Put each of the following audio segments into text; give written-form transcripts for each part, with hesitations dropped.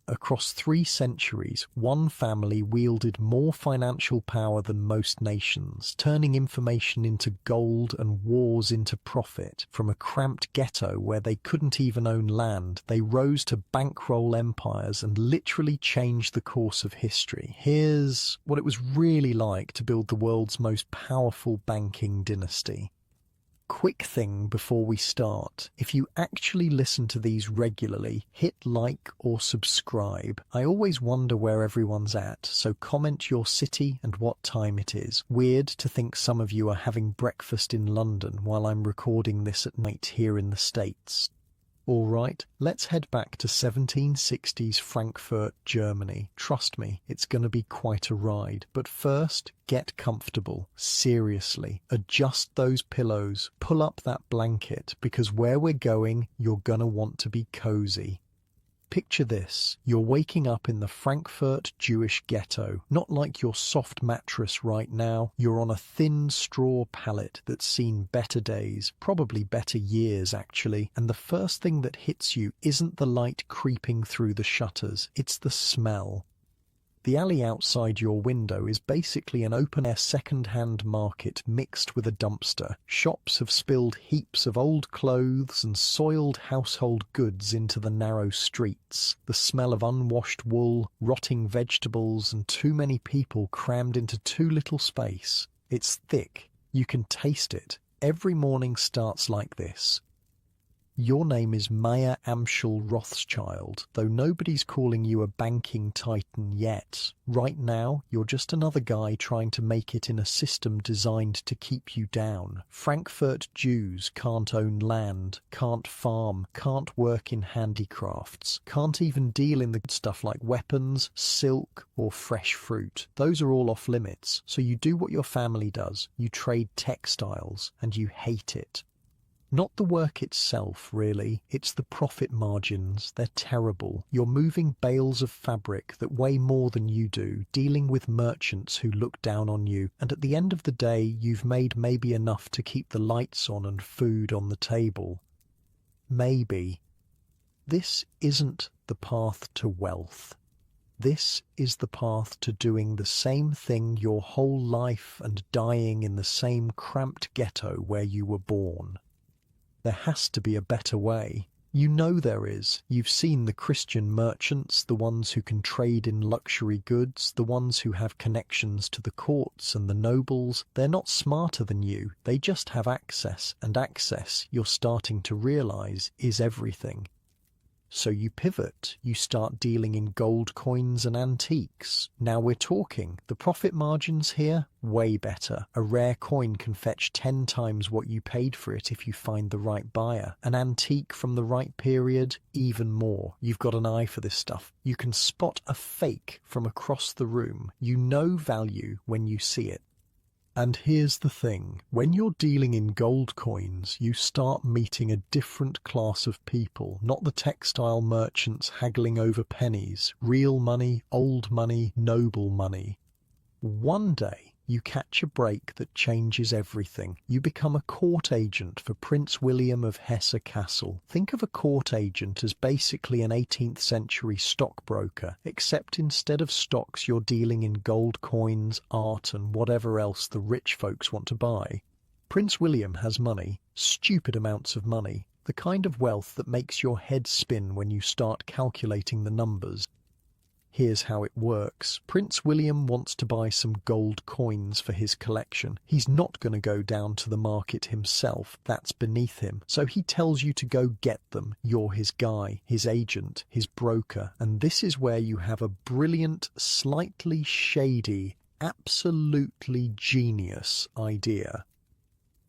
Across 3 centuries, one family wielded more financial power than most nations, turning information into gold and wars into profit. From a cramped ghetto where they couldn't even own land, they rose to bankroll empires and literally changed the course of history. Here's what it was really like to build the world's most powerful banking dynasty. Quick thing before we start, if you actually listen to these regularly, hit like or subscribe. I always wonder where everyone's at, so comment your city and what time it is. Weird to think some of you are having breakfast in London while I'm recording this at night here in the States. Alright, let's head back to 1760s Frankfurt, Germany. Trust me, it's gonna be quite a ride. But first, get comfortable. Seriously, adjust those pillows, pull up that blanket, because where we're going, you're gonna want to be cozy. Picture this, you're waking up in the Frankfurt Jewish ghetto. Not like your soft mattress right now, you're on a thin straw pallet that's seen better days, probably better years actually, and the first thing that hits you isn't the light creeping through the shutters, it's the smell. The alley outside your window is basically an open-air second-hand market mixed with a dumpster. Shops have spilled heaps of old clothes and soiled household goods into the narrow streets. The smell of unwashed wool, rotting vegetables, and too many people crammed into too little space. It's thick. You can taste it. Every morning starts like this. Your name is Mayer Amschel Rothschild, though nobody's calling you a banking titan yet. Right now, you're just another guy trying to make it in a system designed to keep you down. Frankfurt Jews can't own land, can't farm, can't work in handicrafts, can't even deal in the good stuff like weapons, silk, or fresh fruit. Those are all off limits, so you do what your family does. You trade textiles, and you hate it. Not the work itself, really. It's the profit margins. They're terrible. You're moving bales of fabric that weigh more than you do, dealing with merchants who look down on you, and at the end of the day, you've made maybe enough to keep the lights on and food on the table. Maybe. This isn't the path to wealth. This is the path to doing the same thing your whole life and dying in the same cramped ghetto where you were born. There has to be a better way. You know there is. You've seen the Christian merchants, the ones who can trade in luxury goods, the ones who have connections to the courts and the nobles. They're not smarter than you. They just have access, and access, you're starting to realize, is everything. So you pivot, you start dealing in gold coins and antiques. Now we're talking. The profit margins here, way better. A rare coin can fetch 10 times what you paid for it if you find the right buyer. An antique from the right period, even more. You've got an eye for this stuff. You can spot a fake from across the room. You know value when you see it. And here's the thing, when you're dealing in gold coins, you start meeting a different class of people, not the textile merchants haggling over pennies, real money, old money, noble money. One day, you catch a break that changes everything. You become a court agent for Prince William of Hesse-Kassel. Think of a court agent as basically an 18th century stockbroker, except instead of stocks you're dealing in gold coins, art and whatever else the rich folks want to buy. Prince William has money, stupid amounts of money, the kind of wealth that makes your head spin when you start calculating the numbers. Here's how it works. Prince William wants to buy some gold coins for his collection. He's not going to go down to the market himself. That's beneath him. So he tells you to go get them. You're his guy, his agent, his broker. And this is where you have a brilliant, slightly shady, absolutely genius idea.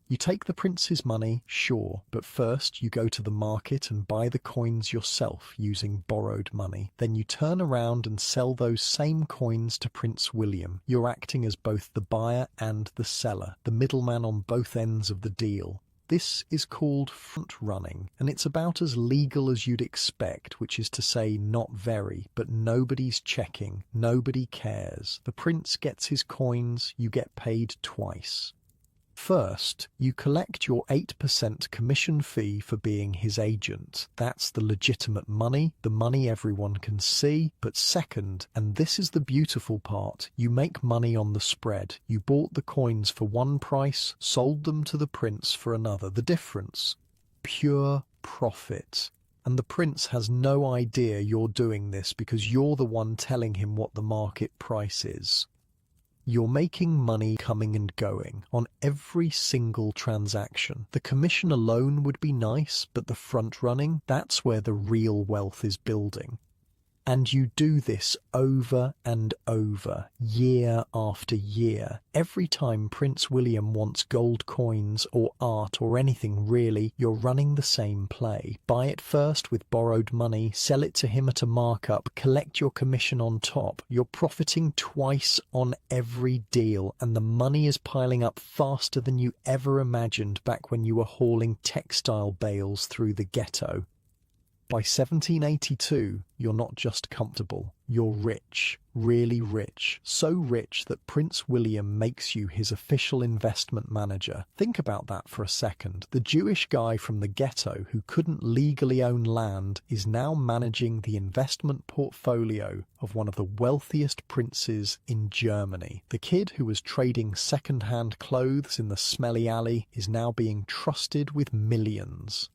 You take the prince's money, sure, but first you go to the market and buy the coins yourself using borrowed money. Then you turn around and sell those same coins to Prince William. You're acting as both the buyer and the seller, the middleman on both ends of the deal. This is called front-running, and it's about as legal as you'd expect, which is to say not very, but nobody's checking, nobody cares. The prince gets his coins, you get paid twice. First, you collect your 8% commission fee for being his agent. That's the legitimate money, the money everyone can see. But second, and this is the beautiful part, you make money on the spread. You bought the coins for one price, sold them to the prince for another. The difference? Pure profit. And the prince has no idea you're doing this because you're the one telling him what the market price is. You're making money coming and going on every single transaction. The commission alone would be nice, but the front running, that's where the real wealth is building. And you do this over and over, year after year. Every time Prince William wants gold coins or art or anything really, you're running the same play. Buy it first with borrowed money, sell it to him at a markup, collect your commission on top. You're profiting twice on every deal, and the money is piling up faster than you ever imagined back when you were hauling textile bales through the ghetto. By 1782, you're not just comfortable, you're rich, really rich. So rich that Prince William makes you his official investment manager. Think about that for a second. The Jewish guy from the ghetto who couldn't legally own land is now managing the investment portfolio of one of the wealthiest princes in Germany. The kid who was trading second-hand clothes in the smelly alley is now being trusted with millions.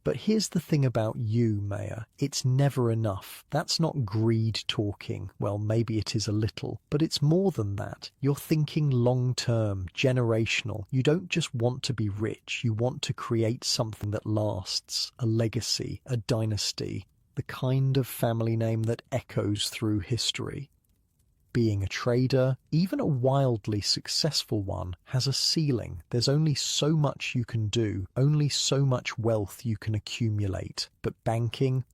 But here's the thing about you, Mayor. It's never enough. That's not greed talking. Well, maybe it is a little, but it's more than that. You're thinking long-term, generational. You don't just want to be rich. You want to create something that lasts, a legacy, a dynasty, the kind of family name that echoes through history. Being a trader, even a wildly successful one, has a ceiling. There's only so much you can do, only so much wealth you can accumulate. But banking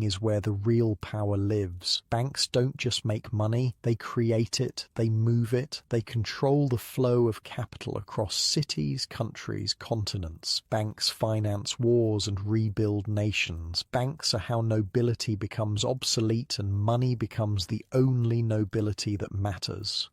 is where the real power lives. Banks don't just make money, they create it, they move it, they control the flow of capital across cities, countries, continents. Banks finance wars and rebuild nations. Banks are how nobility becomes obsolete and money becomes the only nobility that matters.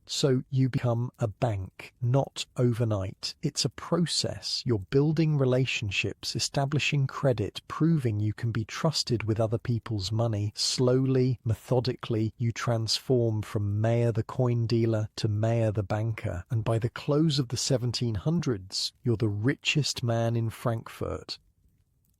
So you become a bank, not overnight. It's a process. You're building relationships, establishing credit, proving you can be trusted with other people's money. Slowly, methodically, you transform from Mayor the coin dealer to Mayor the banker. And by the close of the 1700s, you're the richest man in Frankfurt.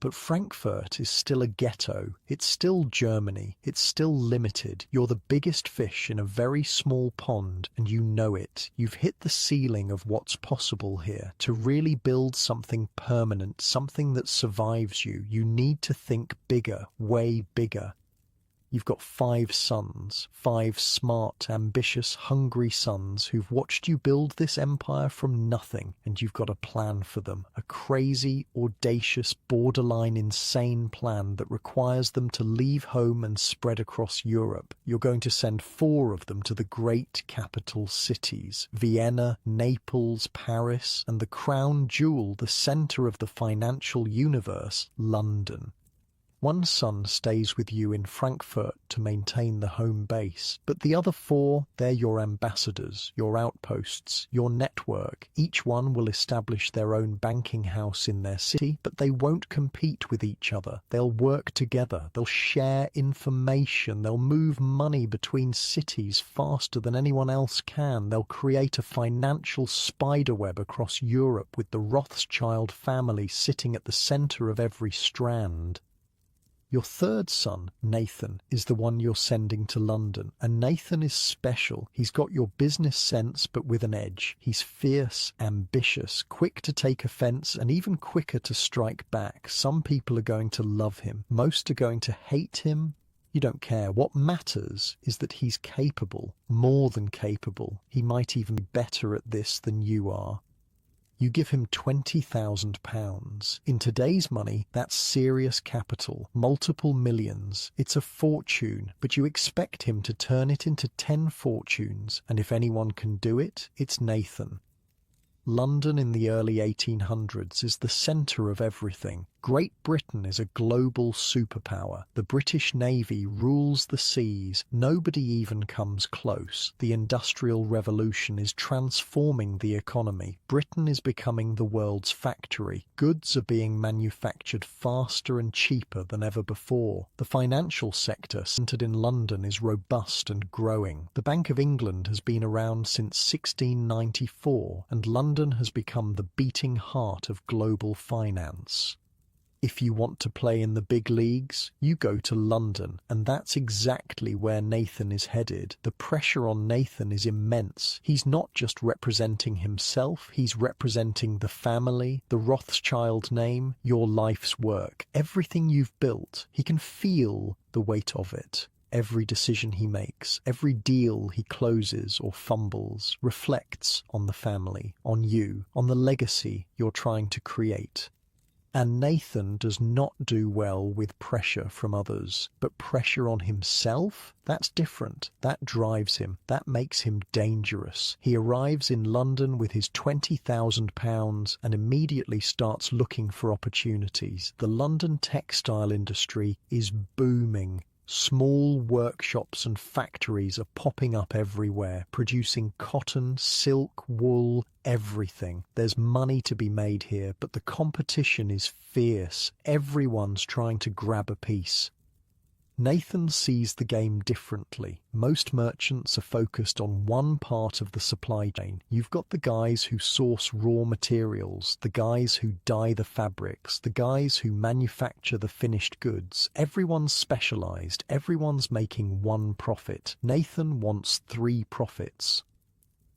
But Frankfurt is still a ghetto. It's still Germany. It's still limited. You're the biggest fish in a very small pond, and you know it. You've hit the ceiling of what's possible here. To really build something permanent, something that survives you, you need to think bigger, way bigger. You've got 5 sons, 5 smart, ambitious, hungry sons who've watched you build this empire from nothing, and you've got a plan for them, a crazy, audacious, borderline insane plan that requires them to leave home and spread across Europe. You're going to send 4 of them to the great capital cities, Vienna, Naples, Paris, and the crown jewel, the center of the financial universe, London. One son stays with you in Frankfurt to maintain the home base, but the other 4, they're your ambassadors, your outposts, your network. Each one will establish their own banking house in their city, but they won't compete with each other. They'll work together, they'll share information, they'll move money between cities faster than anyone else can. They'll create a financial spiderweb across Europe with the Rothschild family sitting at the center of every strand. Your 3rd son, Nathan, is the one you're sending to London, and Nathan is special. He's got your business sense, but with an edge. He's fierce, ambitious, quick to take offense, and even quicker to strike back. Some people are going to love him. Most are going to hate him. You don't care. What matters is that he's capable, more than capable. He might even be better at this than you are. You give him £20,000. In today's money, that's serious capital, multiple millions. It's a fortune, but you expect him to turn it into 10 fortunes, and if anyone can do it, it's Nathan. London in the early 1800s is the centre of everything. Great Britain is a global superpower. The British Navy rules the seas. Nobody even comes close. The Industrial Revolution is transforming the economy. Britain is becoming the world's factory. Goods are being manufactured faster and cheaper than ever before. The financial sector, centred in London, is robust and growing. The Bank of England has been around since 1694, and London has become the beating heart of global finance. If you want to play in the big leagues, you go to London, and that's exactly where Nathan is headed. The pressure on Nathan is immense. He's not just representing himself, he's representing the family, the Rothschild name, your life's work, everything you've built. He can feel the weight of it. Every decision he makes, every deal he closes or fumbles, reflects on the family, on you, on the legacy you're trying to create. And Nathan does not do well with pressure from others, but pressure on himself? That's different. That drives him. That makes him dangerous. He arrives in London with his £20,000 and immediately starts looking for opportunities. The London textile industry is booming. Small workshops and factories are popping up everywhere, producing cotton, silk, wool, everything. There's money to be made here, but the competition is fierce. Everyone's trying to grab a piece. Nathan sees the game differently. Most merchants are focused on one part of the supply chain. You've got the guys who source raw materials, the guys who dye the fabrics, the guys who manufacture the finished goods. Everyone's specialized. Everyone's making one profit. Nathan wants 3 profits.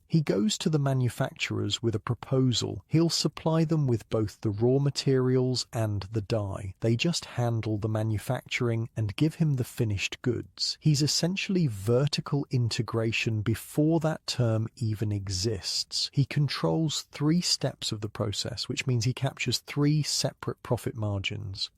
He goes to the manufacturers with a proposal. He'll supply them with both the raw materials and the dye. They just handle the manufacturing and give him the finished goods. He's essentially vertical integration before that term even exists. He controls 3 steps of the process, which means he captures 3 separate profit margins.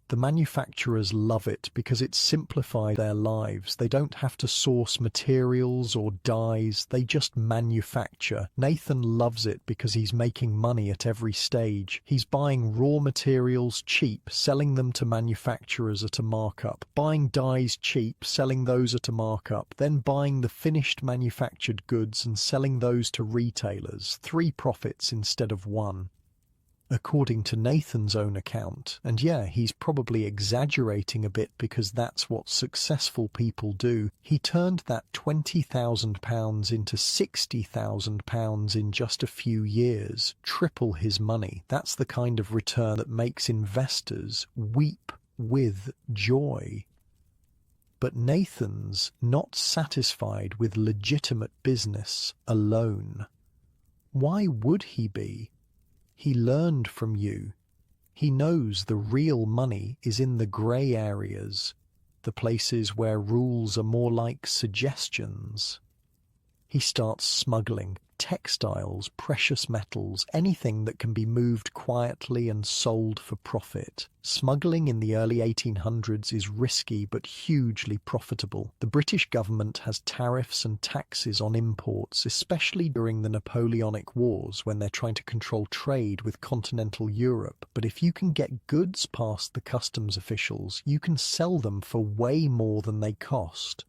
The manufacturers love it because it simplifies their lives. They don't have to source materials or dyes, they just manufacture. Nathan loves it because he's making money at every stage. He's buying raw materials cheap, selling them to manufacturers at a markup, buying dyes cheap, selling those at a markup, then buying the finished manufactured goods and selling those to retailers. 3 profits instead of 1. According to Nathan's own account, and yeah, he's probably exaggerating a bit because that's what successful people do, he turned that £20,000 into £60,000 in just a few years, triple his money. That's the kind of return that makes investors weep with joy. But Nathan's not satisfied with legitimate business alone. Why would he be? He learned from you. He knows the real money is in the grey areas, the places where rules are more like suggestions. He starts smuggling textiles, precious metals, anything that can be moved quietly and sold for profit. Smuggling in the early 1800s is risky but hugely profitable. The British government has tariffs and taxes on imports, especially during the Napoleonic Wars when they're trying to control trade with continental Europe. But if you can get goods past the customs officials, you can sell them for way more than they cost.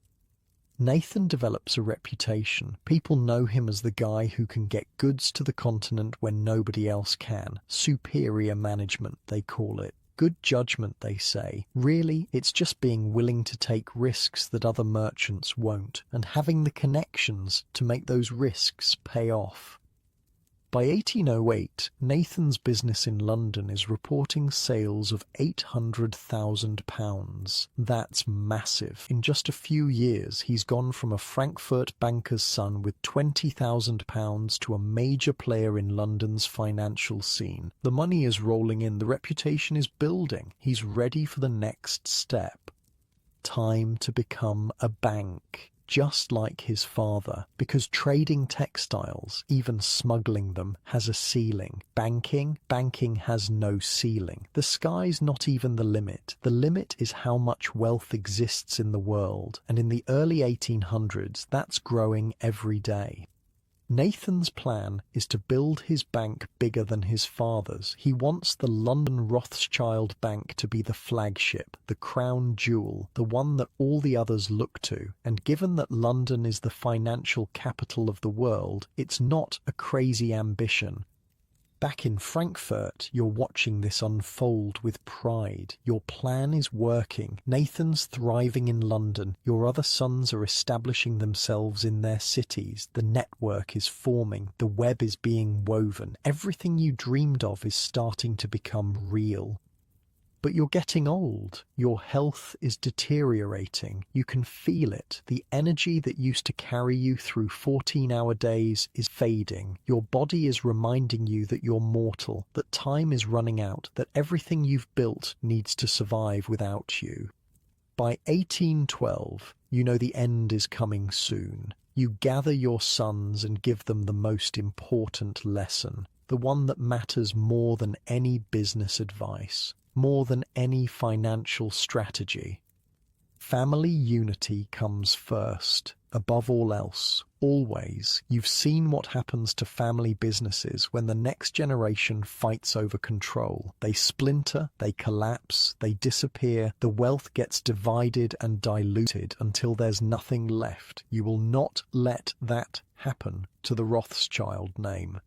Nathan develops a reputation. People know him as the guy who can get goods to the continent when nobody else can. Superior management, they call it. Good judgment, they say. Really, it's just being willing to take risks that other merchants won't, and having the connections to make those risks pay off. By 1808, Nathan's business in London is reporting sales of £800,000. That's massive. In just a few years, he's gone from a Frankfurt banker's son with £20,000 to a major player in London's financial scene. The money is rolling in, the reputation is building. He's ready for the next step. Time to become a bank. Just like his father, because trading textiles, even smuggling them, has a ceiling. Banking has no ceiling. The sky's not even the limit. The limit is how much wealth exists in the world, and in the early 1800s, that's growing every day. Nathan's plan is to build his bank bigger than his father's. He wants the London Rothschild Bank to be the flagship, the crown jewel, the one that all the others look to. And given that London is the financial capital of the world, it's not a crazy ambition. Back in Frankfurt, you're watching this unfold with pride. Your plan is working. Nathan's thriving in London. Your other sons are establishing themselves in their cities. The network is forming. The web is being woven. Everything you dreamed of is starting to become real. But you're getting old. Your health is deteriorating. You can feel it. The energy that used to carry you through 14-hour days is fading. Your body is reminding you that you're mortal, that time is running out, that everything you've built needs to survive without you. By 1812, you know the end is coming soon. You gather your sons and give them the most important lesson, the one that matters more than any business advice, more than any financial strategy. Family unity comes first, above all else, always. You've seen what happens to family businesses when the next generation fights over control. They splinter, they collapse, they disappear, the wealth gets divided and diluted until there's nothing left. You will not let that happen to the Rothschild name.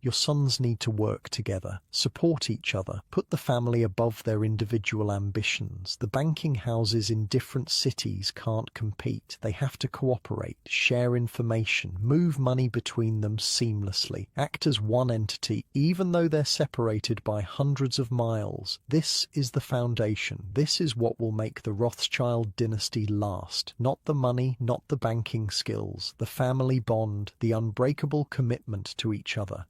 Your sons need to work together, support each other, put the family above their individual ambitions. The banking houses in different cities can't compete. They have to cooperate, share information, move money between them seamlessly, act as one entity, even though they're separated by hundreds of miles. This is the foundation. This is what will make the Rothschild dynasty last. Not the money, not the banking skills, the family bond, the unbreakable commitment to each other.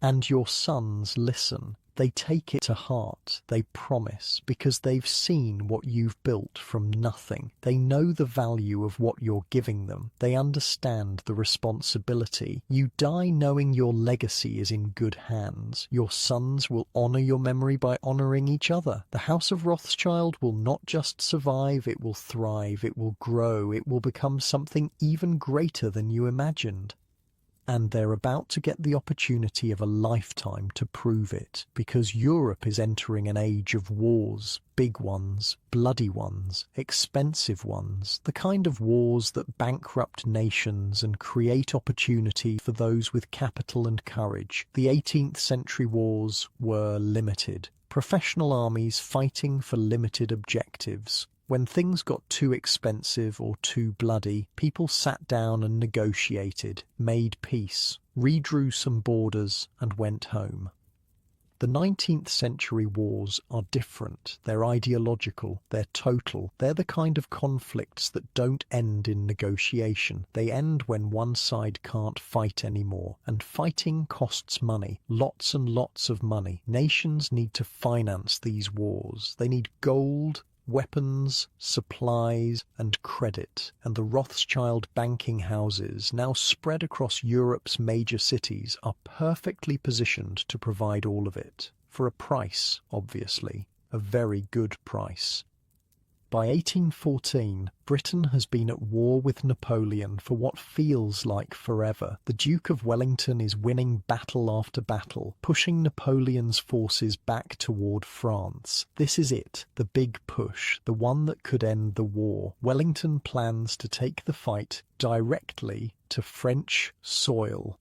And your sons listen. They take it to heart. They promise, because they've seen what you've built from nothing. They know the value of what you're giving them. They understand the responsibility. You die knowing your legacy is in good hands. Your sons will honor your memory by honoring each other. The House of Rothschild will not just survive, it will thrive, it will grow, it will become something even greater than you imagined. And they're about to get the opportunity of a lifetime to prove it, because Europe is entering an age of wars, big ones, bloody ones, expensive ones, the kind of wars that bankrupt nations and create opportunity for those with capital and courage. The 18th century wars were limited, professional armies fighting for limited objectives. When things got too expensive or too bloody, people sat down and negotiated, made peace, redrew some borders, and went home. The 19th century wars are different. They're ideological, they're total. They're the kind of conflicts that don't end in negotiation. They end when one side can't fight anymore, and fighting costs money, lots and lots of money. Nations need to finance these wars. They need gold, weapons, supplies, and credit, and the Rothschild banking houses, now spread across Europe's major cities, are perfectly positioned to provide all of it, for a price, obviously, a very good price. By 1814, Britain has been at war with Napoleon for what feels like forever. The Duke of Wellington is winning battle after battle, pushing Napoleon's forces back toward France. This is it, the big push, the one that could end the war. Wellington plans to take the fight directly to French soil.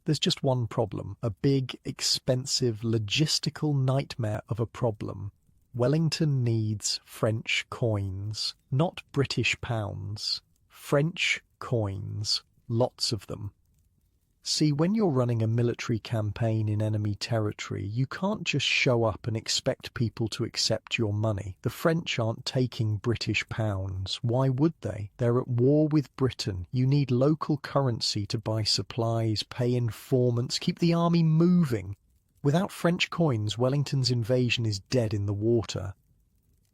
There's just one problem, a big, expensive, logistical nightmare of a problem. Wellington needs French coins, not British pounds. French coins, lots of them. See, when you're running a military campaign in enemy territory, you can't just show up and expect people to accept your money. The French aren't taking British pounds. Why would they? They're at war with Britain. You need local currency to buy supplies, pay informants, keep the army moving. Without French coins, Wellington's invasion is dead in the water.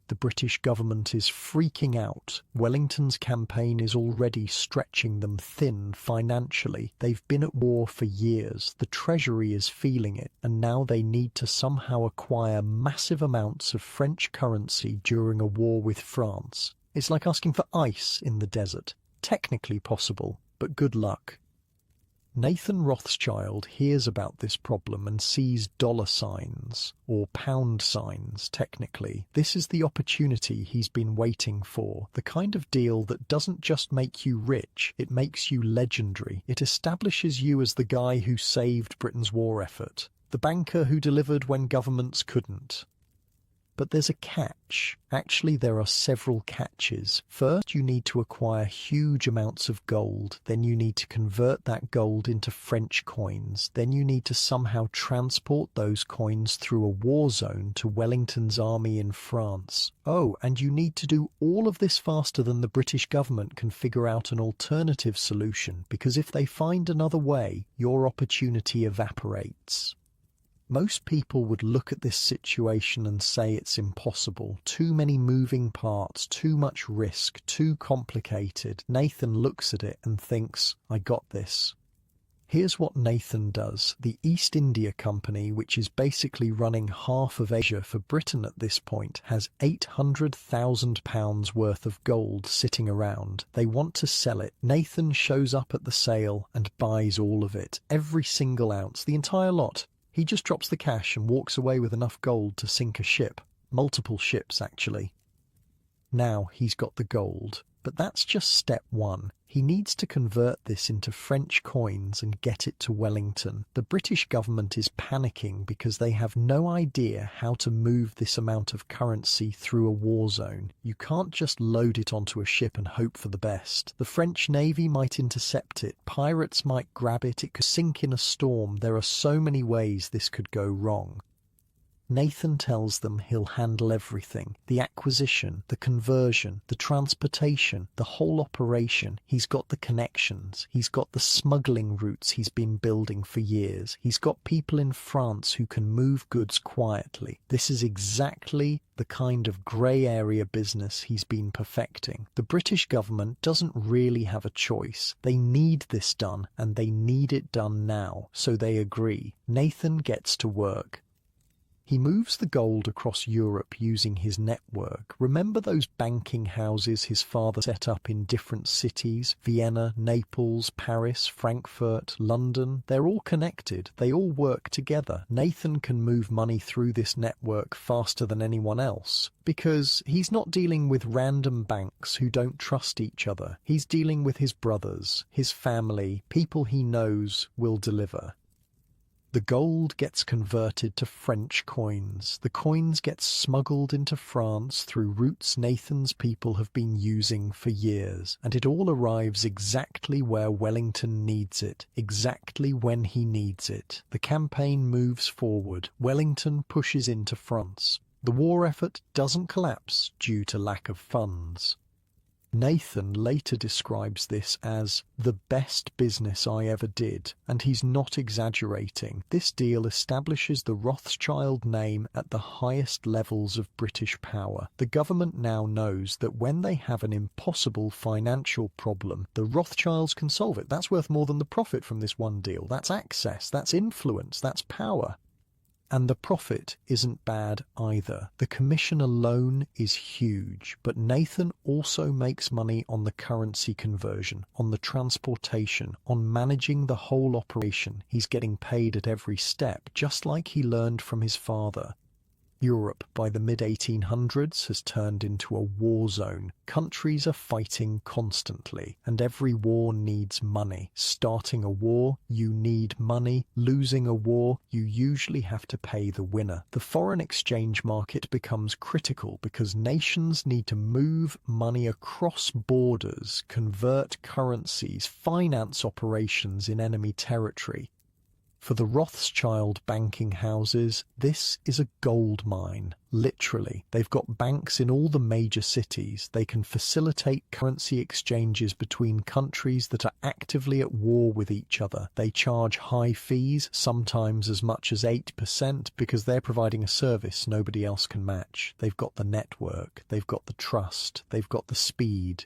The British government is freaking out. Wellington's campaign is already stretching them thin financially. They've been at war for years. The Treasury is feeling it, and now they need to somehow acquire massive amounts of French currency during a war with France. It's like asking for ice in the desert. Technically possible, but good luck. Nathan Rothschild hears about this problem and sees dollar signs, or pound signs technically. This is the opportunity he's been waiting for, the kind of deal that doesn't just make you rich, it makes you legendary. It establishes you as the guy who saved Britain's war effort, the banker who delivered when governments couldn't. But there's a catch. Actually, there are several catches. First, you need to acquire huge amounts of gold. Then you need to convert that gold into French coins. Then you need to somehow transport those coins through a war zone to Wellington's army in France. Oh, and you need to do all of this faster than the British government can figure out an alternative solution, because if they find another way, your opportunity evaporates. Most people would look at this situation and say it's impossible. Too many moving parts, too much risk, too complicated. Nathan looks at it and thinks, I got this. Here's what Nathan does. The East India Company, which is basically running half of Asia for Britain at this point, has £800,000 worth of gold sitting around. They want to sell it. Nathan shows up at the sale and buys all of it. Every single ounce, the entire lot. He just drops the cash and walks away with enough gold to sink a ship. Multiple ships, actually. Now he's got the gold. But that's just step one. He needs to convert this into French coins and get it to Wellington. The British government is panicking because they have no idea how to move this amount of currency through a war zone. You can't just load it onto a ship and hope for the best. The French Navy might intercept it. Pirates might grab it. It could sink in a storm. There are so many ways this could go wrong. Nathan tells them he'll handle everything. The acquisition, the conversion, the transportation, the whole operation. He's got the connections. He's got the smuggling routes he's been building for years. He's got people in France who can move goods quietly. This is exactly the kind of grey area business he's been perfecting. The British government doesn't really have a choice. They need this done, and they need it done now. So they agree. Nathan gets to work. He moves the gold across Europe using his network. Remember those banking houses his father set up in different cities? Vienna, Naples, Paris, Frankfurt, London. They're all connected. They all work together. Nathan can move money through this network faster than anyone else, because he's not dealing with random banks who don't trust each other. He's dealing with his brothers, his family, people he knows will deliver. The gold gets converted to French coins. The coins get smuggled into France through routes Nathan's people have been using for years, and it all arrives exactly where Wellington needs it, exactly when he needs it. The campaign moves forward. Wellington pushes into France. The war effort doesn't collapse due to lack of funds. Nathan later describes this as the best business I ever did, and he's not exaggerating. This deal establishes the Rothschild name at the highest levels of British power. The government now knows that when they have an impossible financial problem, the Rothschilds can solve it. That's worth more than the profit from this one deal. That's access, that's influence, that's power. And the profit isn't bad either. The commission alone is huge, but Nathan also makes money on the currency conversion, on the transportation, on managing the whole operation. He's getting paid at every step, just like he learned from his father. Europe by the mid-1800s has turned into a war zone. Countries are fighting constantly, and every war needs money. Starting a war, you need money. Losing a war, you usually have to pay the winner. The foreign exchange market becomes critical because nations need to move money across borders, convert currencies, finance operations in enemy territory. For the Rothschild banking houses, this is a gold mine, literally. They've got banks in all the major cities. They can facilitate currency exchanges between countries that are actively at war with each other. They charge high fees, sometimes as much as 8%, because they're providing a service nobody else can match. They've got the network, they've got the trust, they've got the speed.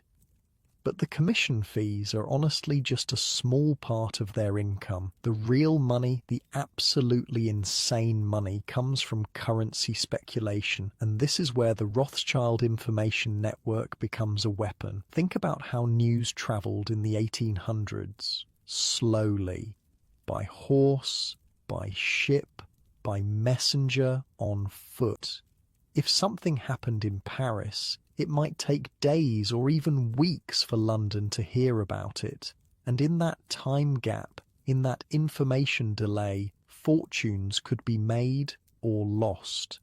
But the commission fees are honestly just a small part of their income. The real money, the absolutely insane money, comes from currency speculation, and this is where the Rothschild information network becomes a weapon. Think about how news travelled in the 1800s. slowly, by horse, by ship, by messenger, on foot. If something happened in Paris, it might take days or even weeks for London to hear about it. And in that time gap, in that information delay, fortunes could be made or lost.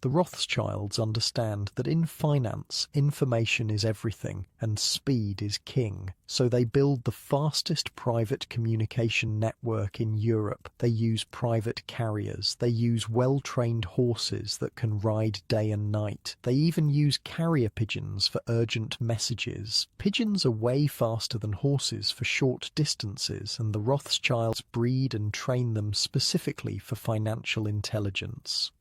The Rothschilds understand that in finance, information is everything and speed is king. So they build the fastest private communication network in Europe. They use private carriers. They use well-trained horses that can ride day and night. They even use carrier pigeons for urgent messages. Pigeons are way faster than horses for short distances, and the Rothschilds breed and train them specifically for financial intelligence.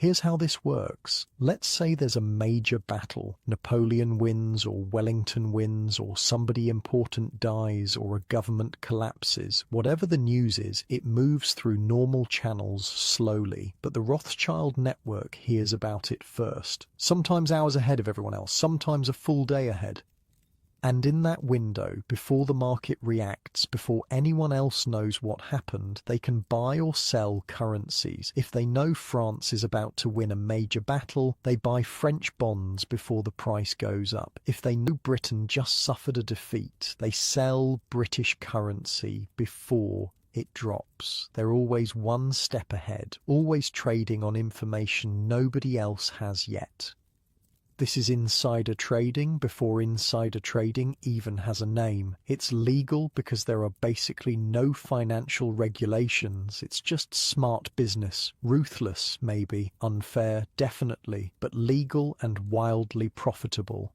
Here's how this works. Let's say there's a major battle. Napoleon wins, or Wellington wins, or somebody important dies, or a government collapses. Whatever the news is, it moves through normal channels slowly. But the Rothschild network hears about it first. Sometimes hours ahead of everyone else, sometimes a full day ahead. And in that window, before the market reacts, before anyone else knows what happened, they can buy or sell currencies. If they know France is about to win a major battle, they buy French bonds before the price goes up. If they know Britain just suffered a defeat, they sell British currency before it drops. They're always one step ahead, always trading on information nobody else has yet. This is insider trading before insider trading even has a name. It's legal because there are basically no financial regulations. It's just smart business. Ruthless, maybe. Unfair, definitely. But legal and wildly profitable.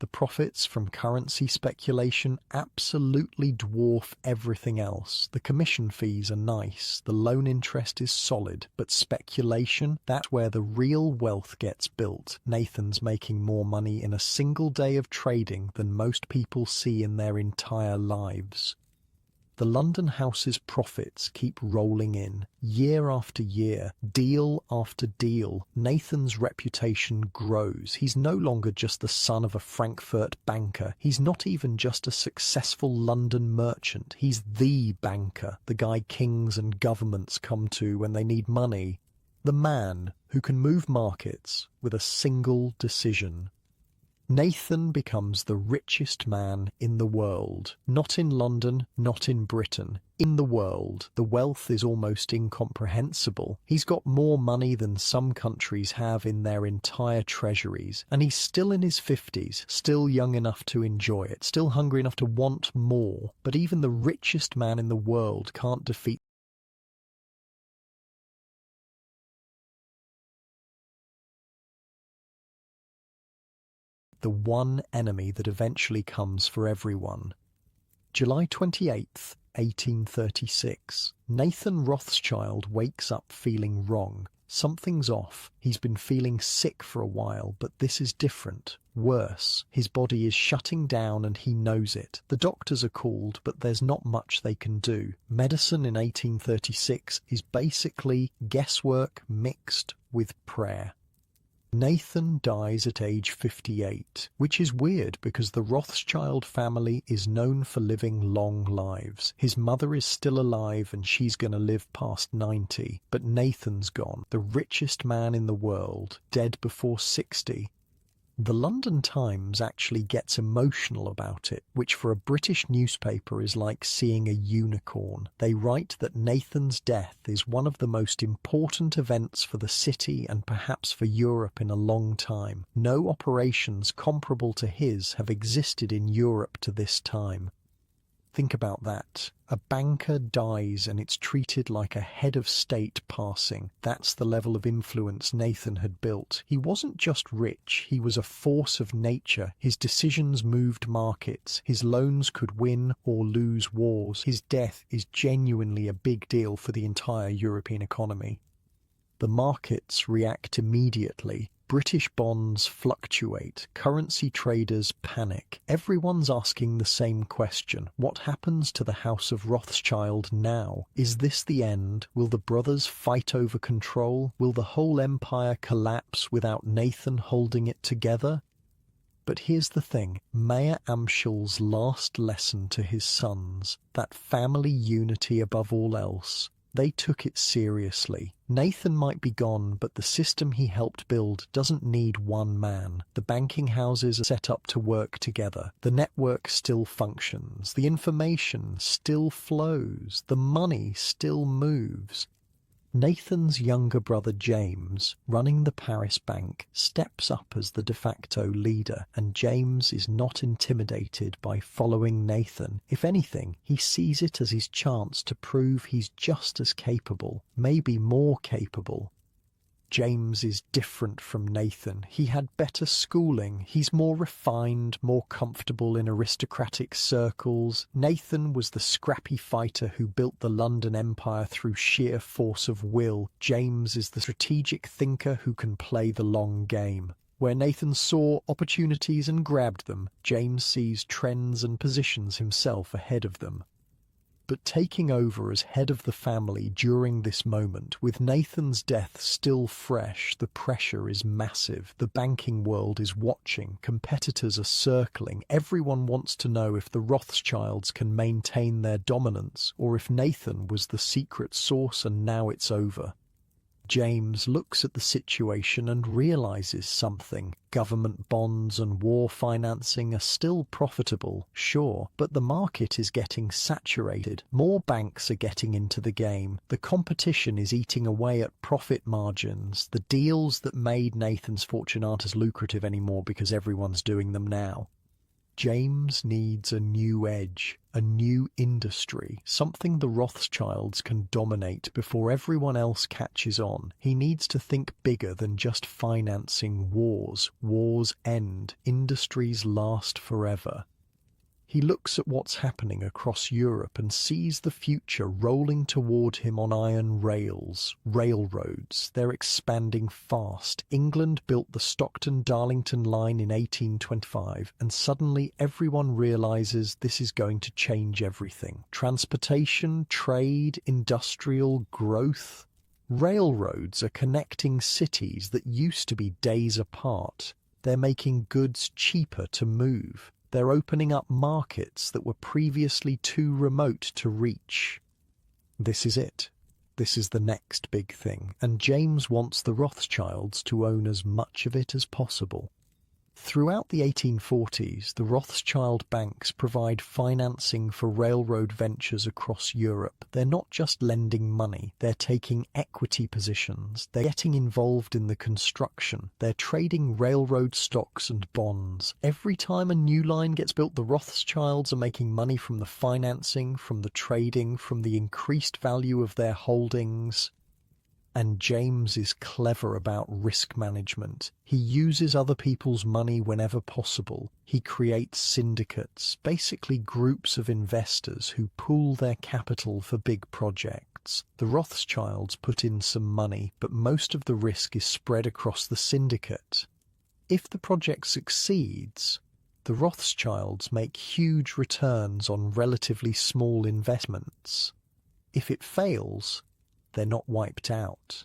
The profits from currency speculation absolutely dwarf everything else. The commission fees are nice, the loan interest is solid, but speculation, that's where the real wealth gets built. Nathan's making more money in a single day of trading than most people see in their entire lives. The London house's profits keep rolling in, year after year, deal after deal. Nathan's reputation grows. He's no longer just the son of a Frankfurt banker. He's not even just a successful London merchant. He's the banker, the guy kings and governments come to when they need money. The man who can move markets with a single decision. Nathan becomes the richest man in the world. Not in London, not in Britain. In the world. The wealth is almost incomprehensible. He's got more money than some countries have in their entire treasuries. And he's still in his 50s, still young enough to enjoy it, still hungry enough to want more. But even the richest man in the world can't defeat the one enemy that eventually comes for everyone. July 28th, 1836. Nathan Rothschild wakes up feeling wrong. Something's off. He's been feeling sick for a while, but this is different. Worse. His body is shutting down and he knows it. The doctors are called, but there's not much they can do. Medicine in 1836 is basically guesswork mixed with prayer. Nathan dies at age 58, which is weird because the Rothschild family is known for living long lives. His mother is still alive and she's going to live past 90, but Nathan's gone, the richest man in the world, dead before 60. The London Times actually gets emotional about it, which for a British newspaper is like seeing a unicorn. They write that Nathan's death is one of the most important events for the city and perhaps for Europe in a long time. No operations comparable to his have existed in Europe to this time. Think about that. A banker dies and it's treated like a head of state passing. That's the level of influence Nathan had built. He wasn't just rich, he was a force of nature. His decisions moved markets. His loans could win or lose wars. His death is genuinely a big deal for the entire European economy. The markets react immediately. British bonds fluctuate, currency traders panic. Everyone's asking the same question. What happens to the House of Rothschild now? Is this the end? Will the brothers fight over control? Will the whole empire collapse without Nathan holding it together? But here's the thing, Mayor Amschel's last lesson to his sons, that family unity above all else, they took it seriously. Nathan might be gone, but the system he helped build doesn't need one man. The banking houses are set up to work together. The network still functions. The information still flows. The money still moves. Nathan's younger brother James, running the Paris bank, steps up as the de facto leader, and James is not intimidated by following Nathan. If anything, he sees it as his chance to prove he's just as capable, maybe more capable. James is different from Nathan. He had better schooling. He's more refined, more comfortable in aristocratic circles. Nathan was the scrappy fighter who built the London Empire through sheer force of will. James is the strategic thinker who can play the long game. Where Nathan saw opportunities and grabbed them, James sees trends and positions himself ahead of them. But taking over as head of the family during this moment, with Nathan's death still fresh, the pressure is massive. The banking world is watching, competitors are circling, everyone wants to know if the Rothschilds can maintain their dominance, or if Nathan was the secret source and now it's over. James looks at the situation and realizes something. Government bonds and war financing are still profitable, sure, but the market is getting saturated. More banks are getting into the game. The competition is eating away at profit margins. The deals that made Nathan's fortune aren't as lucrative anymore because everyone's doing them now. James needs a new edge, a new industry, something the Rothschilds can dominate before everyone else catches on. He needs to think bigger than just financing wars. Wars end, industries last forever. He looks at what's happening across Europe and sees the future rolling toward him on iron rails. Railroads, they're expanding fast. England built the Stockton-Darlington line in 1825, and suddenly everyone realizes this is going to change everything. Transportation, trade, industrial growth. Railroads are connecting cities that used to be days apart. They're making goods cheaper to move. They're opening up markets that were previously too remote to reach. This is it. This is the next big thing, and James wants the Rothschilds to own as much of it as possible. Throughout the 1840s, the Rothschild banks provide financing for railroad ventures across Europe. They're not just lending money, they're taking equity positions, they're getting involved in the construction, they're trading railroad stocks and bonds. Every time a new line gets built, the Rothschilds are making money from the financing, from the trading, from the increased value of their holdings. And James is clever about risk management. He uses other people's money whenever possible. He creates syndicates, basically groups of investors who pool their capital for big projects. The Rothschilds put in some money, but most of the risk is spread across the syndicate. If the project succeeds, the Rothschilds make huge returns on relatively small investments. If it fails, they're not wiped out.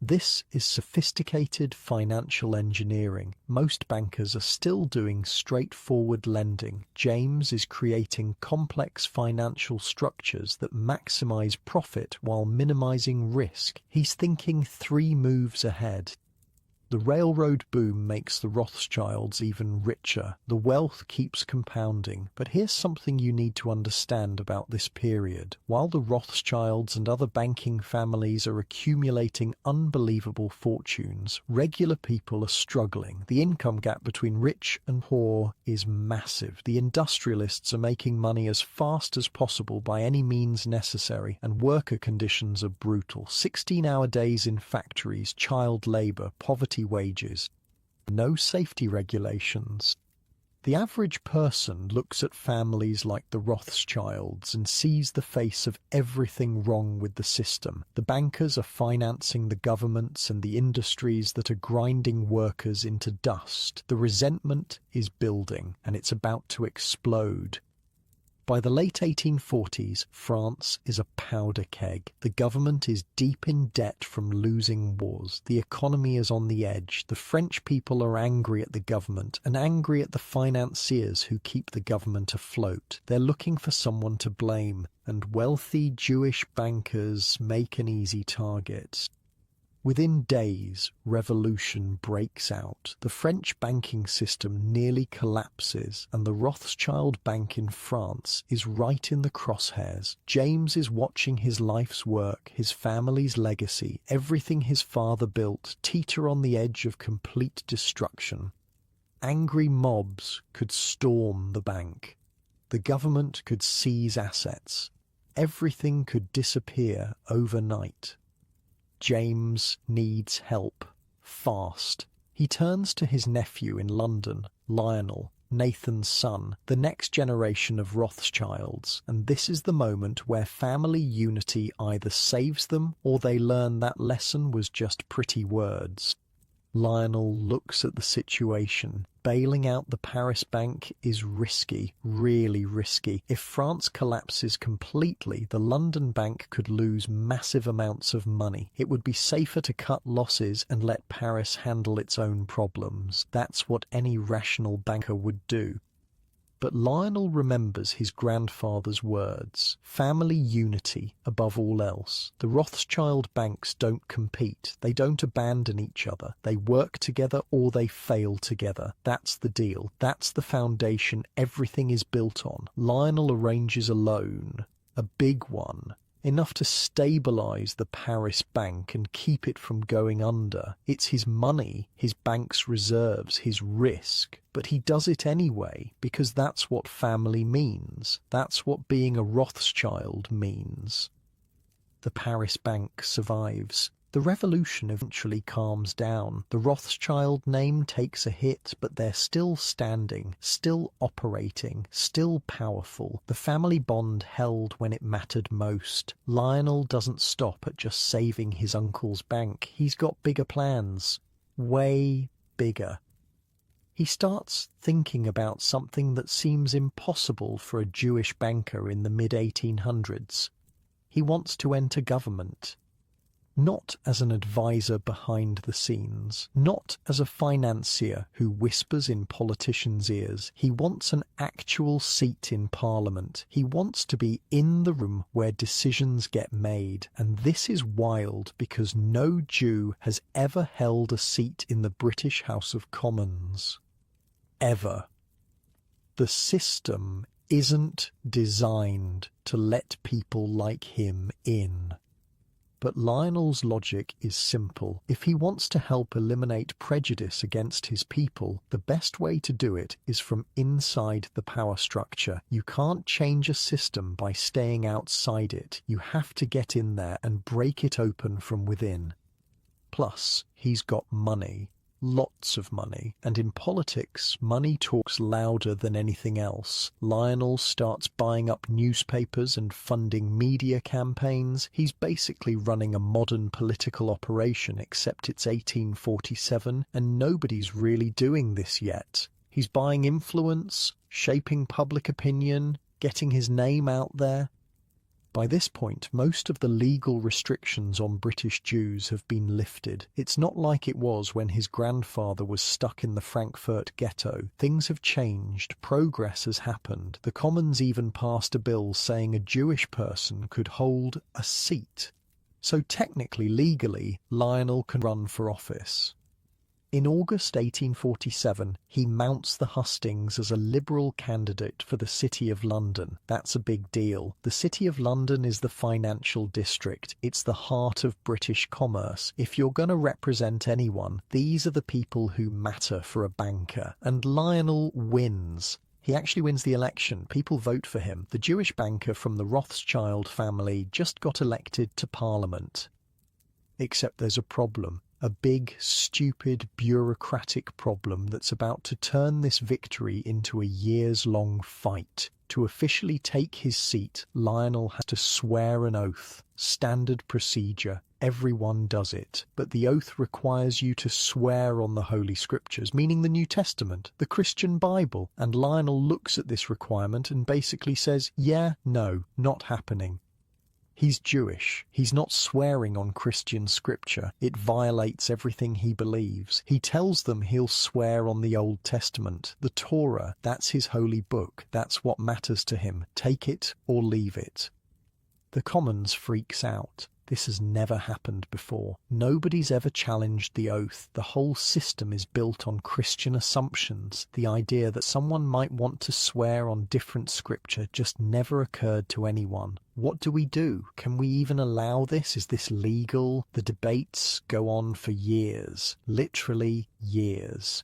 This is sophisticated financial engineering. Most bankers are still doing straightforward lending. James is creating complex financial structures that maximize profit while minimizing risk. He's thinking 3 moves ahead. The railroad boom makes the Rothschilds even richer. The wealth keeps compounding. But here's something you need to understand about this period. While the Rothschilds and other banking families are accumulating unbelievable fortunes, regular people are struggling. The income gap between rich and poor is massive. The industrialists are making money as fast as possible by any means necessary, and worker conditions are brutal. 16-hour days in factories, child labor, poverty wages, no safety regulations. The average person looks at families like the Rothschilds and sees the face of everything wrong with the system. The bankers are financing the governments and the industries that are grinding workers into dust. The resentment is building, and it's about to explode. By the late 1840s, France is a powder keg. The government is deep in debt from losing wars. The economy is on the edge. The French people are angry at the government and angry at the financiers who keep the government afloat. They're looking for someone to blame, and wealthy Jewish bankers make an easy target. Within days, revolution breaks out. The French banking system nearly collapses, and the Rothschild Bank in France is right in the crosshairs. James is watching his life's work, his family's legacy, everything his father built, teeter on the edge of complete destruction. Angry mobs could storm the bank. The government could seize assets. Everything could disappear overnight. James needs help, fast. He turns to his nephew in London, Lionel, Nathan's son, the next generation of Rothschilds, and this is the moment where family unity either saves them or they learn that lesson was just pretty words. Lionel looks at the situation. Bailing out the Paris bank is risky, really risky. If France collapses completely, the London bank could lose massive amounts of money. It would be safer to cut losses and let Paris handle its own problems. That's what any rational banker would do. But Lionel remembers his grandfather's words. Family unity above all else. The Rothschild banks don't compete. They don't abandon each other. They work together or they fail together. That's the deal. That's the foundation everything is built on. Lionel arranges a loan, a big one, enough to stabilize the Paris bank and keep it from going under. It's his money, his bank's reserves, his risk. But he does it anyway, because that's what family means. That's what being a Rothschild means. The Paris bank survives. The revolution eventually calms down. The Rothschild name takes a hit, but they're still standing, still operating, still powerful. The family bond held when it mattered most. Lionel doesn't stop at just saving his uncle's bank. He's got bigger plans. Way bigger. He starts thinking about something that seems impossible for a Jewish banker in the mid-1800s. He wants to enter government. Not as an advisor behind the scenes, not as a financier who whispers in politicians' ears. He wants an actual seat in Parliament. He wants to be in the room where decisions get made. And this is wild because no Jew has ever held a seat in the British House of Commons. Ever. The system isn't designed to let people like him in. But Lionel's logic is simple. If he wants to help eliminate prejudice against his people, the best way to do it is from inside the power structure. You can't change a system by staying outside it. You have to get in there and break it open from within. Plus, he's got money. Lots of money, and in politics, money talks louder than anything else. Lionel starts buying up newspapers and funding media campaigns. He's basically running a modern political operation, except it's 1847, and nobody's really doing this yet. He's buying influence, shaping public opinion, getting his name out there. By this point, most of the legal restrictions on British Jews have been lifted. It's not like it was when his grandfather was stuck in the Frankfurt ghetto. Things have changed. Progress has happened. The Commons even passed a bill saying a Jewish person could hold a seat. So technically, legally, Lionel can run for office. In August 1847, he mounts the hustings as a Liberal candidate for the City of London. That's a big deal. The City of London is the financial district. It's the heart of British commerce. If you're going to represent anyone, these are the people who matter for a banker. And Lionel wins. He actually wins the election. People vote for him. The Jewish banker from the Rothschild family just got elected to Parliament. Except there's a problem. A big, stupid, bureaucratic problem that's about to turn this victory into a years-long fight. To officially take his seat, Lionel has to swear an oath. Standard procedure. Everyone does it. But the oath requires you to swear on the Holy Scriptures, meaning the New Testament, the Christian Bible. And Lionel looks at this requirement and basically says, yeah, no, not happening. He's Jewish. He's not swearing on Christian scripture. It violates everything he believes. He tells them he'll swear on the Old Testament, the Torah. That's his holy book. That's what matters to him. Take it or leave it. The Commons freaks out. This has never happened before. Nobody's ever challenged the oath. The whole system is built on Christian assumptions. The idea that someone might want to swear on different scripture just never occurred to anyone. What do we do? Can we even allow this? Is this legal? The debates go on for years. Literally years.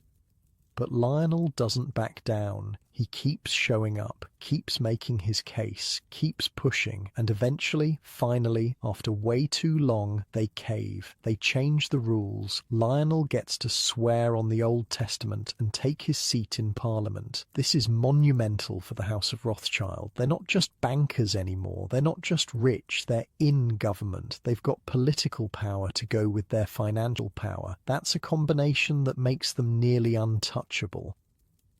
But Lionel doesn't back down. He keeps showing up, keeps making his case, keeps pushing, and eventually, finally, after way too long, they cave. They change the rules. Lionel gets to swear on the Old Testament and take his seat in Parliament. This is monumental for the House of Rothschild. They're not just bankers anymore. They're not just rich. They're in government. They've got political power to go with their financial power. That's a combination that makes them nearly untouchable.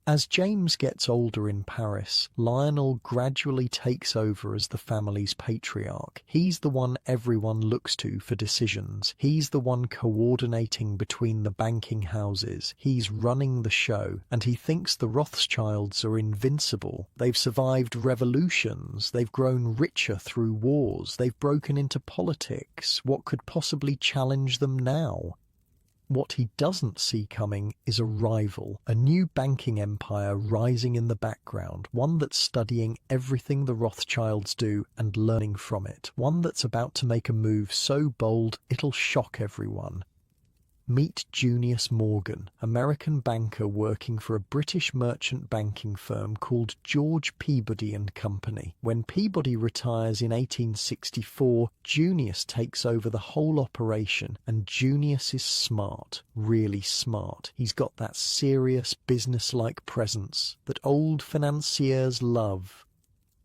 As James gets older in Paris, Lionel gradually takes over as the family's patriarch. He's the one everyone looks to for decisions. He's the one coordinating between the banking houses. He's running the show, and he thinks the Rothschilds are invincible. They've survived revolutions. They've grown richer through wars. They've broken into politics. What could possibly challenge them now? What he doesn't see coming is a rival, a new banking empire rising in the background, one that's studying everything the Rothschilds do and learning from it, one that's about to make a move so bold it'll shock everyone. Meet Junius Morgan, American banker working for a British merchant banking firm called George Peabody and Company. When Peabody retires in 1864, Junius takes over the whole operation, and Junius is smart, really smart. He's got that serious, business-like presence that old financiers love.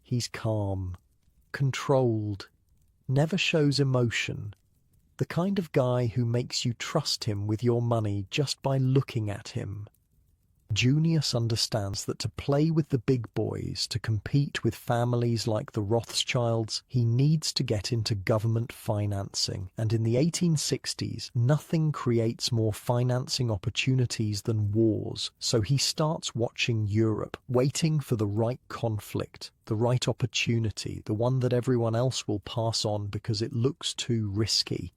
He's calm, controlled, never shows emotion. The kind of guy who makes you trust him with your money just by looking at him. Junius understands that to play with the big boys, to compete with families like the Rothschilds, he needs to get into government financing. And in the 1860s, nothing creates more financing opportunities than wars. So he starts watching Europe, waiting for the right conflict, the right opportunity, the one that everyone else will pass on because it looks too risky.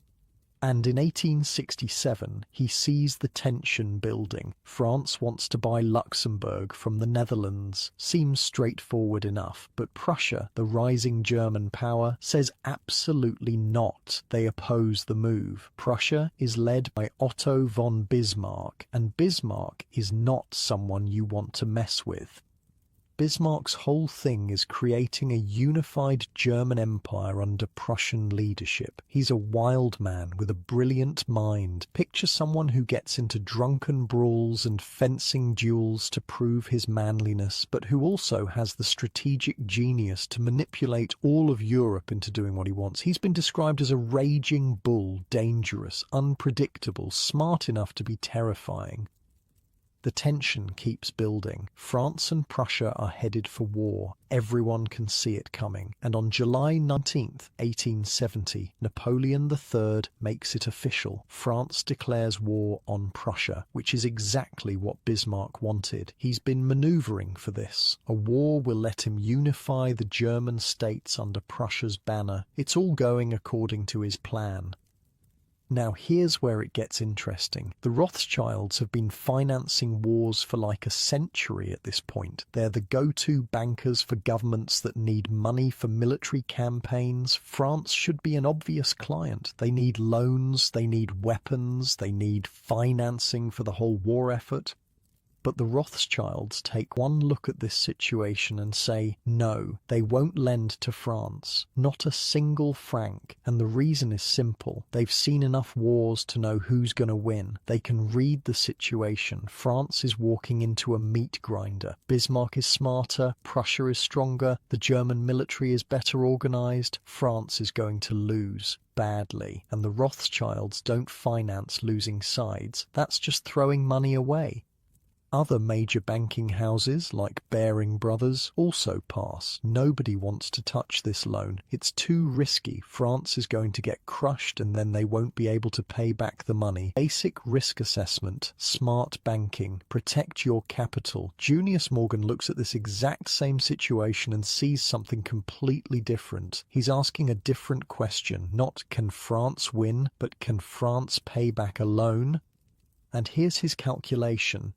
And in 1867, he sees the tension building. France wants to buy Luxembourg from the Netherlands. Seems straightforward enough, but Prussia, the rising German power, says absolutely not. They oppose the move. Prussia is led by Otto von Bismarck, and Bismarck is not someone you want to mess with. Bismarck's whole thing is creating a unified German empire under Prussian leadership. He's a wild man with a brilliant mind. Picture someone who gets into drunken brawls and fencing duels to prove his manliness, but who also has the strategic genius to manipulate all of Europe into doing what he wants. He's been described as a raging bull, dangerous, unpredictable, smart enough to be terrifying. The tension keeps building. France and Prussia are headed for war. Everyone can see it coming. And on July 19th, 1870, Napoleon III makes it official. France declares war on Prussia, which is exactly what Bismarck wanted. He's been manoeuvring for this. A war will let him unify the German states under Prussia's banner. It's all going according to his plan. Now here's where it gets interesting. The Rothschilds have been financing wars for like a century at this point. They're the go-to bankers for governments that need money for military campaigns. France should be an obvious client. They need loans, they need weapons, they need financing for the whole war effort. But the Rothschilds take one look at this situation and say, no, they won't lend to France, not a single franc. And the reason is simple. They've seen enough wars to know who's going to win. They can read the situation. France is walking into a meat grinder. Bismarck is smarter, Prussia is stronger, the German military is better organized. France is going to lose badly, and the Rothschilds don't finance losing sides. That's just throwing money away. Other major banking houses, like Baring Brothers, also pass. Nobody wants to touch this loan. It's too risky. France is going to get crushed and then they won't be able to pay back the money. Basic risk assessment, smart banking, protect your capital. Junius Morgan looks at this exact same situation and sees something completely different. He's asking a different question. Not can France win, but can France pay back a loan? And here's his calculation.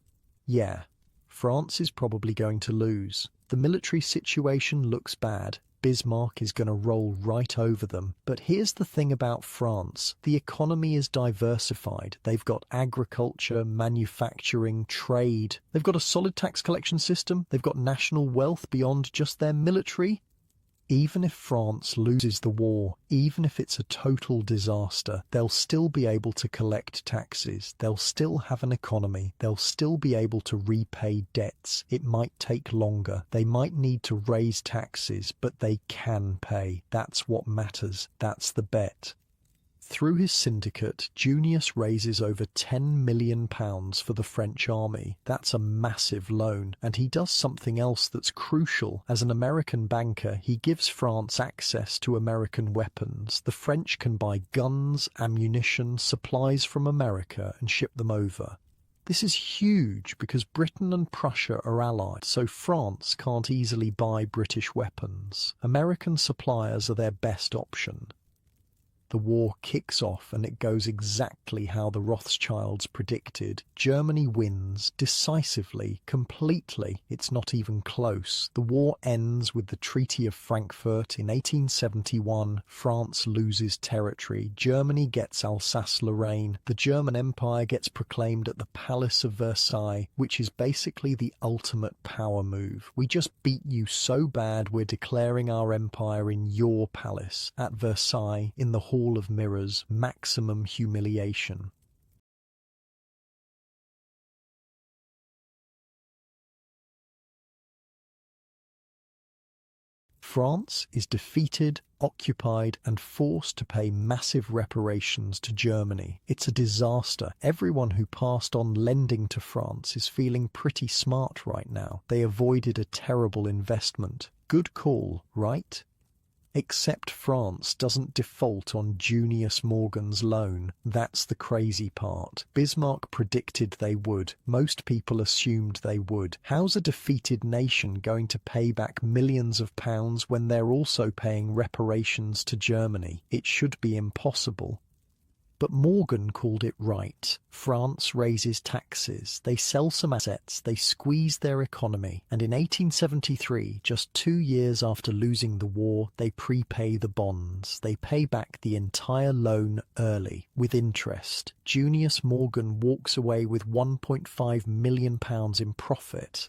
Yeah, France is probably going to lose. The military situation looks bad. Bismarck is going to roll right over them. But here's the thing about France. The economy is diversified. They've got agriculture, manufacturing, trade. They've got a solid tax collection system. They've got national wealth beyond just their military. Even if France loses the war, even if it's a total disaster, they'll still be able to collect taxes. They'll still have an economy. They'll still be able to repay debts. It might take longer. They might need to raise taxes, but they can pay. That's what matters. That's the bet. Through his syndicate, Junius raises over £10 million for the French army. That's a massive loan, and he does something else that's crucial. As an American banker, he gives France access to American weapons. The French can buy guns, ammunition, supplies from America and ship them over. This is huge because Britain and Prussia are allied, so France can't easily buy British weapons. American suppliers are their best option. The war kicks off and it goes exactly how the Rothschilds predicted. Germany wins decisively, completely. It's not even close. The war ends with the Treaty of Frankfurt in 1871. France loses territory. Germany gets Alsace-Lorraine. The German Empire gets proclaimed at the Palace of Versailles, which is basically the ultimate power move. We just beat you so bad we're declaring our empire in your palace. At Versailles, in the Hall of Mirrors, maximum humiliation. France is defeated, occupied, and forced to pay massive reparations to Germany. It's a disaster. Everyone who passed on lending to France is feeling pretty smart right now. They avoided a terrible investment. Good call, right? Except France doesn't default on Junius Morgan's loan. That's the crazy part. Bismarck predicted they would. Most people assumed they would. How's a defeated nation going to pay back millions of pounds when they're also paying reparations to Germany? It should be impossible. But Morgan called it right. France raises taxes, they sell some assets, they squeeze their economy, and in 1873, just 2 years after losing the war, they prepay the bonds. They pay back the entire loan early, with interest. Junius Morgan walks away with £1.5 million in profit.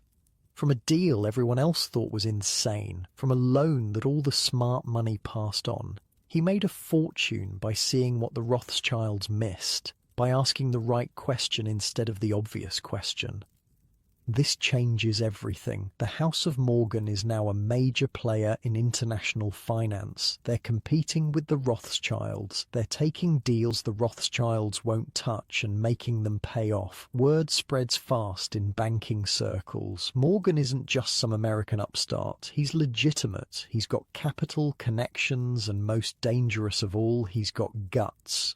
From a deal everyone else thought was insane, from a loan that all the smart money passed on. He made a fortune by seeing what the Rothschilds missed, by asking the right question instead of the obvious question. This changes everything. The House of Morgan is now a major player in international finance. They're competing with the Rothschilds. They're taking deals the Rothschilds won't touch and making them pay off. Word spreads fast in banking circles. Morgan isn't just some American upstart. He's legitimate. He's got capital, connections, and most dangerous of all, he's got guts.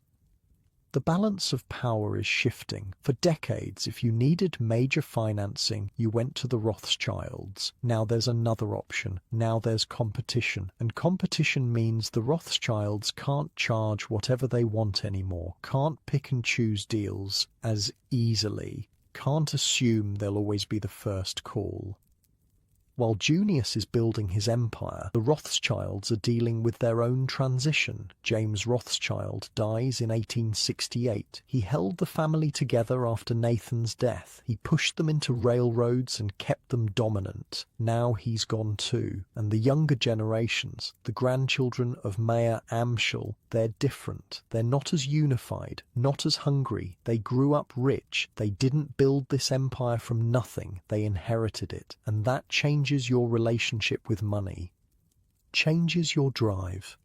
The balance of power is shifting. For decades, if you needed major financing, you went to the Rothschilds. Now there's another option. Now there's competition. And competition means the Rothschilds can't charge whatever they want anymore, can't pick and choose deals as easily, can't assume they'll always be the first call. While Junius is building his empire, the Rothschilds are dealing with their own transition. James Rothschild dies in 1868. He held the family together after Nathan's death. He pushed them into railroads and kept them dominant. Now he's gone too. And the younger generations, the grandchildren of Mayer Amschel, they're different. They're not as unified, not as hungry. They grew up rich. They didn't build this empire from nothing. They inherited it. And that changes your relationship with money, changes your drive.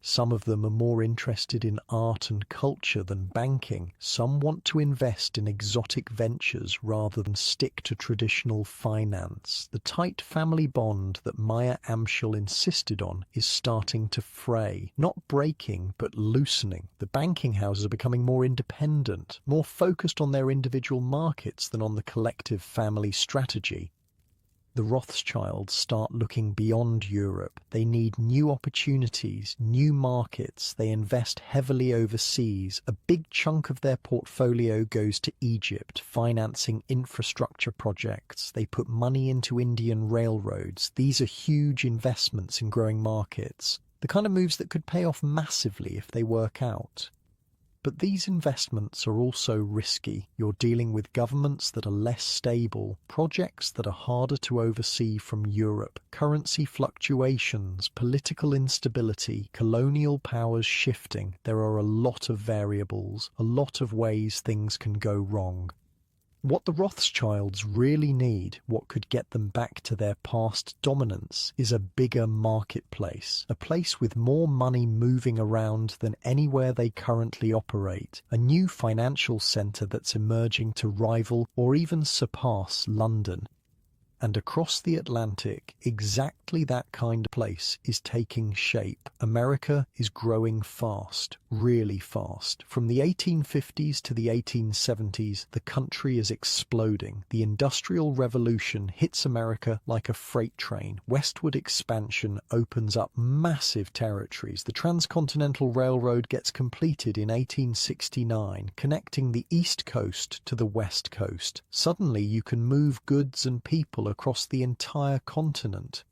Some of them are more interested in art and culture than banking. Some want to invest in exotic ventures rather than stick to traditional finance. The tight family bond that Mayer Amschel insisted on is starting to fray. Not breaking, but loosening. The banking houses are becoming more independent, more focused on their individual markets than on the collective family strategy. The Rothschilds start looking beyond Europe. They need new opportunities, new markets. They invest heavily overseas. A big chunk of their portfolio goes to Egypt, financing infrastructure projects. They put money into Indian railroads. These are huge investments in growing markets. The kind of moves that could pay off massively if they work out. But these investments are also risky. You're dealing with governments that are less stable, projects that are harder to oversee from Europe, currency fluctuations, political instability, colonial powers shifting. There are a lot of variables, a lot of ways things can go wrong. What the Rothschilds really need, what could get them back to their past dominance, is a bigger marketplace, a place with more money moving around than anywhere they currently operate, a new financial centre that's emerging to rival or even surpass London. And across the Atlantic, exactly that kind of place is taking shape. America is growing fast, really fast. From the 1850s to the 1870s, the country is exploding. The Industrial Revolution hits America like a freight train. Westward expansion opens up massive territories. The Transcontinental Railroad gets completed in 1869, connecting the East Coast to the West Coast. Suddenly you can move goods and people across the entire continent.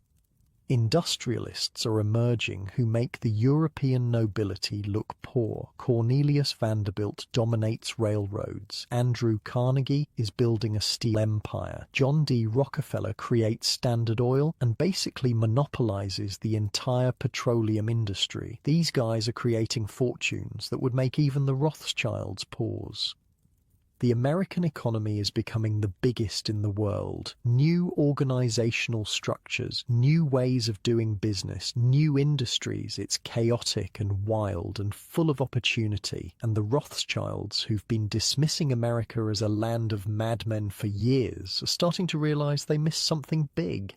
Industrialists are emerging who make the European nobility look poor. Cornelius Vanderbilt dominates railroads. Andrew Carnegie is building a steel empire. John D. Rockefeller creates Standard Oil and basically monopolizes the entire petroleum industry. These guys are creating fortunes that would make even the Rothschilds pause. The American economy is becoming the biggest in the world. New organizational structures, new ways of doing business, new industries. It's chaotic and wild and full of opportunity. And the Rothschilds, who've been dismissing America as a land of madmen for years, are starting to realize they missed something big.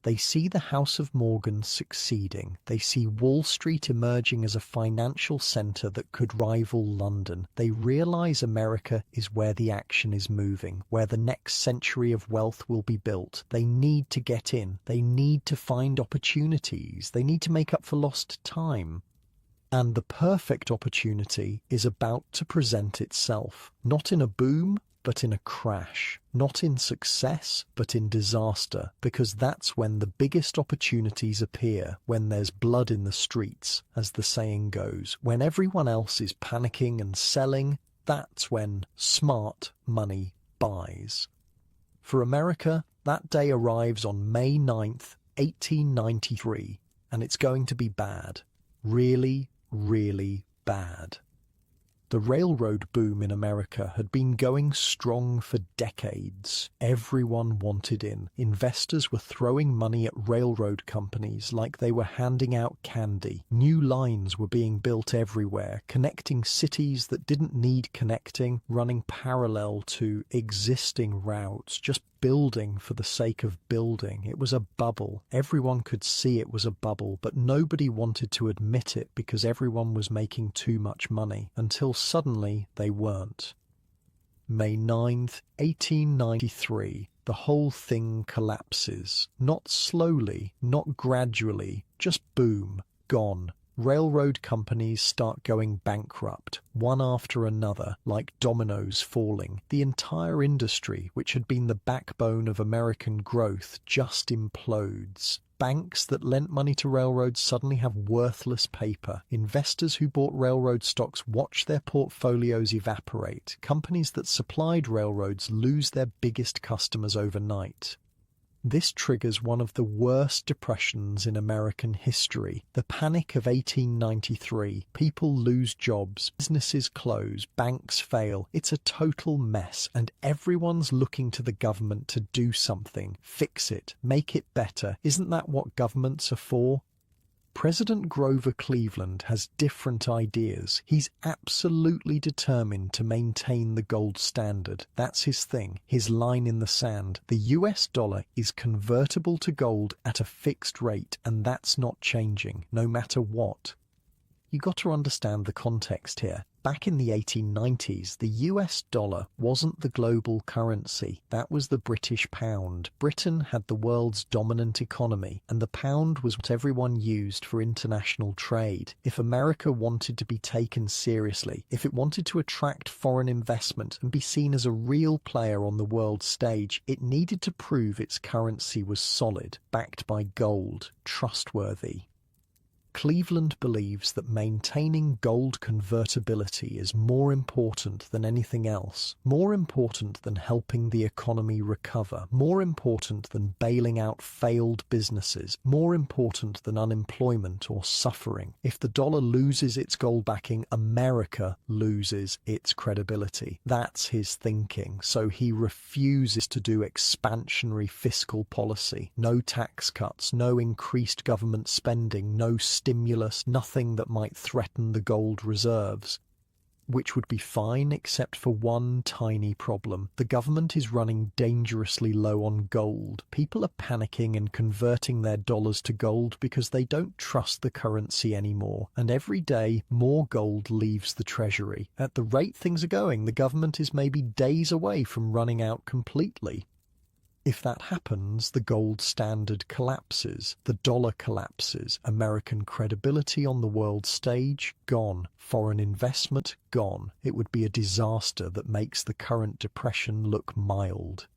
They see the House of Morgan succeeding. They see Wall Street emerging as a financial center that could rival London. They realize America is where the action is moving, where the next century of wealth will be built. They need to get in. They need to find opportunities. They need to make up for lost time. And the perfect opportunity is about to present itself, not in a boom, but in a crash, not in success, but in disaster, because that's when the biggest opportunities appear, when there's blood in the streets, as the saying goes. When everyone else is panicking and selling, that's when smart money buys. For America, that day arrives on May 9th, 1893, and it's going to be bad. Really, really bad. The railroad boom in America had been going strong for decades. Everyone wanted in. Investors were throwing money at railroad companies like they were handing out candy. New lines were being built everywhere, connecting cities that didn't need connecting, running parallel to existing routes, just building for the sake of building. It was a bubble. Everyone could see it was a bubble, but nobody wanted to admit it because everyone was making too much money, until suddenly they weren't. May 9th, 1893, the whole thing collapses. Not slowly, not gradually, just boom, gone. Railroad companies start going bankrupt, one after another, like dominoes falling. The entire industry, which had been the backbone of American growth, just implodes. Banks that lent money to railroads suddenly have worthless paper. Investors who bought railroad stocks watch their portfolios evaporate. Companies that supplied railroads lose their biggest customers overnight. This triggers one of the worst depressions in American history, the Panic of 1893. People lose jobs, businesses close, banks fail. It's a total mess, and everyone's looking to the government to do something, fix it, make it better. Isn't that what governments are for? President Grover Cleveland has different ideas. He's absolutely determined to maintain the gold standard. That's his thing, his line in the sand. The US dollar is convertible to gold at a fixed rate, and that's not changing, no matter what. You got to understand the context here. Back in the 1890s, the US dollar wasn't the global currency. That was the British pound. Britain had the world's dominant economy, and the pound was what everyone used for international trade. If America wanted to be taken seriously, if it wanted to attract foreign investment and be seen as a real player on the world stage, it needed to prove its currency was solid, backed by gold, trustworthy. Cleveland believes that maintaining gold convertibility is more important than anything else, more important than helping the economy recover, more important than bailing out failed businesses, more important than unemployment or suffering. If the dollar loses its gold backing, America loses its credibility. That's his thinking, so he refuses to do expansionary fiscal policy. No tax cuts, no increased government spending, no stimulus, nothing that might threaten the gold reserves. Which would be fine except for one tiny problem. The government is running dangerously low on gold. People are panicking and converting their dollars to gold because they don't trust the currency anymore. And every day, more gold leaves the treasury. At the rate things are going, the government is maybe days away from running out completely. If that happens, the gold standard collapses, the dollar collapses, American credibility on the world stage, gone, foreign investment, gone. It would be a disaster that makes the current depression look mild.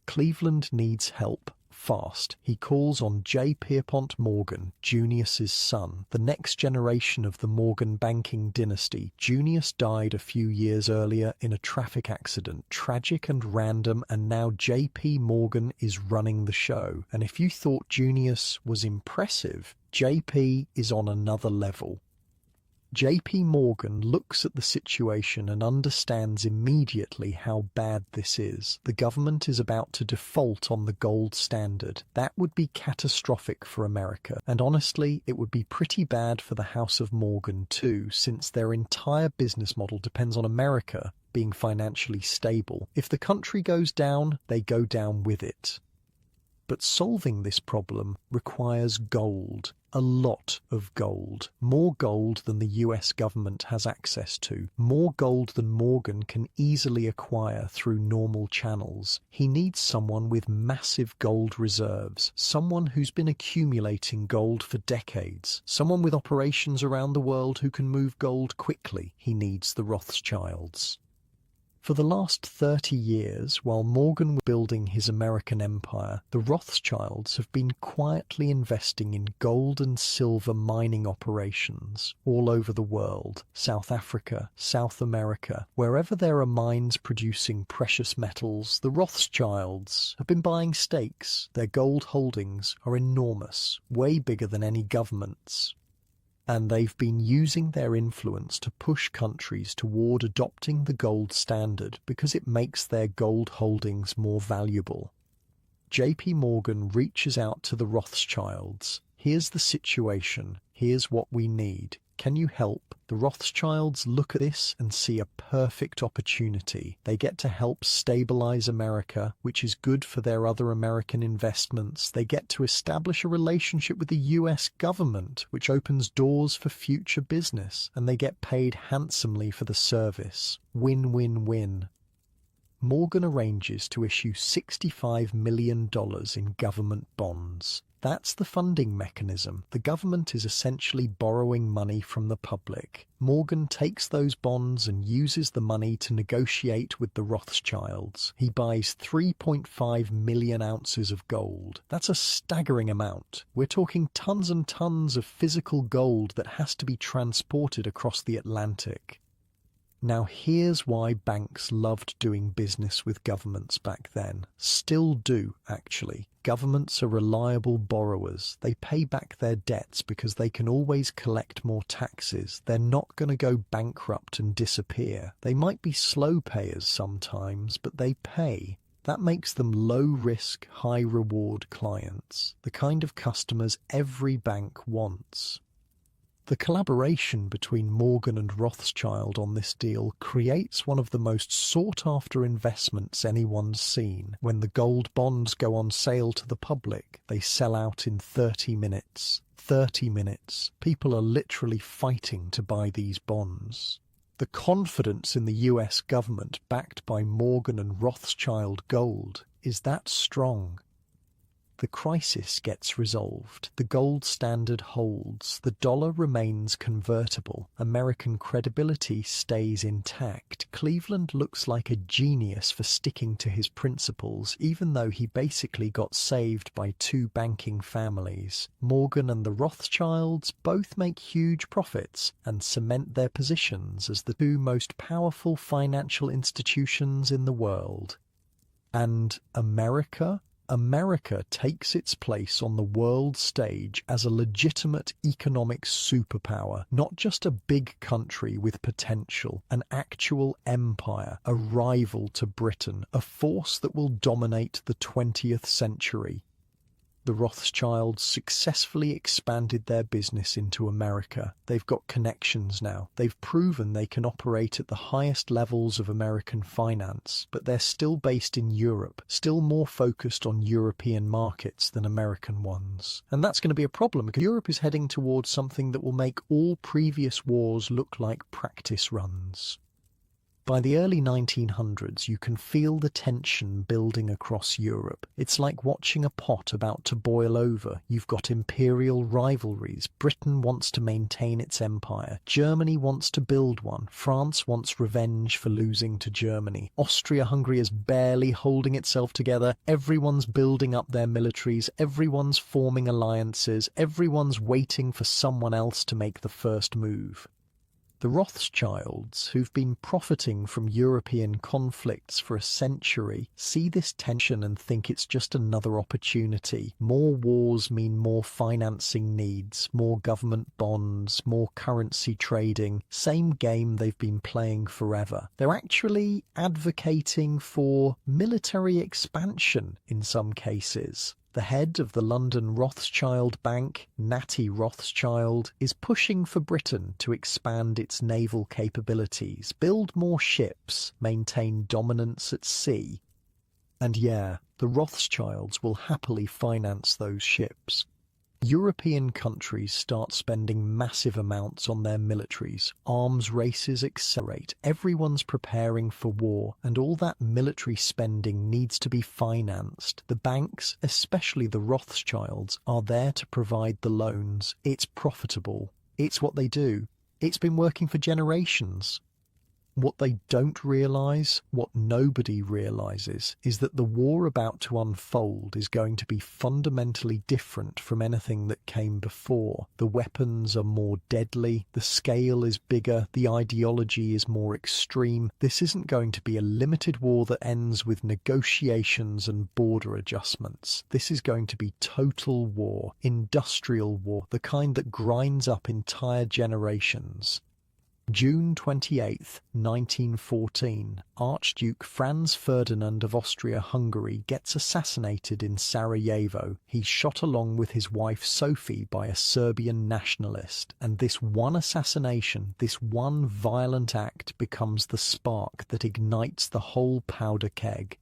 Cleveland needs help. Fast. He calls on J. Pierpont Morgan, Junius's son, the next generation of the Morgan banking dynasty. Junius died a few years earlier in a traffic accident, tragic and random, and now J.P. Morgan is running the show. And if you thought Junius was impressive, J.P. is on another level. J.P. Morgan looks at the situation and understands immediately how bad this is. The government is about to default on the gold standard. That would be catastrophic for America, and honestly, it would be pretty bad for the House of Morgan too, since their entire business model depends on America being financially stable. If the country goes down, they go down with it. But solving this problem requires gold. A lot of gold. More gold than the US government has access to. More gold than Morgan can easily acquire through normal channels. He needs someone with massive gold reserves. Someone who's been accumulating gold for decades. Someone with operations around the world who can move gold quickly. He needs the Rothschilds. For the last 30 years, while Morgan was building his American empire, the Rothschilds have been quietly investing in gold and silver mining operations all over the world, South Africa, South America. Wherever there are mines producing precious metals, the Rothschilds have been buying stakes. Their gold holdings are enormous, way bigger than any government's. And they've been using their influence to push countries toward adopting the gold standard because it makes their gold holdings more valuable. J.P. Morgan reaches out to the Rothschilds. Here's the situation. Here's what we need. Can you help? The Rothschilds look at this and see a perfect opportunity. They get to help stabilize America, which is good for their other American investments. They get to establish a relationship with the US government, which opens doors for future business, and they get paid handsomely for the service. Win-win-win. Morgan arranges to issue $65 million in government bonds. That's the funding mechanism. The government is essentially borrowing money from the public. Morgan takes those bonds and uses the money to negotiate with the Rothschilds. He buys 3.5 million ounces of gold. That's a staggering amount. We're talking tons and tons of physical gold that has to be transported across the Atlantic. Now here's why banks loved doing business with governments back then. Still do, actually. Governments are reliable borrowers. They pay back their debts because they can always collect more taxes. They're not going to go bankrupt and disappear. They might be slow payers sometimes, but they pay. That makes them low-risk, high-reward clients, the kind of customers every bank wants. The collaboration between Morgan and Rothschild on this deal creates one of the most sought-after investments anyone's seen. When the gold bonds go on sale to the public, they sell out in 30 minutes. 30 minutes. People are literally fighting to buy these bonds. The confidence in the US government backed by Morgan and Rothschild gold is that strong. The crisis gets resolved. The gold standard holds. The dollar remains convertible. American credibility stays intact. Cleveland looks like a genius for sticking to his principles, even though he basically got saved by two banking families. Morgan and the Rothschilds both make huge profits and cement their positions as the two most powerful financial institutions in the world. And America? America takes its place on the world stage as a legitimate economic superpower, not just a big country with potential, an actual empire, a rival to Britain, a force that will dominate the 20th century. The Rothschilds successfully expanded their business into America. They've got connections now. They've proven they can operate at the highest levels of American finance, but they're still based in Europe, still more focused on European markets than American ones. And that's going to be a problem because Europe is heading towards something that will make all previous wars look like practice runs. By the early 1900s, you can feel the tension building across Europe. It's like watching a pot about to boil over. You've got imperial rivalries. Britain wants to maintain its empire. Germany wants to build one. France wants revenge for losing to Germany. Austria-Hungary is barely holding itself together. Everyone's building up their militaries. Everyone's forming alliances. Everyone's waiting for someone else to make the first move. The Rothschilds, who've been profiting from European conflicts for a century, see this tension and think it's just another opportunity. More wars mean more financing needs, more government bonds, more currency trading. Same game they've been playing forever. They're actually advocating for military expansion in some cases. The head of the London Rothschild Bank, Natty Rothschild, is pushing for Britain to expand its naval capabilities, build more ships, maintain dominance at sea. And yeah, the Rothschilds will happily finance those ships. European countries start spending massive amounts on their militaries. Arms races accelerate. Everyone's preparing for war, and all that military spending needs to be financed. The banks, especially the Rothschilds, are there to provide the loans. It's profitable. It's what they do. It's been working for generations. What they don't realise, what nobody realises, is that the war about to unfold is going to be fundamentally different from anything that came before. The weapons are more deadly, the scale is bigger, the ideology is more extreme. This isn't going to be a limited war that ends with negotiations and border adjustments. This is going to be total war, industrial war, the kind that grinds up entire generations. June 28, 1914, Archduke Franz Ferdinand of Austria-Hungary gets assassinated in Sarajevo. He's shot along with his wife Sophie by a Serbian nationalist, and this one assassination, this one violent act becomes the spark that ignites the whole powder keg.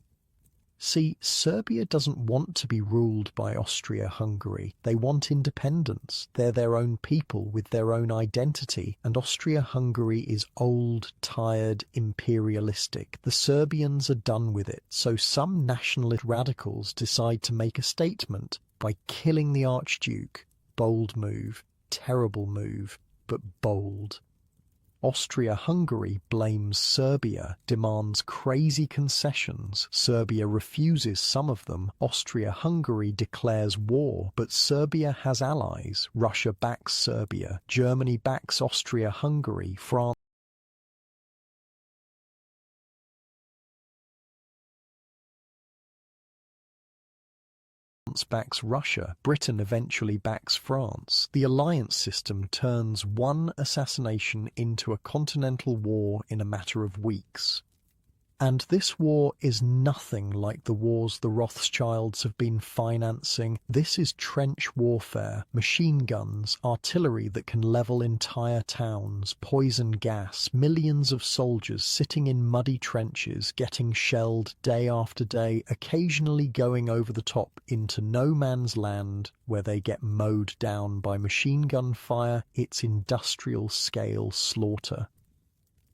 See, Serbia doesn't want to be ruled by Austria-Hungary. They want independence. They're their own people with their own identity, and Austria-Hungary is old, tired, imperialistic. The Serbians are done with it, so some nationalist radicals decide to make a statement by killing the Archduke. Bold move, terrible move, but bold. Austria-Hungary blames Serbia, demands crazy concessions. Serbia refuses some of them. Austria-Hungary declares war, but Serbia has allies. Russia backs Serbia. Germany backs Austria-Hungary. France backs Russia. Britain eventually backs France. The alliance system turns one assassination into a continental war in a matter of weeks. And this war is nothing like the wars the Rothschilds have been financing. This is trench warfare, machine guns, artillery that can level entire towns, poison gas, millions of soldiers sitting in muddy trenches, getting shelled day after day, occasionally going over the top into no man's land where they get mowed down by machine gun fire. It's industrial scale slaughter.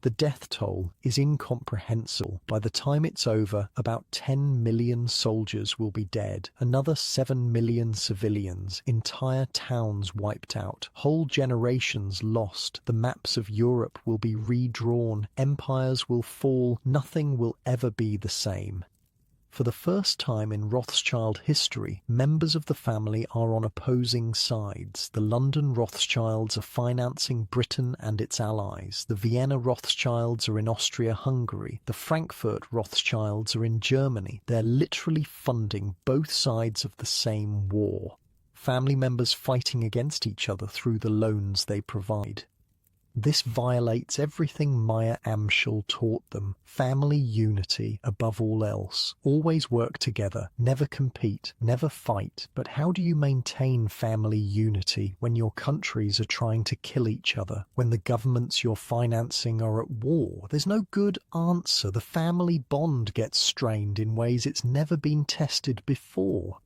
The death toll is incomprehensible. By the time it's over, about 10 million soldiers will be dead, another 7 million civilians, entire towns wiped out, whole generations lost. The maps of Europe will be redrawn, empires will fall, nothing will ever be the same. For the first time in Rothschild history, members of the family are on opposing sides. The London Rothschilds are financing Britain and its allies. The Vienna Rothschilds are in Austria-Hungary. The Frankfurt Rothschilds are in Germany. They're literally funding both sides of the same war. Family members fighting against each other through the loans they provide. This violates everything Maya Angelou taught them. Family unity above all else. Always work together, never compete, never fight. But how do you maintain family unity when your countries are trying to kill each other, when the governments you're financing are at war? There's no good answer. The family bond gets strained in ways it's never been tested before.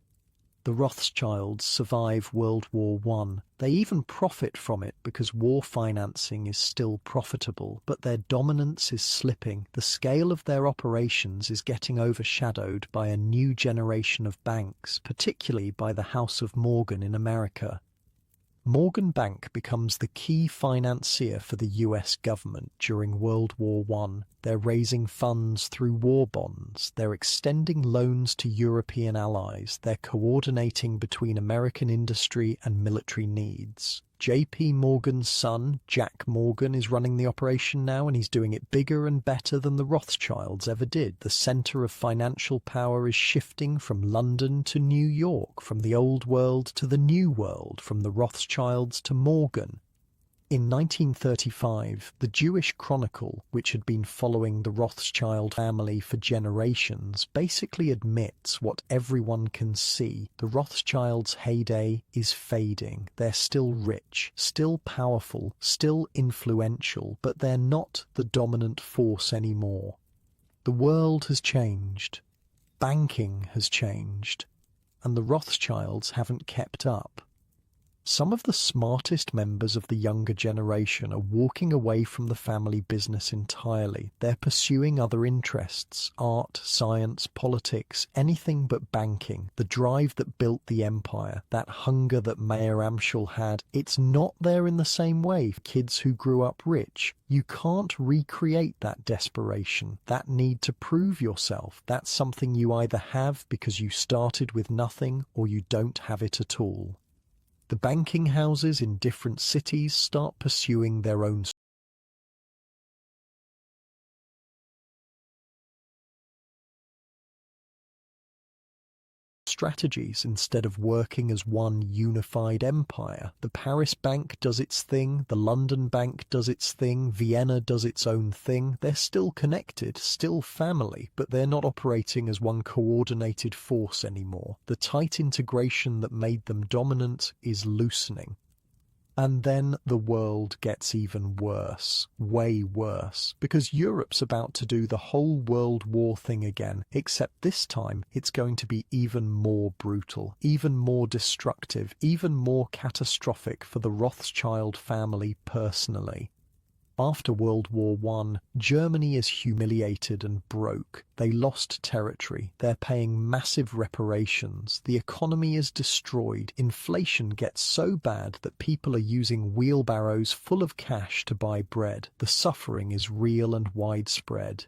The Rothschilds survive World War I. They even profit from it because war financing is still profitable, but their dominance is slipping. The scale of their operations is getting overshadowed by a new generation of banks, particularly by the House of Morgan in America. Morgan Bank becomes the key financier for the US government during World War I. They're raising funds through war bonds. They're extending loans to European allies. They're coordinating between American industry and military needs. J.P. Morgan's son, Jack Morgan, is running the operation now, and he's doing it bigger and better than the Rothschilds ever did. The centre of financial power is shifting from London to New York, from the old world to the new world, from the Rothschilds to Morgan. In 1935, the Jewish Chronicle, which had been following the Rothschild family for generations, basically admits what everyone can see. The Rothschilds' heyday is fading. They're still rich, still powerful, still influential, but they're not the dominant force anymore. The world has changed. Banking has changed. And the Rothschilds haven't kept up. Some of the smartest members of the younger generation are walking away from the family business entirely. They're pursuing other interests, art, science, politics, anything but banking. The drive that built the empire, that hunger that Maya Angelou had, it's not there in the same way for kids who grew up rich. You can't recreate that desperation, that need to prove yourself. That's something you either have because you started with nothing or you don't have it at all. The banking houses in different cities start pursuing their own strategies instead of working as one unified empire. The Paris Bank does its thing, the London Bank does its thing, Vienna does its own thing. They're still connected, still family, but they're not operating as one coordinated force anymore. The tight integration that made them dominant is loosening. And then the world gets even worse, way worse, because Europe's about to do the whole World War thing again, except this time it's going to be even more brutal, even more destructive, even more catastrophic for the Rothschild family personally. After World War I, Germany is humiliated and broke. They lost territory. They're paying massive reparations. The economy is destroyed. Inflation gets so bad that people are using wheelbarrows full of cash to buy bread. The suffering is real and widespread.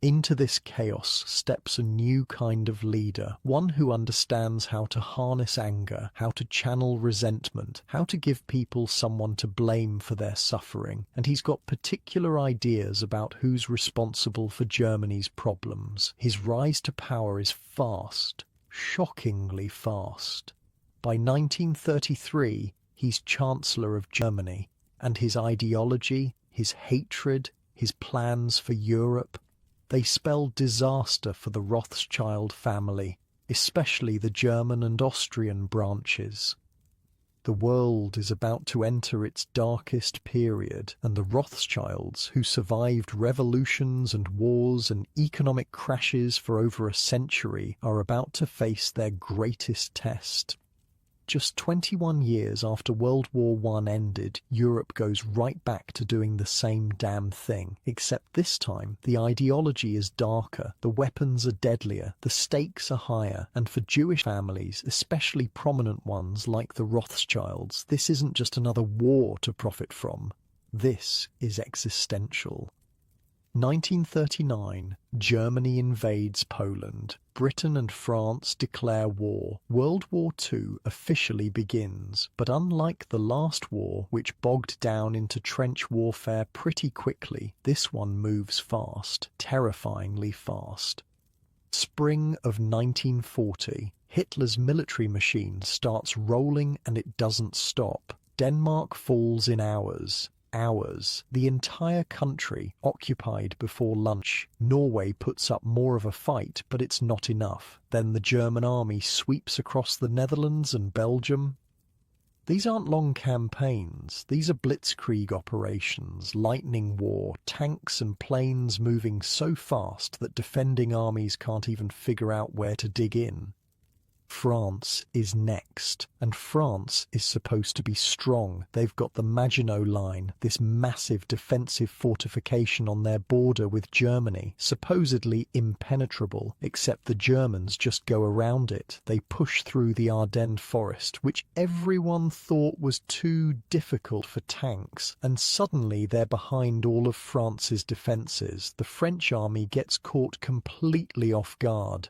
Into this chaos steps a new kind of leader, one who understands how to harness anger, how to channel resentment, how to give people someone to blame for their suffering, and he's got particular ideas about who's responsible for Germany's problems. His rise to power is fast, shockingly fast. By 1933, he's Chancellor of Germany, and his ideology, his hatred, his plans for Europe, they spell disaster for the Rothschild family, especially the German and Austrian branches. The world is about to enter its darkest period, and the Rothschilds, who survived revolutions and wars and economic crashes for over a century, are about to face their greatest test. Just 21 years after World War I ended, Europe goes right back to doing the same damn thing, except this time the ideology is darker, the weapons are deadlier, the stakes are higher, and for Jewish families, especially prominent ones like the Rothschilds, this isn't just another war to profit from. This is existential. 1939, Germany invades Poland. Britain and France declare war. World War II officially begins, but unlike the last war, which bogged down into trench warfare pretty quickly, this one moves fast, terrifyingly fast. Spring of 1940, Hitler's military machine starts rolling and it doesn't stop. Denmark falls in hours. The entire country occupied before lunch. Norway puts up more of a fight, but it's not enough. Then the German army sweeps across the Netherlands and Belgium. These aren't long campaigns. These are blitzkrieg operations, lightning war, tanks and planes moving so fast that defending armies can't even figure out where to dig in. France is next, and France is supposed to be strong. They've got the Maginot Line, this massive defensive fortification on their border with Germany, supposedly impenetrable, except the Germans just go around it. They push through the Ardennes forest, which everyone thought was too difficult for tanks, and suddenly they're behind all of France's defences. The French army gets caught completely off guard.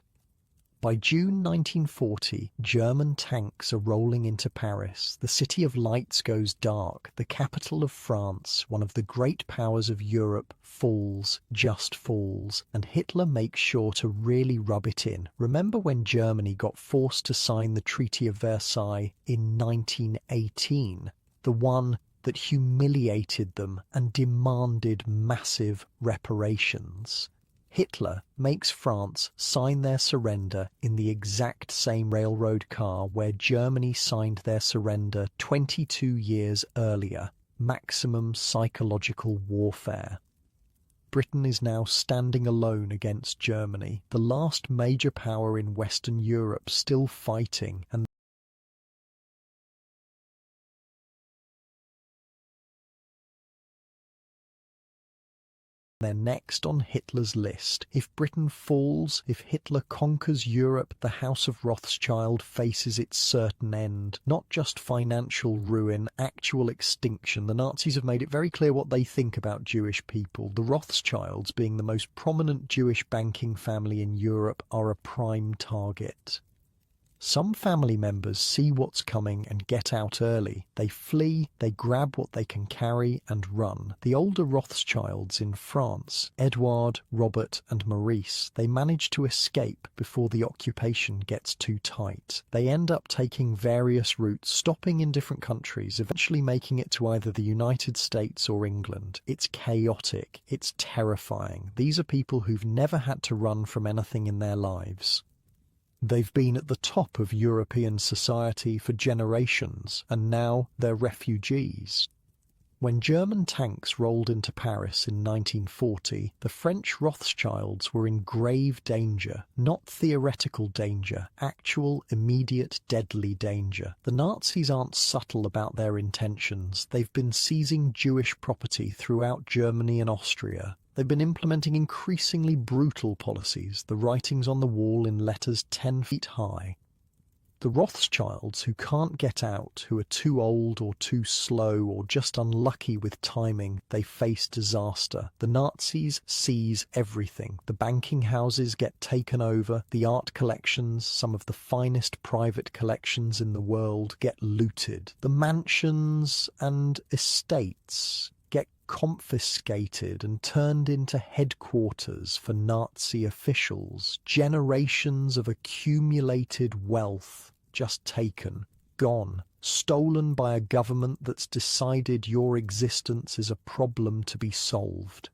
By June 1940, German tanks are rolling into Paris. The City of Lights goes dark. The capital of France, one of the great powers of Europe, falls, just falls, and Hitler makes sure to really rub it in. Remember when Germany got forced to sign the Treaty of Versailles in 1918? The one that humiliated them and demanded massive reparations. Hitler makes France sign their surrender in the exact same railroad car where Germany signed their surrender 22 years earlier. Maximum psychological warfare. Britain is now standing alone against Germany, the last major power in Western Europe still fighting, and they're next on Hitler's list. If Britain falls, if Hitler conquers Europe, the House of Rothschild faces its certain end. Not just financial ruin, actual extinction. The Nazis have made it very clear what they think about Jewish people. The Rothschilds, being the most prominent Jewish banking family in Europe, are a prime target. Some family members see what's coming and get out early. They flee, they grab what they can carry and run. The older Rothschilds in France, Edouard, Robert and Maurice, they manage to escape before the occupation gets too tight. They end up taking various routes, stopping in different countries, eventually making it to either the United States or England. It's chaotic, it's terrifying. These are people who've never had to run from anything in their lives. They've been at the top of European society for generations, and now they're refugees. When German tanks rolled into Paris in 1940, the French Rothschilds were in grave danger, not theoretical danger, actual, immediate, deadly danger. The Nazis aren't subtle about their intentions. They've been seizing Jewish property throughout Germany and Austria. They've been implementing increasingly brutal policies, the writings on the wall in letters 10 feet high. The Rothschilds, who can't get out, who are too old or too slow or just unlucky with timing, they face disaster. The Nazis seize everything. The banking houses get taken over. The art collections, some of the finest private collections in the world, get looted. The mansions and estates get confiscated and turned into headquarters for Nazi officials. Generations of accumulated wealth just taken, gone, stolen by a government that's decided your existence is a problem to be solved.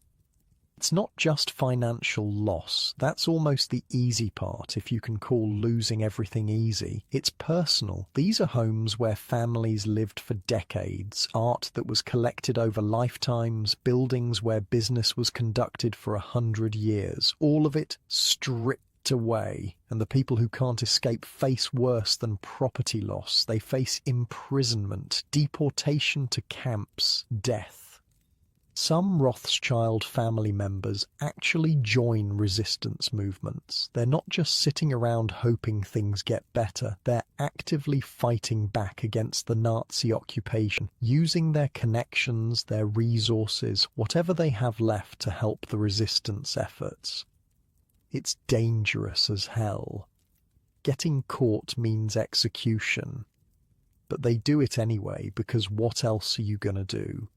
It's not just financial loss. That's almost the easy part, if you can call losing everything easy. It's personal. These are homes where families lived for decades, art that was collected over lifetimes, buildings where business was conducted for 100 years. All of it stripped away, and the people who can't escape face worse than property loss. They face imprisonment, deportation to camps, death. Some Rothschild family members actually join resistance movements. They're not just sitting around hoping things get better. They're actively fighting back against the Nazi occupation, using their connections, their resources, whatever they have left to help the resistance efforts. It's dangerous as hell. Getting caught means execution. But they do it anyway, because what else are you going to do?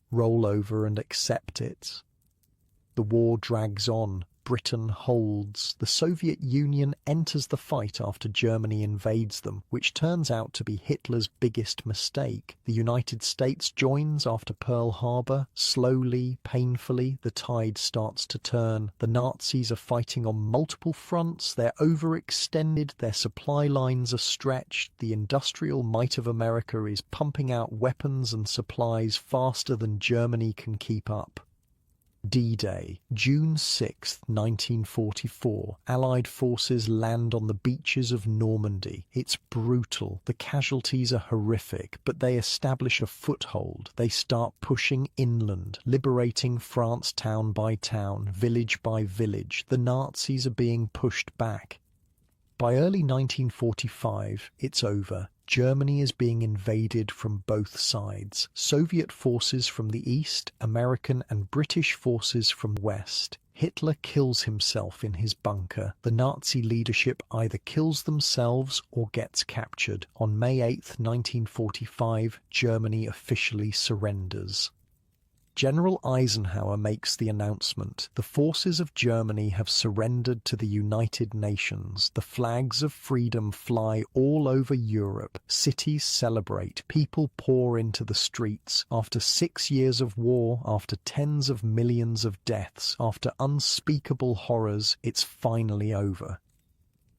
Roll over and accept it. The war drags on. Britain holds. The Soviet Union enters the fight after Germany invades them, which turns out to be Hitler's biggest mistake. The United States joins after Pearl Harbor. Slowly, painfully, the tide starts to turn. The Nazis are fighting on multiple fronts. They're overextended. Their supply lines are stretched. The industrial might of America is pumping out weapons and supplies faster than Germany can keep up. D-Day, June 6, 1944. Allied forces land on the beaches of Normandy. It's brutal. The casualties are horrific, but they establish a foothold. They start pushing inland, liberating France town by town, village by village. The Nazis are being pushed back. By early 1945, it's over. Germany is being invaded from both sides. Soviet forces from the east, American and British forces from west. Hitler kills himself in his bunker. The Nazi leadership either kills themselves or gets captured. On May 8, 1945, Germany officially surrenders. General Eisenhower makes the announcement. The forces of Germany have surrendered to the United Nations. The flags of freedom fly all over Europe. Cities celebrate. People pour into the streets. After 6 years of war, after tens of millions of deaths, after unspeakable horrors, it's finally over.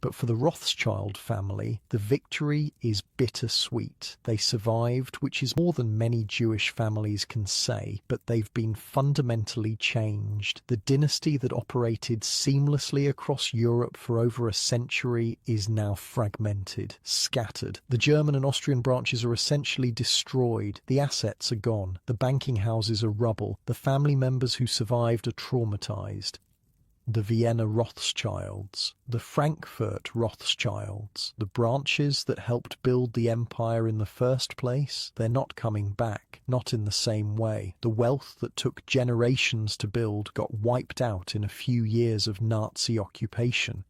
But for the Rothschild family, the victory is bittersweet. They survived, which is more than many Jewish families can say, but they've been fundamentally changed. The dynasty that operated seamlessly across Europe for over a century is now fragmented, scattered. The German and Austrian branches are essentially destroyed. The assets are gone. The banking houses are rubble. The family members who survived are traumatized. The Vienna Rothschilds, the Frankfurt Rothschilds, the branches that helped build the empire in the first place, they're not coming back, not in the same way. The wealth that took generations to build got wiped out in a few years of Nazi occupation.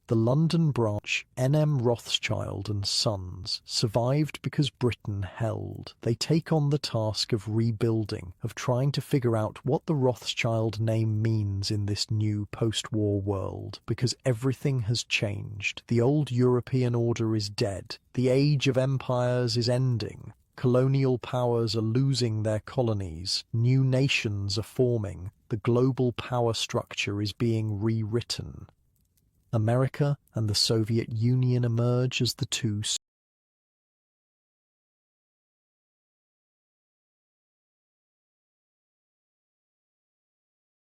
The London branch, N.M. Rothschild and Sons, survived because Britain held. They take on the task of rebuilding, of trying to figure out what the Rothschild name means in this new post-war world, because everything has changed. The old European order is dead. The age of empires is ending. Colonial powers are losing their colonies. New nations are forming. The global power structure is being rewritten. America and the Soviet Union emerge as the two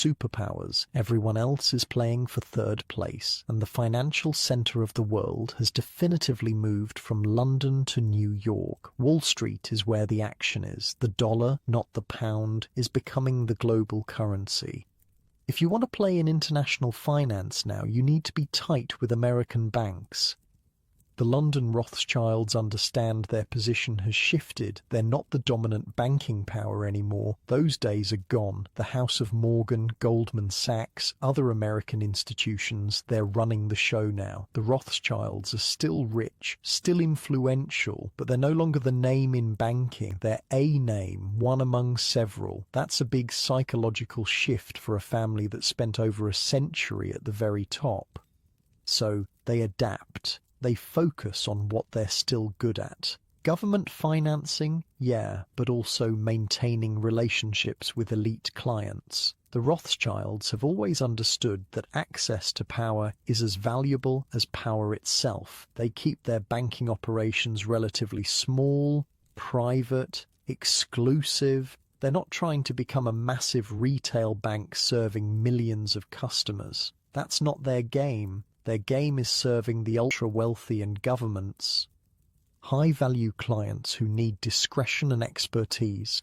superpowers. Everyone else is playing for third place, and the financial center of the world has definitively moved from London to New York. Wall Street is where the action is. The dollar, not the pound, is becoming the global currency. If you want to play in international finance now, you need to be tight with American banks. The London Rothschilds understand their position has shifted. They're not the dominant banking power anymore. Those days are gone. The House of Morgan, Goldman Sachs, other American institutions, they're running the show now. The Rothschilds are still rich, still influential, but they're no longer the name in banking. They're a name, one among several. That's a big psychological shift for a family that spent over a century at the very top. So they adapt. They focus on what they're still good at. Government financing, yeah, but also maintaining relationships with elite clients. The Rothschilds have always understood that access to power is as valuable as power itself. They keep their banking operations relatively small, private, exclusive. They're not trying to become a massive retail bank serving millions of customers. That's not their game. Their game is serving the ultra-wealthy and governments, high-value clients who need discretion and expertise.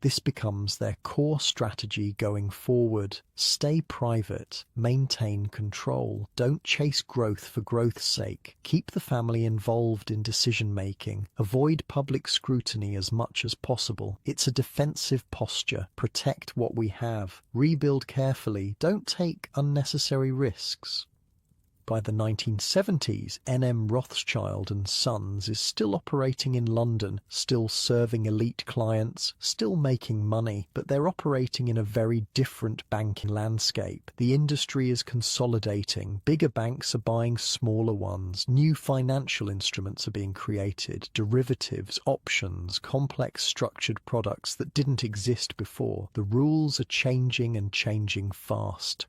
This becomes their core strategy going forward. Stay private, maintain control, don't chase growth for growth's sake, keep the family involved in decision-making, avoid public scrutiny as much as possible. It's a defensive posture, protect what we have, rebuild carefully, don't take unnecessary risks. By the 1970s, N.M. Rothschild and Sons is still operating in London, still serving elite clients, still making money, but they're operating in a very different banking landscape. The industry is consolidating. Bigger banks are buying smaller ones. New financial instruments are being created. Derivatives, options, complex structured products that didn't exist before. The rules are changing and changing fast.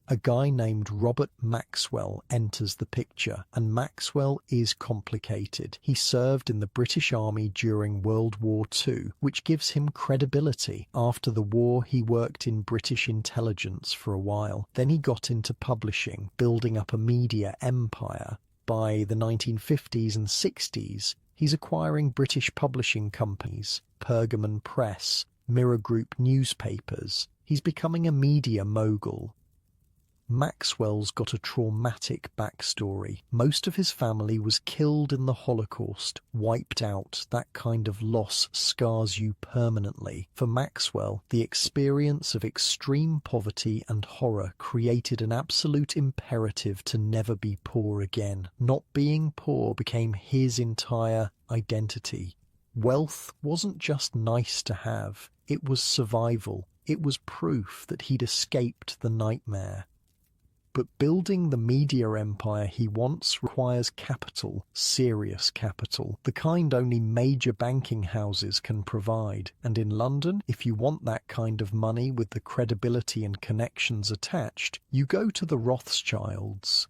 A guy named Robert Maxwell enters the picture, and Maxwell is complicated. He served in the British Army during World War II, which gives him credibility. After the war, he worked in British intelligence for a while. Then he got into publishing, building up a media empire. By the 1950s and 60s, he's acquiring British publishing companies, Pergamon Press, Mirror Group newspapers. He's becoming a media mogul. Maxwell's got a traumatic backstory. Most of his family was killed in the Holocaust, wiped out. That kind of loss scars you permanently. For Maxwell, the experience of extreme poverty and horror created an absolute imperative to never be poor again. Not being poor became his entire identity. Wealth wasn't just nice to have, it was survival. It was proof that he'd escaped the nightmare. But building the media empire he wants requires capital, serious capital, the kind only major banking houses can provide. And in London, if you want that kind of money with the credibility and connections attached, you go to the Rothschilds.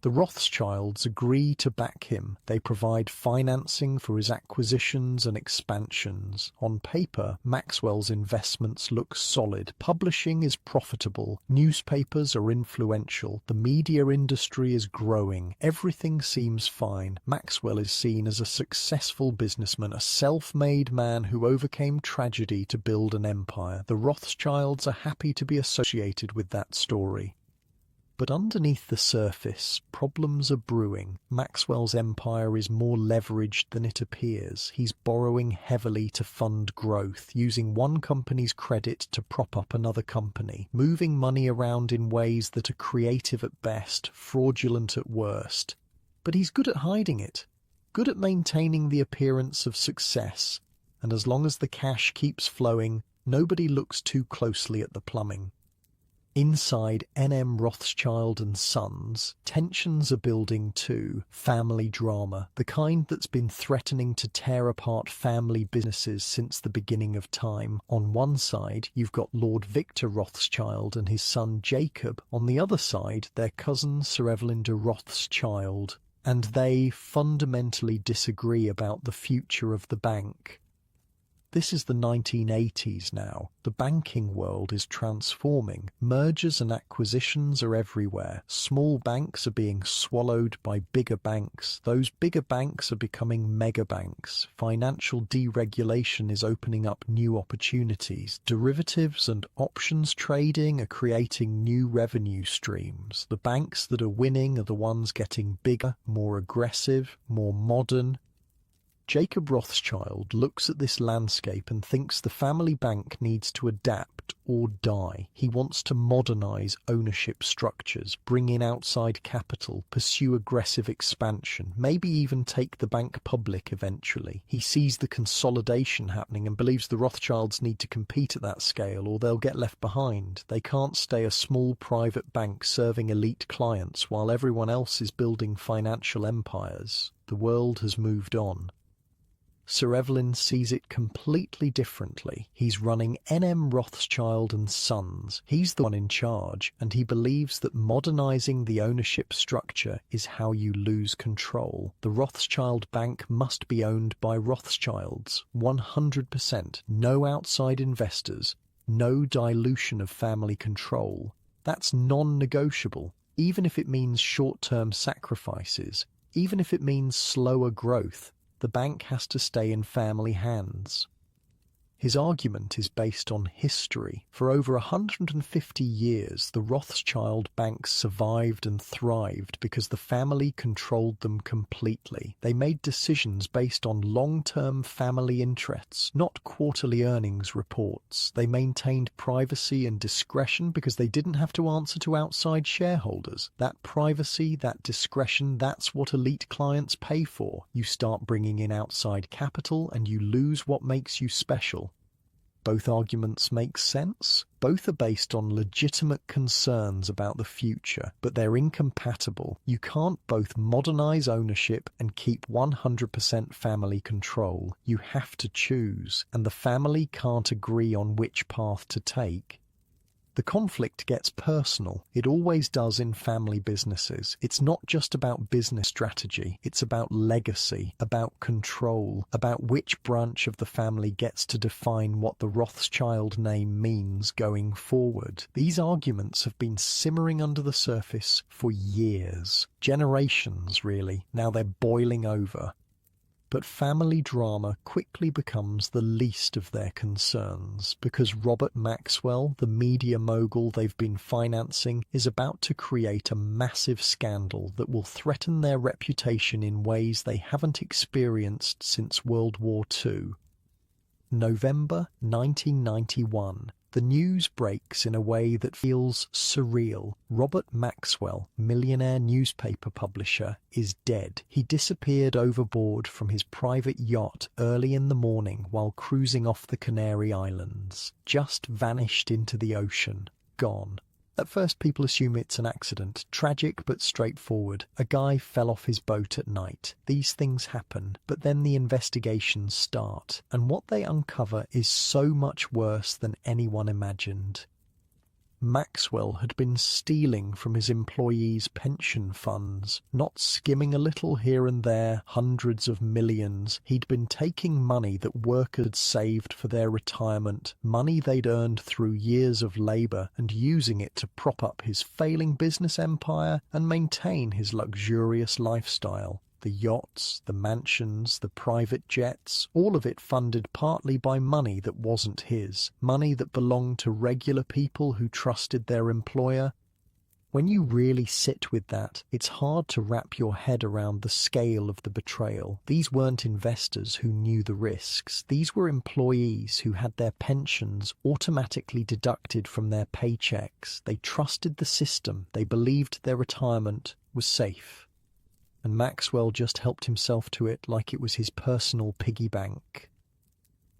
The Rothschilds agree to back him. They provide financing for his acquisitions and expansions. On paper, Maxwell's investments look solid. Publishing is profitable. Newspapers are influential. The media industry is growing. Everything seems fine. Maxwell is seen as a successful businessman, a self-made man who overcame tragedy to build an empire. The Rothschilds are happy to be associated with that story. But underneath the surface, problems are brewing. Maxwell's empire is more leveraged than it appears. He's borrowing heavily to fund growth, using one company's credit to prop up another company, moving money around in ways that are creative at best, fraudulent at worst. But he's good at hiding it, good at maintaining the appearance of success, and as long as the cash keeps flowing, nobody looks too closely at the plumbing. Inside N.M. Rothschild and Sons, tensions are building too. Family drama, the kind that's been threatening to tear apart family businesses since the beginning of time. On one side, you've got Lord Victor Rothschild and his son Jacob. On the other side, their cousin Sir Evelyn de Rothschild. And they fundamentally disagree about the future of the bank. This is the 1980s now. The banking world is transforming. Mergers and acquisitions are everywhere. Small banks are being swallowed by bigger banks. Those bigger banks are becoming mega banks. Financial deregulation is opening up new opportunities. Derivatives and options trading are creating new revenue streams. The banks that are winning are the ones getting bigger, more aggressive, more modern. Jacob Rothschild looks at this landscape and thinks the family bank needs to adapt or die. He wants to modernize ownership structures, bring in outside capital, pursue aggressive expansion, maybe even take the bank public eventually. He sees the consolidation happening and believes the Rothschilds need to compete at that scale or they'll get left behind. They can't stay a small private bank serving elite clients while everyone else is building financial empires. The world has moved on. Sir Evelyn sees it completely differently. He's running N.M. Rothschild and Sons. He's the one in charge, and he believes that modernizing the ownership structure is how you lose control. The Rothschild Bank must be owned by Rothschilds, 100%. No outside investors, no dilution of family control. That's non-negotiable, even if it means short-term sacrifices, even if it means slower growth. The bank has to stay in family hands. His argument is based on history. For over 150 years, the Rothschild banks survived and thrived because the family controlled them completely. They made decisions based on long-term family interests, not quarterly earnings reports. They maintained privacy and discretion because they didn't have to answer to outside shareholders. That privacy, that discretion, that's what elite clients pay for. You start bringing in outside capital and you lose what makes you special. Both arguments make sense. Both are based on legitimate concerns about the future, but they're incompatible. You can't both modernize ownership and keep 100% family control. You have to choose, and the family can't agree on which path to take. The conflict gets personal. It always does in family businesses. It's not just about business strategy. It's about legacy, about control, about which branch of the family gets to define what the Rothschild name means going forward. These arguments have been simmering under the surface for years. Generations, really. Now they're boiling over. But family drama quickly becomes the least of their concerns, because Robert Maxwell, the media mogul they've been financing, is about to create a massive scandal that will threaten their reputation in ways they haven't experienced since World War II. November 1991. The news breaks in a way that feels surreal. Robert Maxwell, millionaire newspaper publisher, is dead. He disappeared overboard from his private yacht early in the morning while cruising off the Canary Islands. Just vanished into the ocean. Gone. At first people assume it's an accident. Tragic but straightforward. A guy fell off his boat at night. These things happen, but then the investigations start, and what they uncover is so much worse than anyone imagined. Maxwell had been stealing from his employees' pension funds, not skimming a little here and there, hundreds of millions. He'd been taking money that workers had saved for their retirement, money they'd earned through years of labour, and using it to prop up his failing business empire and maintain his luxurious lifestyle. The yachts, the mansions, the private jets, all of it funded partly by money that wasn't his, money that belonged to regular people who trusted their employer. When you really sit with that, it's hard to wrap your head around the scale of the betrayal. These weren't investors who knew the risks. These were employees who had their pensions automatically deducted from their paychecks. They trusted the system. They believed their retirement was safe. And Maxwell just helped himself to it like it was his personal piggy bank.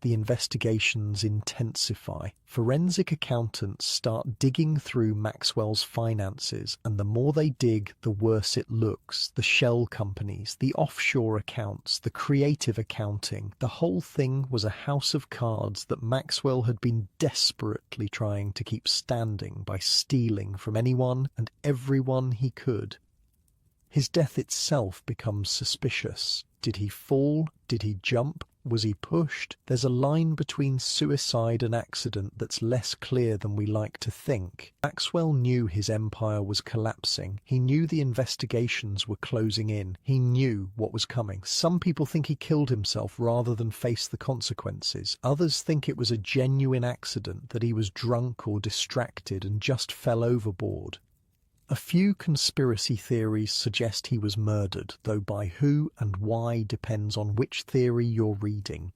the investigations intensify. Forensic accountants start digging through Maxwell's finances, and the more they dig, the worse it looks. The shell companies, the offshore accounts, the creative accounting. The whole thing was a house of cards that Maxwell had been desperately trying to keep standing by stealing from anyone and everyone he could. His death itself becomes suspicious. Did he fall? Did he jump? Was he pushed? There's a line between suicide and accident that's less clear than we like to think. Maxwell knew his empire was collapsing. He knew the investigations were closing in. He knew what was coming. Some people think he killed himself rather than face the consequences. Others think it was a genuine accident, that he was drunk or distracted and just fell overboard. A few conspiracy theories suggest he was murdered, though by who and why depends on which theory you're reading.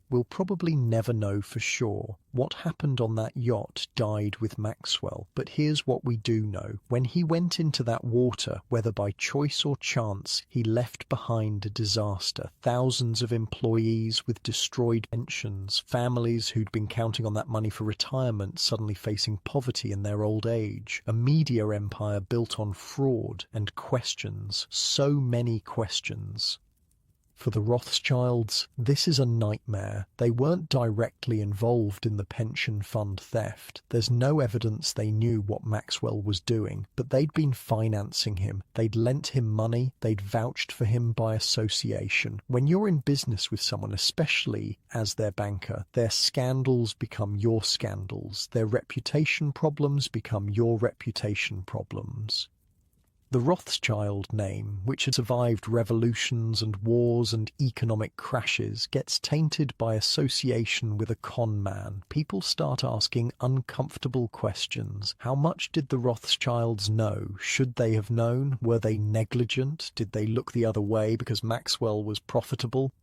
We'll probably never know for sure. What happened on that yacht died with Maxwell, but here's what we do know. When he went into that water, whether by choice or chance, he left behind a disaster. Thousands of employees with destroyed pensions, families who'd been counting on that money for retirement suddenly facing poverty in their old age, a media empire built on fraud and questions, so many questions. For the Rothschilds, this is a nightmare. They weren't directly involved in the pension fund theft. There's no evidence they knew what Maxwell was doing, but they'd been financing him. They'd lent him money. They'd vouched for him by association. When you're in business with someone, especially as their banker, their scandals become your scandals. Their reputation problems become your reputation problems. The Rothschild name, which had survived revolutions and wars and economic crashes, gets tainted by association with a con man. People start asking uncomfortable questions. How much did the Rothschilds know? Should they have known? Were they negligent? Did they look the other way because Maxwell was profitable?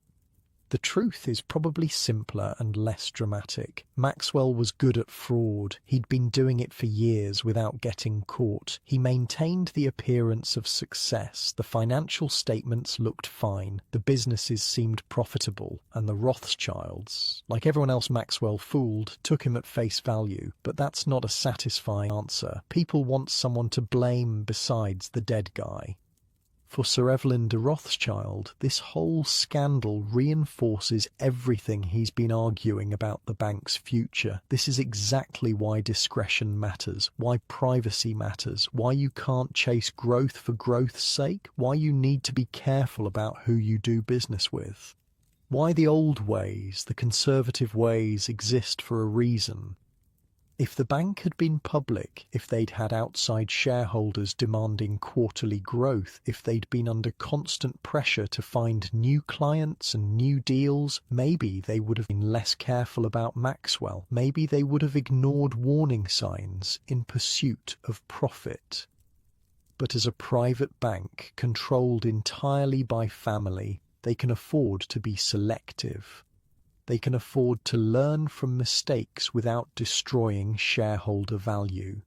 The truth is probably simpler and less dramatic. Maxwell was good at fraud. He'd been doing it for years without getting caught. He maintained the appearance of success. The financial statements looked fine. The businesses seemed profitable. And the Rothschilds, like everyone else Maxwell fooled, took him at face value. But that's not a satisfying answer. People want someone to blame besides the dead guy. For Sir Evelyn de Rothschild, this whole scandal reinforces everything he's been arguing about the bank's future. This is exactly why discretion matters, why privacy matters, why you can't chase growth for growth's sake, why you need to be careful about who you do business with. Why the old ways, the conservative ways, exist for a reason. If the bank had been public, if they'd had outside shareholders demanding quarterly growth, if they'd been under constant pressure to find new clients and new deals, maybe they would have been less careful about Maxwell. Maybe they would have ignored warning signs in pursuit of profit. But as a private bank, controlled entirely by family, they can afford to be selective. They can afford to learn from mistakes without destroying shareholder value.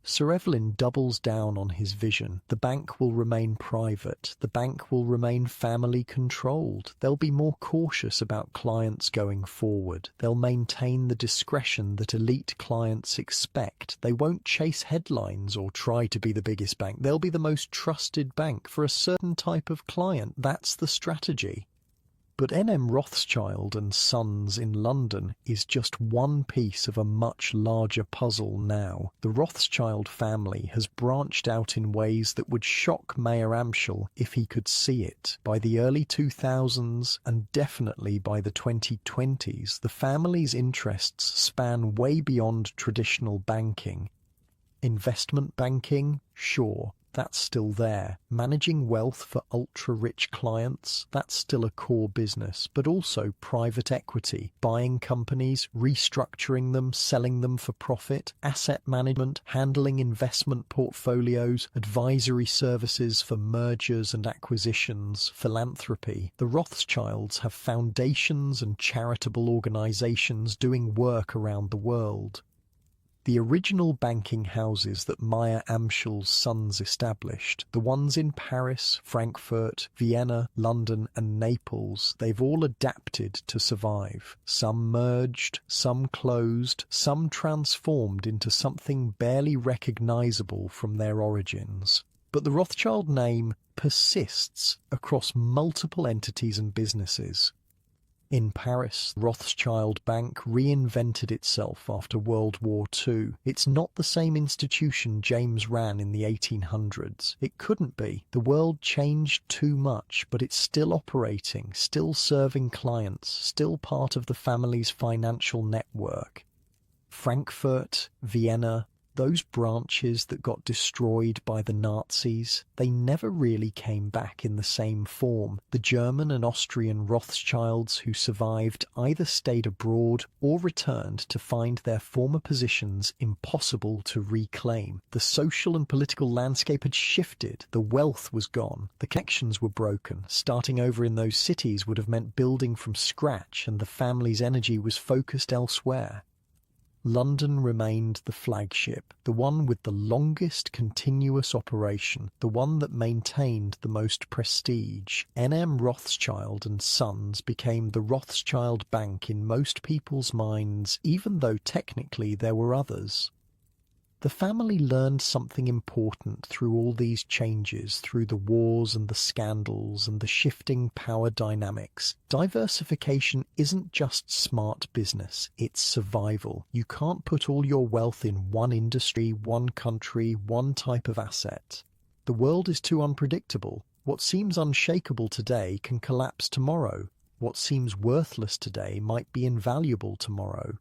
Sir Evelyn doubles down on his vision. The bank will remain private. The bank will remain family-controlled. They'll be more cautious about clients going forward. They'll maintain the discretion that elite clients expect. They won't chase headlines or try to be the biggest bank. They'll be the most trusted bank for a certain type of client. That's the strategy. But N.M. Rothschild and Sons in London is just one piece of a much larger puzzle now. The Rothschild family has branched out in ways that would shock Mayor Amschel if he could see it. By the early 2000s, and definitely by the 2020s, the family's interests span way beyond traditional banking. Investment banking? Sure. That's still there. Managing wealth for ultra-rich clients, that's still a core business, but also private equity, buying companies, restructuring them, selling them for profit, asset management, handling investment portfolios, advisory services for mergers and acquisitions, philanthropy. The Rothschilds have foundations and charitable organizations doing work around the world. The original banking houses that Meyer Amschel's sons established, the ones in Paris, Frankfurt, Vienna, London and Naples, they've all adapted to survive. Some merged, some closed, some transformed into something barely recognizable from their origins. But the Rothschild name persists across multiple entities and businesses. In Paris, Rothschild Bank reinvented itself after World War II. It's not the same institution James ran in the 1800s. It couldn't be. The world changed too much, but it's still operating, still serving clients, still part of the family's financial network. Frankfurt, Vienna, those branches that got destroyed by the Nazis, they never really came back in the same form. The German and Austrian Rothschilds who survived either stayed abroad or returned to find their former positions impossible to reclaim. The social and political landscape had shifted. The wealth was gone. The connections were broken. Starting over in those cities would have meant building from scratch, and the family's energy was focused elsewhere. London remained the flagship, the one with the longest continuous operation, the one that maintained the most prestige. N.M. Rothschild and Sons became the Rothschild Bank in most people's minds, even though technically there were others. The family learned something important through all these changes, through the wars and the scandals and the shifting power dynamics. Diversification isn't just smart business, it's survival. You can't put all your wealth in one industry, one country, one type of asset. The world is too unpredictable. What seems unshakable today can collapse tomorrow. What seems worthless today might be invaluable tomorrow.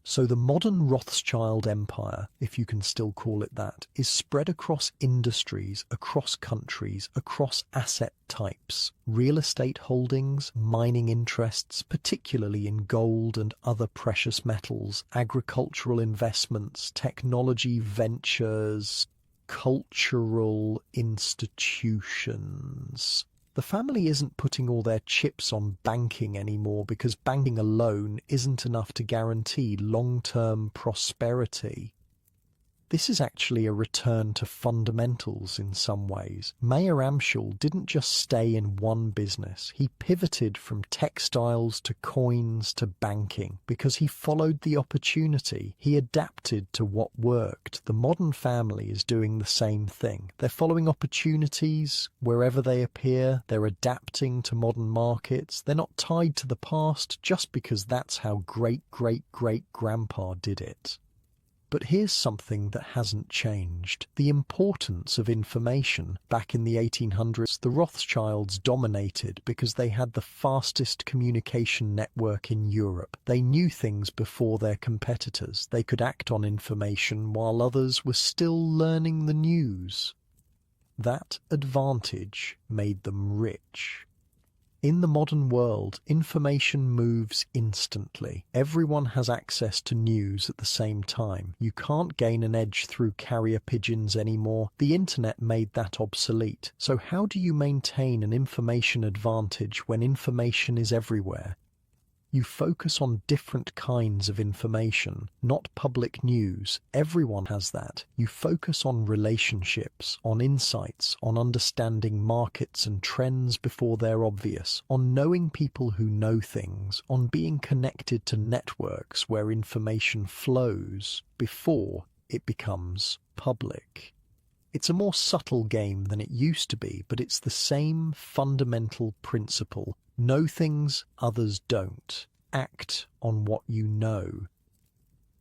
So the modern Rothschild empire, if you can still call it that, is spread across industries, across countries, across asset types, real estate holdings, mining interests, particularly in gold and other precious metals, agricultural investments, technology ventures, cultural institutions. The family isn't putting all their chips on banking anymore because banking alone isn't enough to guarantee long-term prosperity. This is actually a return to fundamentals in some ways. Meyer Amschel didn't just stay in one business. He pivoted from textiles to coins to banking because he followed the opportunity. He adapted to what worked. The modern family is doing the same thing. They're following opportunities wherever they appear. They're adapting to modern markets. They're not tied to the past just because that's how great-great-great-grandpa did it. But here's something that hasn't changed. The importance of information. Back in the 1800s, the Rothschilds dominated because they had the fastest communication network in Europe. They knew things before their competitors. They could act on information while others were still learning the news. That advantage made them rich. In the modern world, information moves instantly. Everyone has access to news at the same time. You can't gain an edge through carrier pigeons anymore. The internet made that obsolete. So how do you maintain an information advantage when information is everywhere? You focus on different kinds of information, not public news. Everyone has that. You focus on relationships, on insights, on understanding markets and trends before they're obvious, on knowing people who know things, on being connected to networks where information flows before it becomes public. It's a more subtle game than it used to be, but it's the same fundamental principle. Know things others don't. Act on what you know.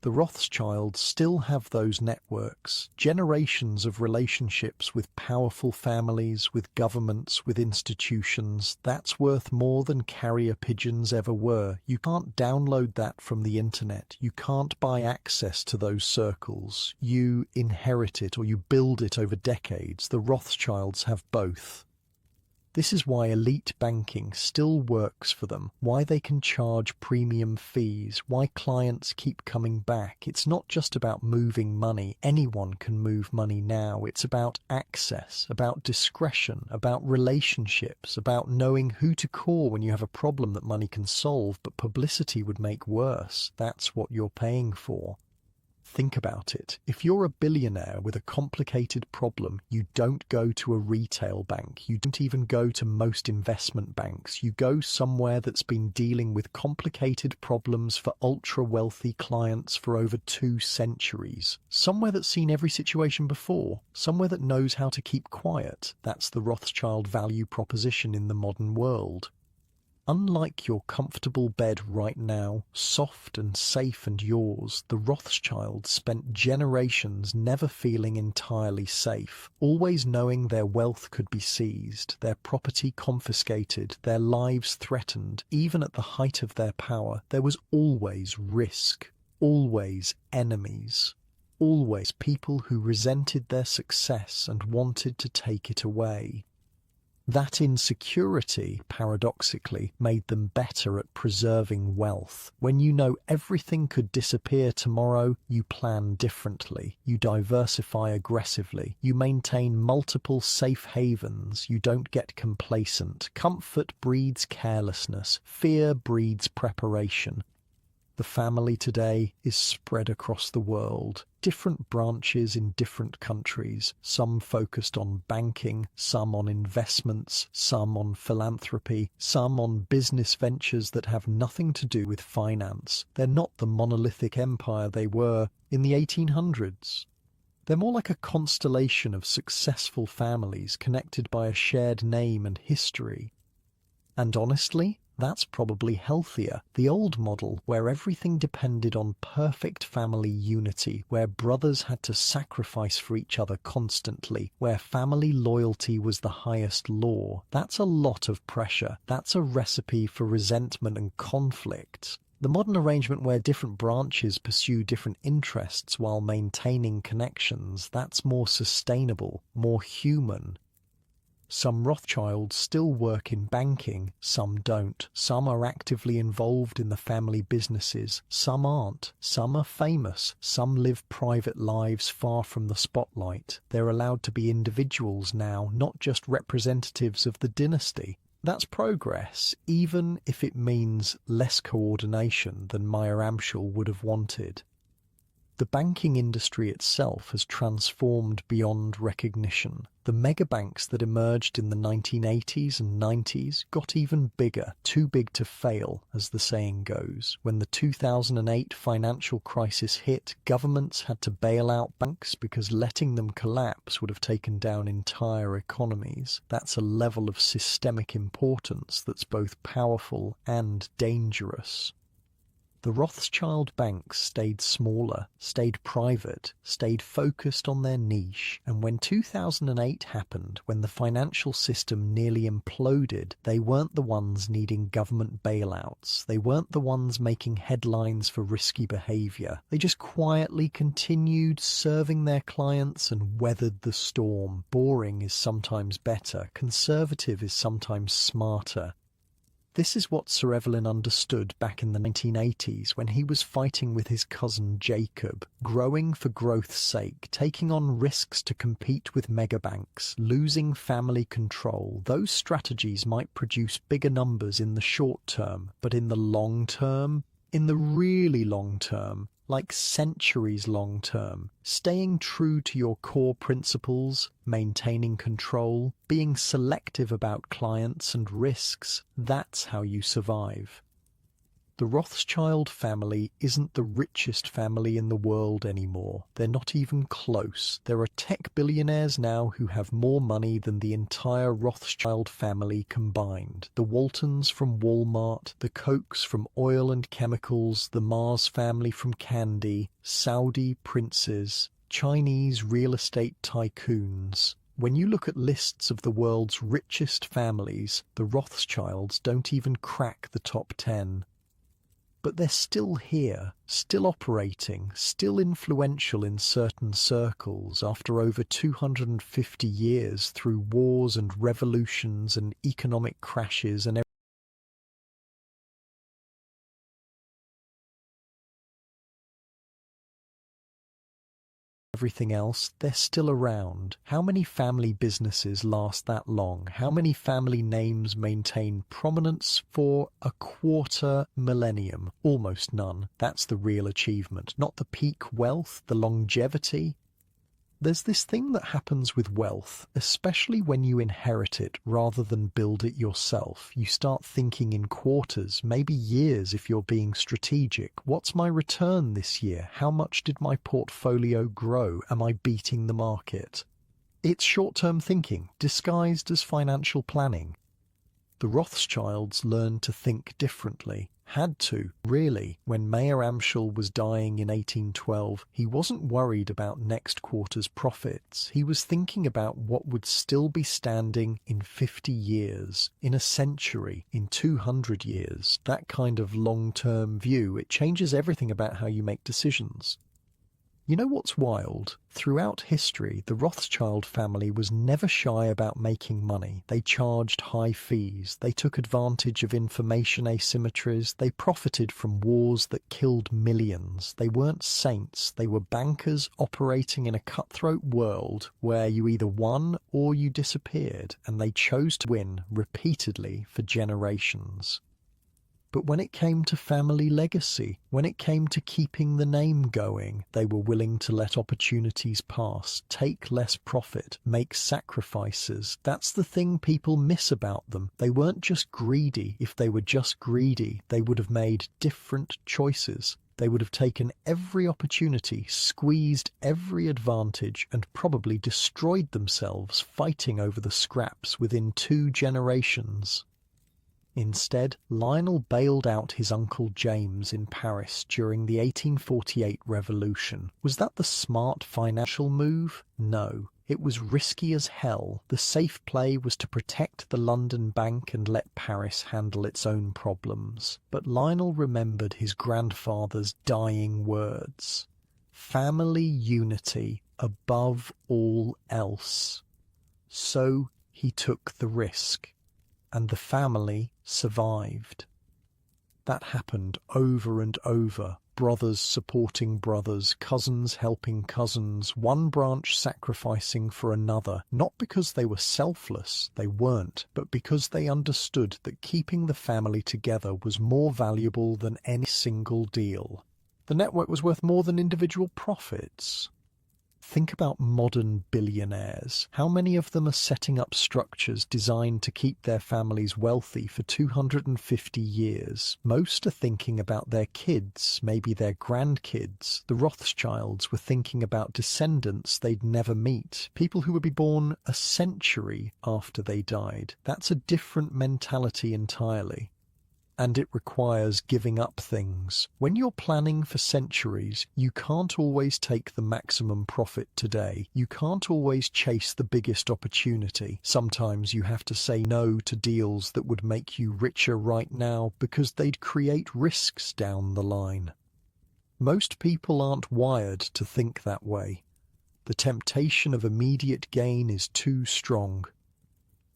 The Rothschilds still have those networks, generations of relationships with powerful families, with governments, with institutions. That's worth more than carrier pigeons ever were. You can't download that from the internet. You can't buy access to those circles. You inherit it or you build it over decades. The Rothschilds have both. This is why elite banking still works for them, why they can charge premium fees, why clients keep coming back. It's not just about moving money. Anyone can move money now. It's about access, about discretion, about relationships, about knowing who to call when you have a problem that money can solve, but publicity would make worse. That's what you're paying for. Think about it. If you're a billionaire with a complicated problem, you don't go to a retail bank. You don't even go to most investment banks. You go somewhere that's been dealing with complicated problems for ultra-wealthy clients for over 2 centuries. Somewhere that's seen every situation before. Somewhere that knows how to keep quiet. That's the Rothschild value proposition in the modern world. Unlike your comfortable bed right now, soft and safe and yours, the Rothschilds spent generations never feeling entirely safe, always knowing their wealth could be seized, their property confiscated, their lives threatened. Even at the height of their power, there was always risk, always enemies, always people who resented their success and wanted to take it away. That insecurity, paradoxically, made them better at preserving wealth. When you know everything could disappear tomorrow, you plan differently. You diversify aggressively. You maintain multiple safe havens. You don't get complacent. Comfort breeds carelessness. Fear breeds preparation. The family today is spread across the world, different branches in different countries, some focused on banking, some on investments, some on philanthropy, some on business ventures that have nothing to do with finance. They're not the monolithic empire they were in the 1800s. They're more like a constellation of successful families connected by a shared name and history. And honestly, that's probably healthier. The old model, where everything depended on perfect family unity, where brothers had to sacrifice for each other constantly, where family loyalty was the highest law, that's a lot of pressure. That's a recipe for resentment and conflict. The modern arrangement where different branches pursue different interests while maintaining connections, that's more sustainable, more human. Some Rothschilds still work in banking, some don't. Some are actively involved in the family businesses, some aren't. Some are famous, some live private lives far from the spotlight. They're allowed to be individuals now, not just representatives of the dynasty. That's progress, even if it means less coordination than Meyer Amschel would have wanted. The banking industry itself has transformed beyond recognition. The megabanks that emerged in the 1980s and 90s got even bigger, too big to fail, as the saying goes. When the 2008 financial crisis hit, governments had to bail out banks because letting them collapse would have taken down entire economies. That's a level of systemic importance that's both powerful and dangerous. The Rothschild banks stayed smaller, stayed private, stayed focused on their niche, and when 2008 happened, when the financial system nearly imploded, they weren't the ones needing government bailouts. They weren't the ones making headlines for risky behavior. They just quietly continued serving their clients and weathered the storm. Boring is sometimes better. Conservative is sometimes smarter. This is what Sir Evelyn understood back in the 1980s when he was fighting with his cousin Jacob, growing for growth's sake, taking on risks to compete with megabanks, losing family control. Those strategies might produce bigger numbers in the short term, but in the long term, in the really long term, like centuries long term, staying true to your core principles, maintaining control, being selective about clients and risks, that's how you survive. The Rothschild family isn't the richest family in the world anymore. They're not even close. There are tech billionaires now who have more money than the entire Rothschild family combined. The Waltons from Walmart, the Kochs from oil and chemicals, the Mars family from candy, Saudi princes, Chinese real estate tycoons. When you look at lists of the world's richest families, the Rothschilds don't even crack the top 10. But they're still here, still operating, still influential in certain circles after over 250 years through wars and revolutions and economic crashes and everything else, they're still around. How many family businesses last that long? How many family names maintain prominence for a quarter millennium? Almost none. That's the real achievement, not the peak wealth, the longevity. There's this thing that happens with wealth, especially when you inherit it rather than build it yourself. You start thinking in quarters, maybe years if you're being strategic. What's my return this year? How much did my portfolio grow? Am I beating the market? It's short-term thinking, disguised as financial planning. The Rothschilds learned to think differently. Had to, really. When Mayer Amschel was dying in 1812, he wasn't worried about next quarter's profits. He was thinking about what would still be standing in 50 years, in a century, in 200 years. That kind of long-term view, it changes everything about how you make decisions. You know what's wild? Throughout history, the Rothschild family was never shy about making money. They charged high fees. They took advantage of information asymmetries. They profited from wars that killed millions. They weren't saints. They were bankers operating in a cutthroat world where you either won or you disappeared, and they chose to win repeatedly for generations. But when it came to family legacy, when it came to keeping the name going, they were willing to let opportunities pass, take less profit, make sacrifices. That's the thing people miss about them. They weren't just greedy. If they were just greedy, they would have made different choices. They would have taken every opportunity, squeezed every advantage, and probably destroyed themselves fighting over the scraps within 2 generations. Instead, Lionel bailed out his uncle James in Paris during the 1848 revolution. Was that the smart financial move? No. It was risky as hell. The safe play was to protect the London bank and let Paris handle its own problems. But Lionel remembered his grandfather's dying words. Family unity above all else. So he took the risk. And the family survived. That happened over and over. Brothers supporting brothers, cousins helping cousins, one branch sacrificing for another, not because they were selfless, they weren't, but because they understood that keeping the family together was more valuable than any single deal. The network was worth more than individual profits. Think about modern billionaires. How many of them are setting up structures designed to keep their families wealthy for 250 years? Most are thinking about their kids, maybe their grandkids. The Rothschilds were thinking about descendants they'd never meet, people who would be born a century after they died. That's a different mentality entirely. And it requires giving up things. When you're planning for centuries, you can't always take the maximum profit today. You can't always chase the biggest opportunity. Sometimes you have to say no to deals that would make you richer right now because they'd create risks down the line. Most people aren't wired to think that way. The temptation of immediate gain is too strong.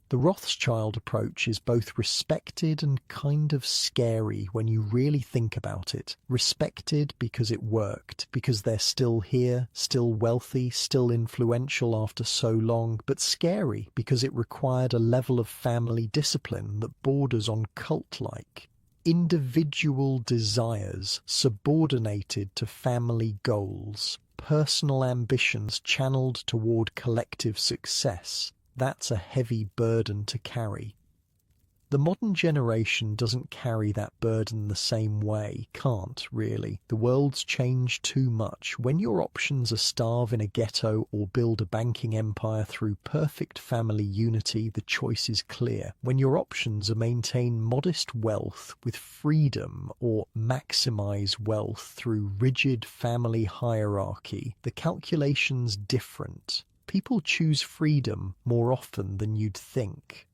The Rothschild approach is both respected and kind of scary when you really think about it. Respected because it worked, because they're still here, still wealthy, still influential after so long, but scary because it required a level of family discipline that borders on cult-like. Individual desires subordinated to family goals, personal ambitions channeled toward collective success. That's a heavy burden to carry. The modern generation doesn't carry that burden the same way, can't really. The world's changed too much. When your options are starve in a ghetto or build a banking empire through perfect family unity, the choice is clear. When your options are maintain modest wealth with freedom or maximize wealth through rigid family hierarchy, the calculation's different. People choose freedom more often than you'd think.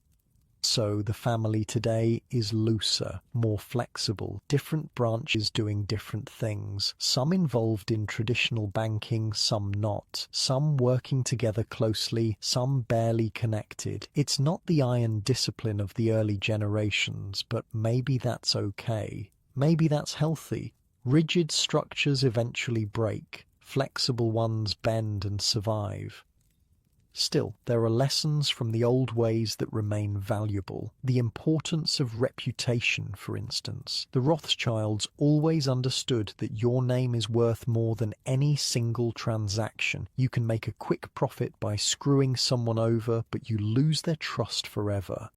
So the family today is looser, more flexible, different branches doing different things, some involved in traditional banking, some not, some working together closely, some barely connected. It's not the iron discipline of the early generations, but maybe that's okay. Maybe that's healthy. Rigid structures eventually break. Flexible ones bend and survive. Still, there are lessons from the old ways that remain valuable. The importance of reputation, for instance. The Rothschilds always understood that your name is worth more than any single transaction. You can make a quick profit by screwing someone over, but you lose their trust forever.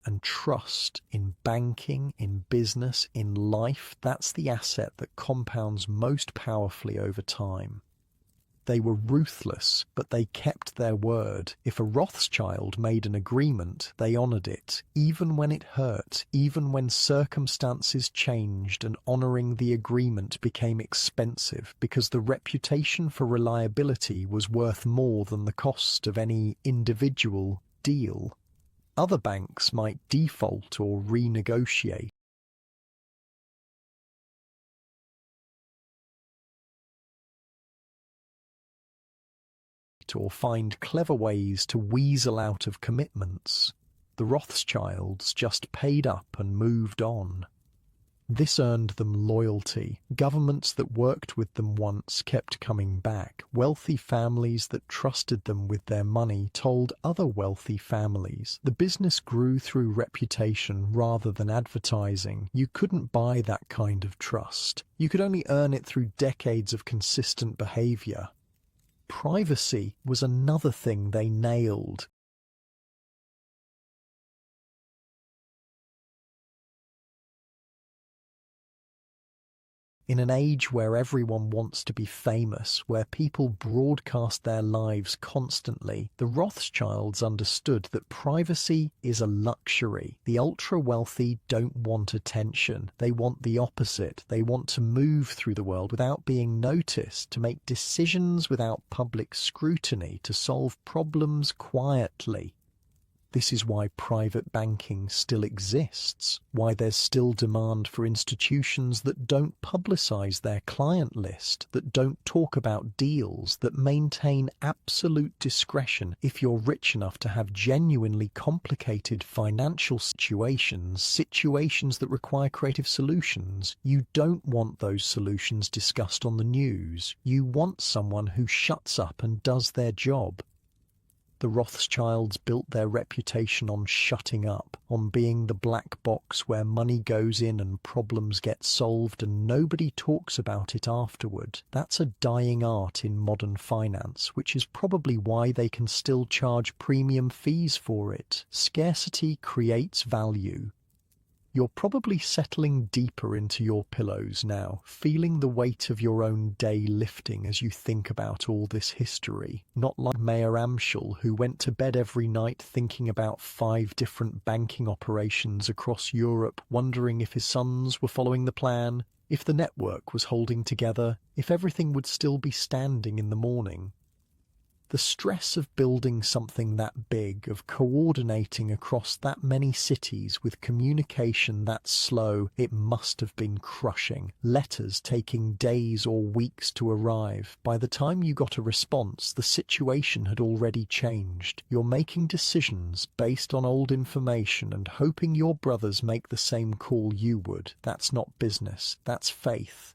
And trust in banking, in business, in life, that's the asset that compounds most powerfully over time. They were ruthless, but they kept their word. If a Rothschild made an agreement, they honored it, even when it hurt, even when circumstances changed and honoring the agreement became expensive, because the reputation for reliability was worth more than the cost of any individual deal. Other banks might default or renegotiate, or find clever ways to weasel out of commitments. The Rothschilds just paid up and moved on. This earned them loyalty. Governments that worked with them once kept coming back. Wealthy families that trusted them with their money told other wealthy families. The business grew through reputation rather than advertising. You couldn't buy that kind of trust. You could only earn it through decades of consistent behavior. Privacy was another thing they nailed. In an age where everyone wants to be famous, where people broadcast their lives constantly, the Rothschilds understood that privacy is a luxury. The ultra-wealthy don't want attention. They want the opposite. They want to move through the world without being noticed, to make decisions without public scrutiny, to solve problems quietly. This is why private banking still exists, why there's still demand for institutions that don't publicize their client list, that don't talk about deals, that maintain absolute discretion. If you're rich enough to have genuinely complicated financial situations that require creative solutions, you don't want those solutions discussed on the news. You want someone who shuts up and does their job. The Rothschilds built their reputation on shutting up, on being the black box where money goes in and problems get solved and nobody talks about it afterward. That's a dying art in modern finance, which is probably why they can still charge premium fees for it. Scarcity creates value. You're probably settling deeper into your pillows now, feeling the weight of your own day lifting as you think about all this history. Not like Mayor Amschel, who went to bed every night thinking about 5 different banking operations across Europe, wondering if his sons were following the plan, if the network was holding together, if everything would still be standing in the morning. The stress of building something that big, of coordinating across that many cities with communication that slow, it must have been crushing. Letters taking days or weeks to arrive. By the time you got a response, the situation had already changed. You're making decisions based on old information and hoping your brothers make the same call you would. That's not business, that's faith.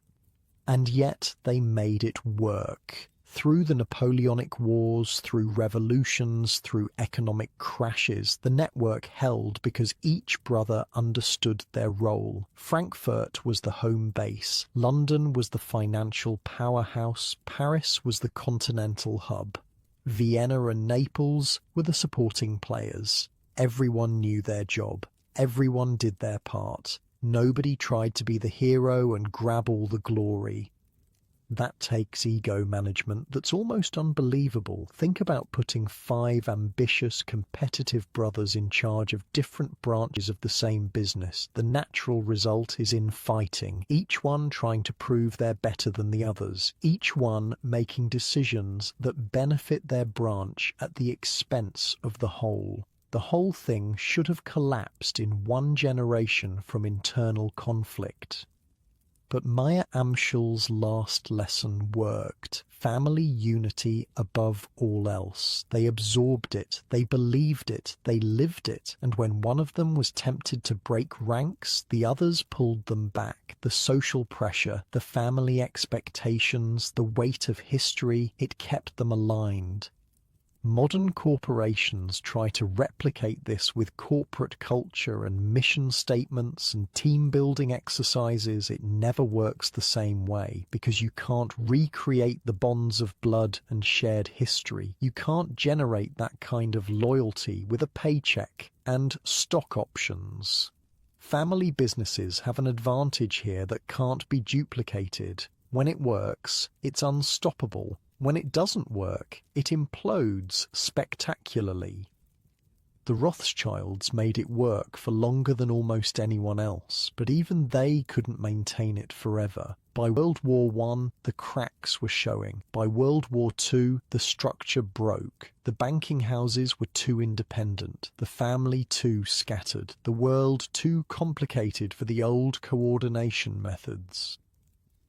And yet they made it work. Through the Napoleonic Wars, through revolutions, through economic crashes, the network held because each brother understood their role. Frankfurt was the home base, London was the financial powerhouse, Paris was the continental hub. Vienna and Naples were the supporting players. Everyone knew their job. Everyone did their part. Nobody tried to be the hero and grab all the glory. That takes ego management that's almost unbelievable. Think about putting 5 ambitious, competitive brothers in charge of different branches of the same business. The natural result is infighting, each one trying to prove they're better than the others, each one making decisions that benefit their branch at the expense of the whole. The whole thing should have collapsed in one generation from internal conflict. But Maya Angelou's last lesson worked. Family unity above all else. They absorbed it, they believed it, they lived it, and when one of them was tempted to break ranks, the others pulled them back. The social pressure, the family expectations, the weight of history, it kept them aligned. Modern corporations try to replicate this with corporate culture and mission statements and team-building exercises. It never works the same way because you can't recreate the bonds of blood and shared history. You can't generate that kind of loyalty with a paycheck and stock options. Family businesses have an advantage here that can't be duplicated. When it works, it's unstoppable. When it doesn't work, it implodes spectacularly. The Rothschilds made it work for longer than almost anyone else, but even they couldn't maintain it forever. By World War I, the cracks were showing. By World War II, the structure broke. The banking houses were too independent, the family too scattered, the world too complicated for the old coordination methods.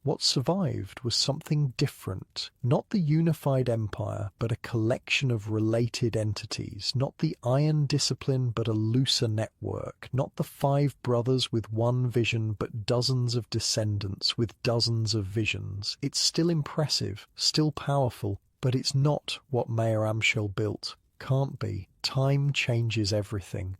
What survived was something different, not the unified empire, but a collection of related entities, not the iron discipline, but a looser network, not the 5 brothers with one vision, but dozens of descendants with dozens of visions. It's still impressive, still powerful, but it's not what Maya Angelou built. Can't be. Time changes everything.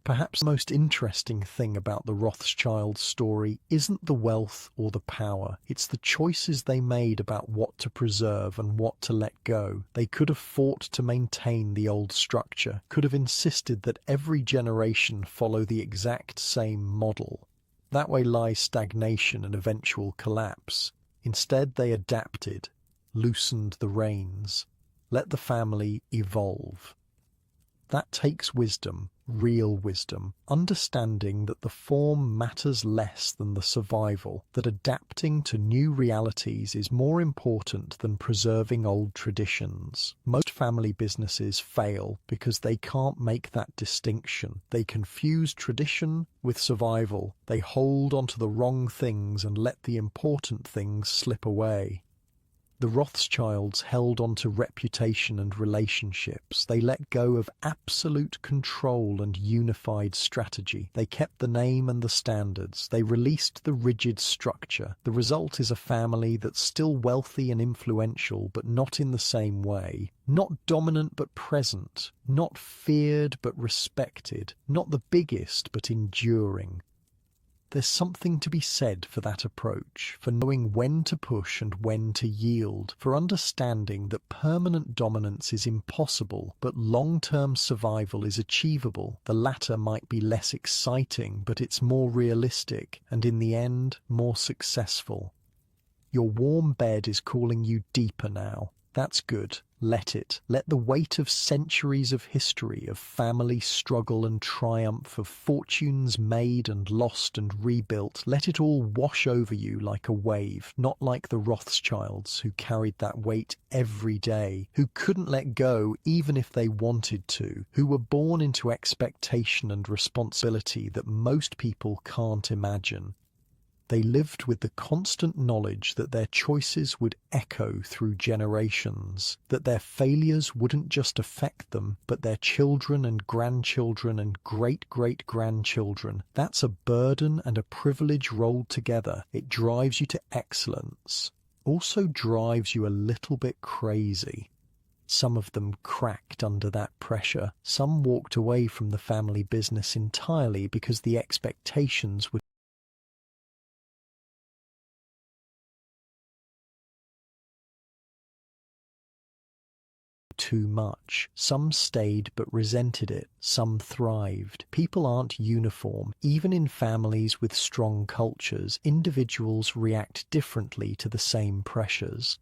Perhaps the most interesting thing about the Rothschild story isn't the wealth or the power. It's the choices they made about what to preserve and what to let go. They could have fought to maintain the old structure, could have insisted that every generation follow the exact same model. That way lies stagnation and eventual collapse. Instead, they adapted, loosened the reins, let the family evolve. That takes wisdom, real wisdom, understanding that the form matters less than the survival, that adapting to new realities is more important than preserving old traditions. Most family businesses fail because they can't make that distinction. They confuse tradition with survival. They hold onto the wrong things and let the important things slip away. The Rothschilds held on to reputation and relationships. They let go of absolute control and unified strategy. They kept the name and the standards. They released the rigid structure. The result is a family that's still wealthy and influential, but not in the same way. Not dominant but present. Not feared but respected. Not the biggest but enduring. There's something to be said for that approach, for knowing when to push and when to yield, for understanding that permanent dominance is impossible, but long-term survival is achievable. The latter might be less exciting, but it's more realistic, and in the end, more successful. Your warm bed is calling you deeper now. That's good. Let it. Let the weight of centuries of history, of family struggle and triumph, of fortunes made and lost and rebuilt, let it all wash over you like a wave, not like the Rothschilds who carried that weight every day, who couldn't let go even if they wanted to, who were born into expectation and responsibility that most people can't imagine. They lived with the constant knowledge that their choices would echo through generations, that their failures wouldn't just affect them, but their children and grandchildren and great-great-grandchildren. That's a burden and a privilege rolled together. It drives you to excellence. Also drives you a little bit crazy. Some of them cracked under that pressure. Some walked away from the family business entirely because the expectations were too much. Some stayed but resented it. Some thrived. People aren't uniform. Even in families with strong cultures, individuals react differently to the same pressures.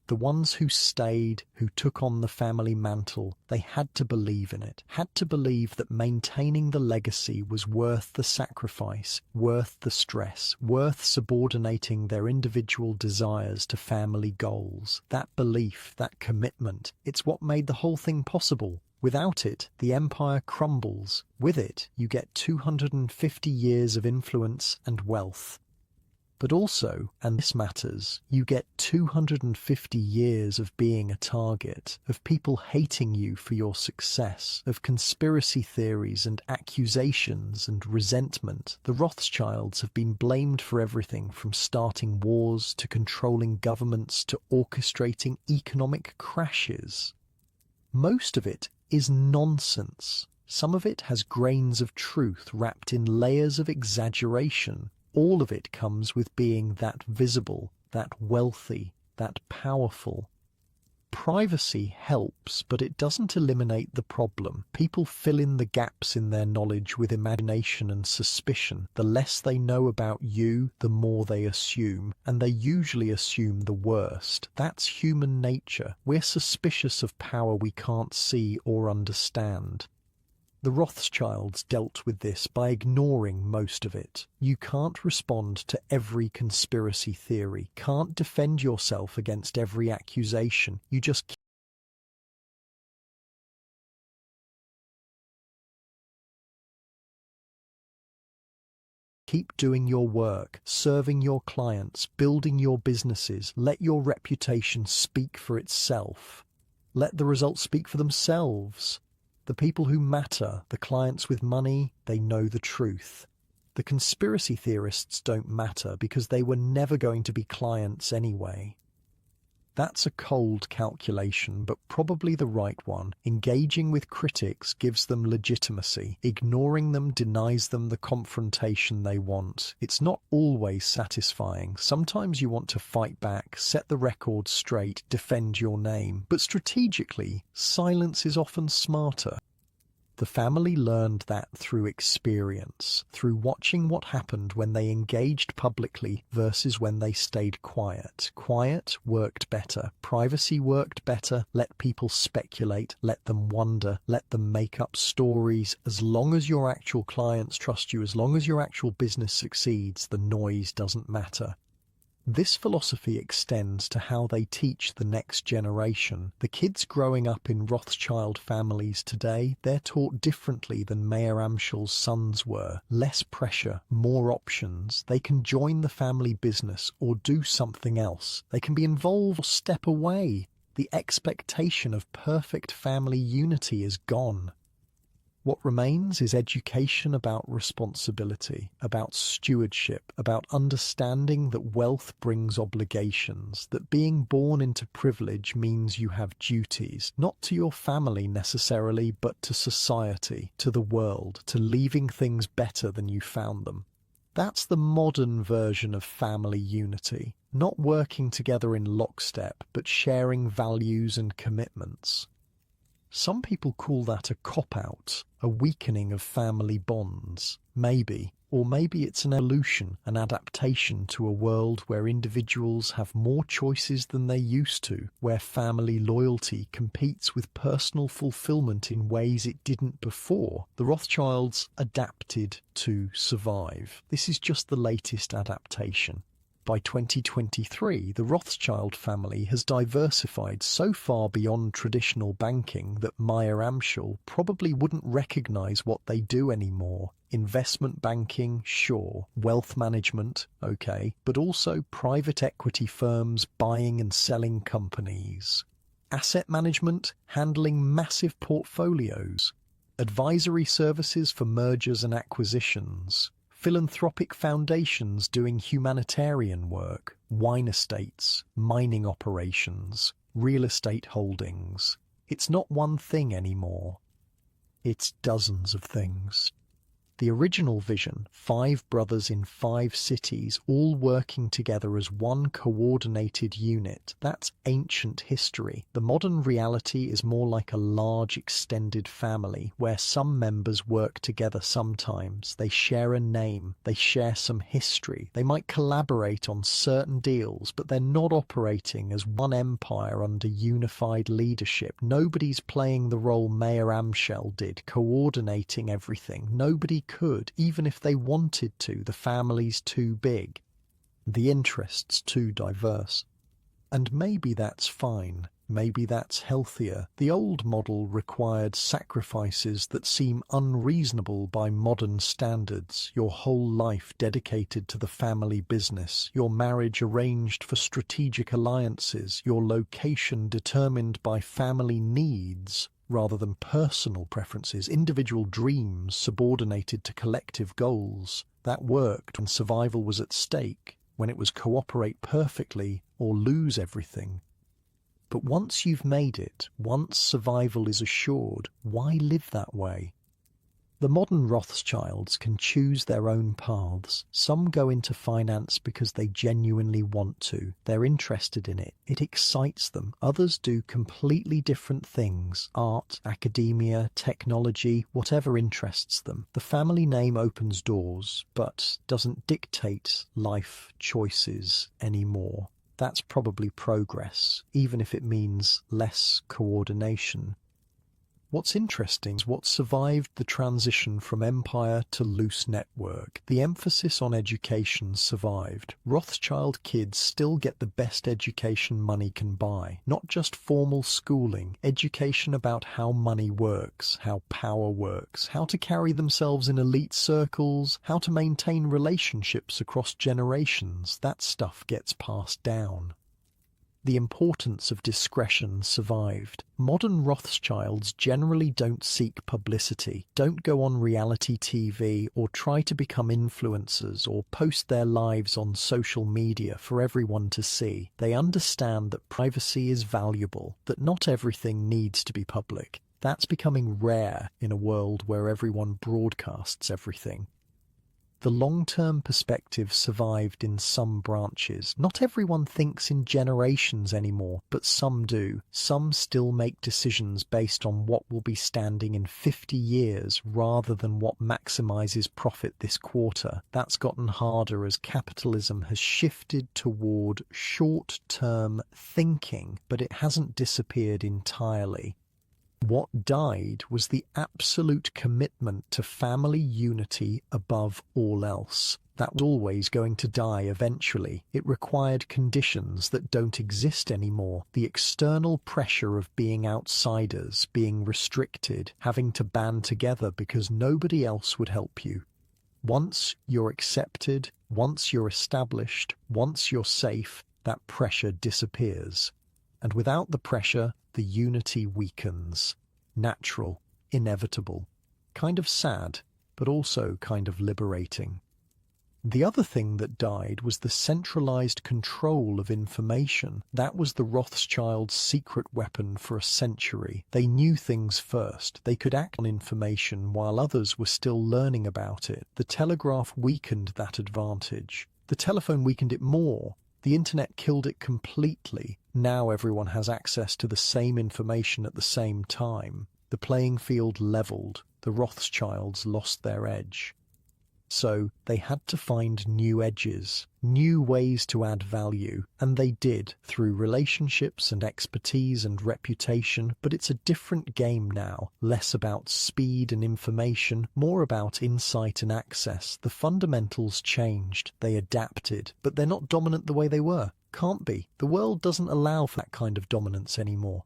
The ones who stayed, who took on the family mantle, they had to believe in it, had to believe that maintaining the legacy was worth the sacrifice, worth the stress, worth subordinating their individual desires to family goals. That belief, that commitment, it's what made the whole thing possible. Without it, the empire crumbles. With it, you get 250 years of influence and wealth. But also, and this matters, you get 250 years of being a target, of people hating you for your success, of conspiracy theories and accusations and resentment. The Rothschilds have been blamed for everything from starting wars to controlling governments to orchestrating economic crashes. Most of it is nonsense. Some of it has grains of truth wrapped in layers of exaggeration. All of it comes with being that visible, that wealthy, that powerful. Privacy helps, but it doesn't eliminate the problem. People fill in the gaps in their knowledge with imagination and suspicion. The less they know about you, the more they assume, and they usually assume the worst. That's human nature. We're suspicious of power we can't see or understand. The Rothschilds dealt with this by ignoring most of it. You can't respond to every conspiracy theory, can't defend yourself against every accusation. You just keep doing your work, serving your clients, building your businesses. Let your reputation speak for itself. Let the results speak for themselves. The people who matter, the clients with money, they know the truth. The conspiracy theorists don't matter because they were never going to be clients anyway. That's a cold calculation, but probably the right one. Engaging with critics gives them legitimacy. Ignoring them denies them the confrontation they want. It's not always satisfying. Sometimes you want to fight back, set the record straight, defend your name. But strategically, silence is often smarter. The family learned that through experience, through watching what happened when they engaged publicly versus when they stayed quiet. Quiet worked better. Privacy worked better. Let people speculate. Let them wonder. Let them make up stories. As long as your actual clients trust you, as long as your actual business succeeds, the noise doesn't matter. This philosophy extends to how they teach the next generation. The kids growing up in Rothschild families today, they're taught differently than Mayer Amschel's sons were. Less pressure, more options. They can join the family business or do something else. They can be involved or step away. The expectation of perfect family unity is gone. What remains is education about responsibility, about stewardship, about understanding that wealth brings obligations, that being born into privilege means you have duties, not to your family necessarily, but to society, to the world, to leaving things better than you found them. That's the modern version of family unity, not working together in lockstep, but sharing values and commitments. Some people call that a cop-out, a weakening of family bonds. Maybe. Or maybe it's an evolution, an adaptation to a world where individuals have more choices than they used to, where family loyalty competes with personal fulfillment in ways it didn't before. The Rothschilds adapted to survive. This is just the latest adaptation. By 2023, the Rothschild family has diversified so far beyond traditional banking that Mayer Amschel probably wouldn't recognize what they do anymore. Investment banking, sure. Wealth management, okay. But also private equity firms buying and selling companies. Asset management, handling massive portfolios. Advisory services for mergers and acquisitions. Philanthropic foundations doing humanitarian work, wine estates, mining operations, real estate holdings. It's not one thing anymore. It's dozens of things. The original vision, 5 brothers in 5 cities, all working together as one coordinated unit, that's ancient history. The modern reality is more like a large extended family, where some members work together sometimes. They share a name, they share some history. They might collaborate on certain deals, but they're not operating as one empire under unified leadership. Nobody's playing the role Mayer Amschel did, coordinating everything. Nobody could, even if they wanted to. The family's too big. The interests too diverse. And maybe that's fine. Maybe that's healthier. The old model required sacrifices that seem unreasonable by modern standards. Your whole life dedicated to the family business, your marriage arranged for strategic alliances, your location determined by family needs rather than personal preferences, individual dreams subordinated to collective goals. That worked when survival was at stake, when it was cooperate perfectly or lose everything. But once you've made it, once survival is assured, why live that way? The modern Rothschilds can choose their own paths. Some go into finance because they genuinely want to. They're interested in it. It excites them. Others do completely different things. Art, academia, technology, whatever interests them. The family name opens doors, but doesn't dictate life choices anymore. That's probably progress, even if it means less coordination. What's interesting is what survived the transition from empire to loose network. The emphasis on education survived. Rothschild kids still get the best education money can buy. Not just formal schooling, education about how money works, how power works, how to carry themselves in elite circles, how to maintain relationships across generations. That stuff gets passed down. The importance of discretion survived. Modern Rothschilds generally don't seek publicity, don't go on reality TV or try to become influencers or post their lives on social media for everyone to see. They understand that privacy is valuable, that not everything needs to be public. That's becoming rare in a world where everyone broadcasts everything. The long-term perspective survived in some branches. Not everyone thinks in generations anymore, but some do. Some still make decisions based on what will be standing in 50 years rather than what maximizes profit this quarter. That's gotten harder as capitalism has shifted toward short-term thinking, but it hasn't disappeared entirely. What died was the absolute commitment to family unity above all else. That was always going to die eventually. It required conditions that don't exist anymore. The external pressure of being outsiders, being restricted, having to band together because nobody else would help you. Once you're accepted, once you're established, once you're safe, that pressure disappears. And without the pressure, the unity weakens. Natural, inevitable. Kind of sad, but also kind of liberating. The other thing that died was the centralized control of information. That was the Rothschilds' secret weapon for a century. They knew things first. They could act on information while others were still learning about it. The telegraph weakened that advantage. The telephone weakened it more. The internet killed it completely. Now everyone has access to the same information at the same time. The playing field leveled. The Rothschilds lost their edge. So they had to find new edges, new ways to add value, and they did through relationships and expertise and reputation, but it's a different game now, less about speed and information, more about insight and access. The fundamentals changed, they adapted, but they're not dominant the way they were. Can't be. The world doesn't allow for that kind of dominance anymore.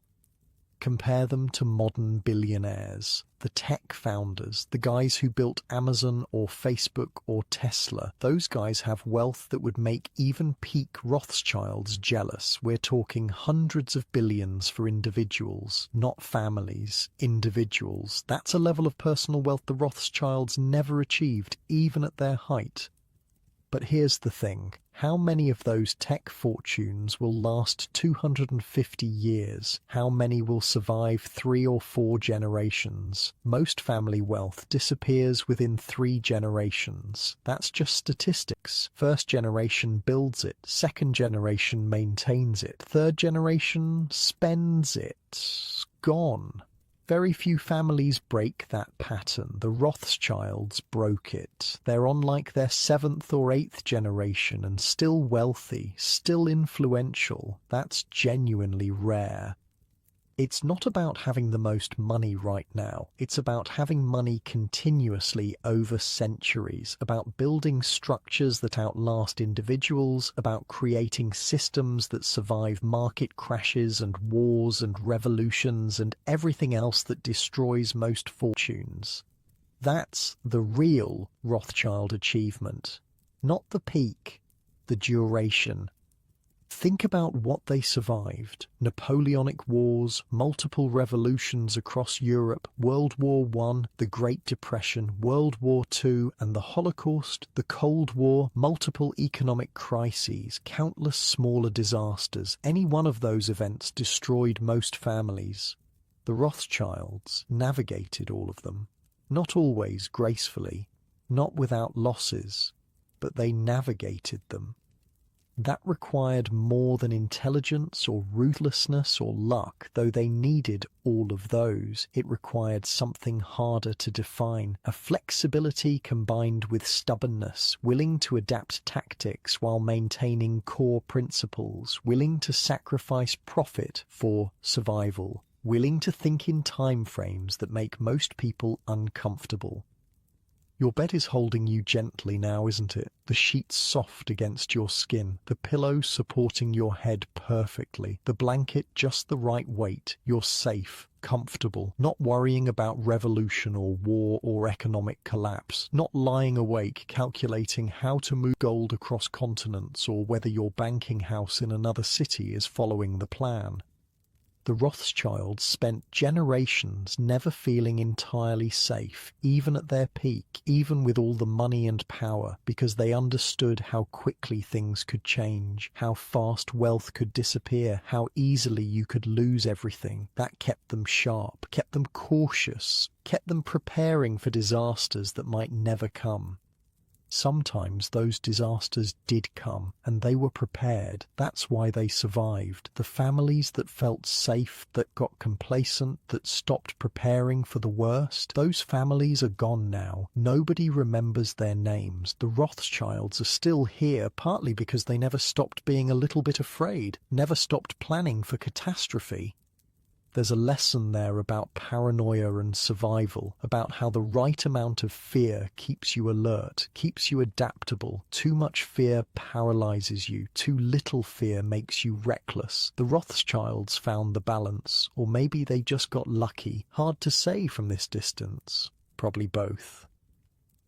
Compare them to modern billionaires, the tech founders, the guys who built Amazon or Facebook or Tesla. Those guys have wealth that would make even peak Rothschilds jealous. We're talking hundreds of billions for individuals, not families, individuals. That's a level of personal wealth the Rothschilds never achieved, even at their height. But here's the thing. How many of those tech fortunes will last 250 years? How many will survive 3 or 4 generations? Most family wealth disappears within 3 generations. That's just statistics. First generation builds it. Second generation maintains it. Third generation spends it. Gone. Very few families break that pattern. The Rothschilds broke it. They're on like their 7th or 8th generation and still wealthy, still influential. That's genuinely rare. It's not about having the most money right now. It's about having money continuously over centuries, about building structures that outlast individuals, about creating systems that survive market crashes and wars and revolutions and everything else that destroys most fortunes. That's the real Rothschild achievement, not the peak, the duration. Think about what they survived. Napoleonic wars, multiple revolutions across Europe, World War I, the Great Depression, World War II, and the Holocaust, the Cold War, multiple economic crises, countless smaller disasters. Any one of those events destroyed most families. The Rothschilds navigated all of them. Not always gracefully, not without losses, but they navigated them. That required more than intelligence or ruthlessness or luck, though they needed all of those. It required something harder to define, a flexibility combined with stubbornness, willing to adapt tactics while maintaining core principles, willing to sacrifice profit for survival, willing to think in time frames that make most people uncomfortable. Your bed is holding you gently now, isn't it? The sheets soft against your skin, the pillow supporting your head perfectly, the blanket just the right weight. You're safe, comfortable, not worrying about revolution or war or economic collapse, not lying awake calculating how to move gold across continents or whether your banking house in another city is following the plan. The Rothschilds spent generations never feeling entirely safe, even at their peak, even with all the money and power, because they understood how quickly things could change, how fast wealth could disappear, how easily you could lose everything. That kept them sharp, kept them cautious, kept them preparing for disasters that might never come. Sometimes those disasters did come, and they were prepared. That's why they survived. The families that felt safe, that got complacent, that stopped preparing for the worst, those families are gone now. Nobody remembers their names. The Rothschilds are still here, partly because they never stopped being a little bit afraid, never stopped planning for catastrophe. There's a lesson there about paranoia and survival, about how the right amount of fear keeps you alert, keeps you adaptable. Too much fear paralyzes you. Too little fear makes you reckless. The Rothschilds found the balance, or maybe they just got lucky. Hard to say from this distance. Probably both.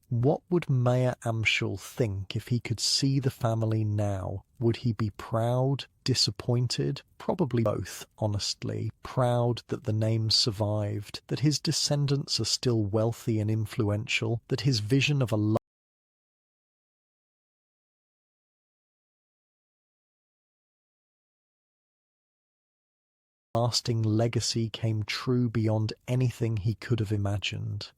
What would Mayer Amschel think if he could see the family now? Would he be proud, disappointed? Probably both, honestly. Proud that the name survived, that his descendants are still wealthy and influential, that his vision of a lasting legacy came true beyond anything he could have imagined.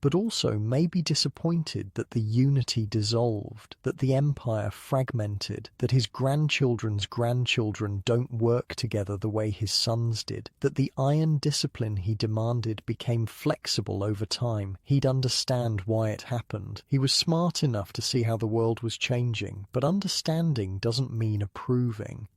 But also maybe disappointed that the unity dissolved, that the empire fragmented, that his grandchildren's grandchildren don't work together the way his sons did, that the iron discipline he demanded became flexible over time. He'd understand why it happened. He was smart enough to see how the world was changing, but understanding doesn't mean approving.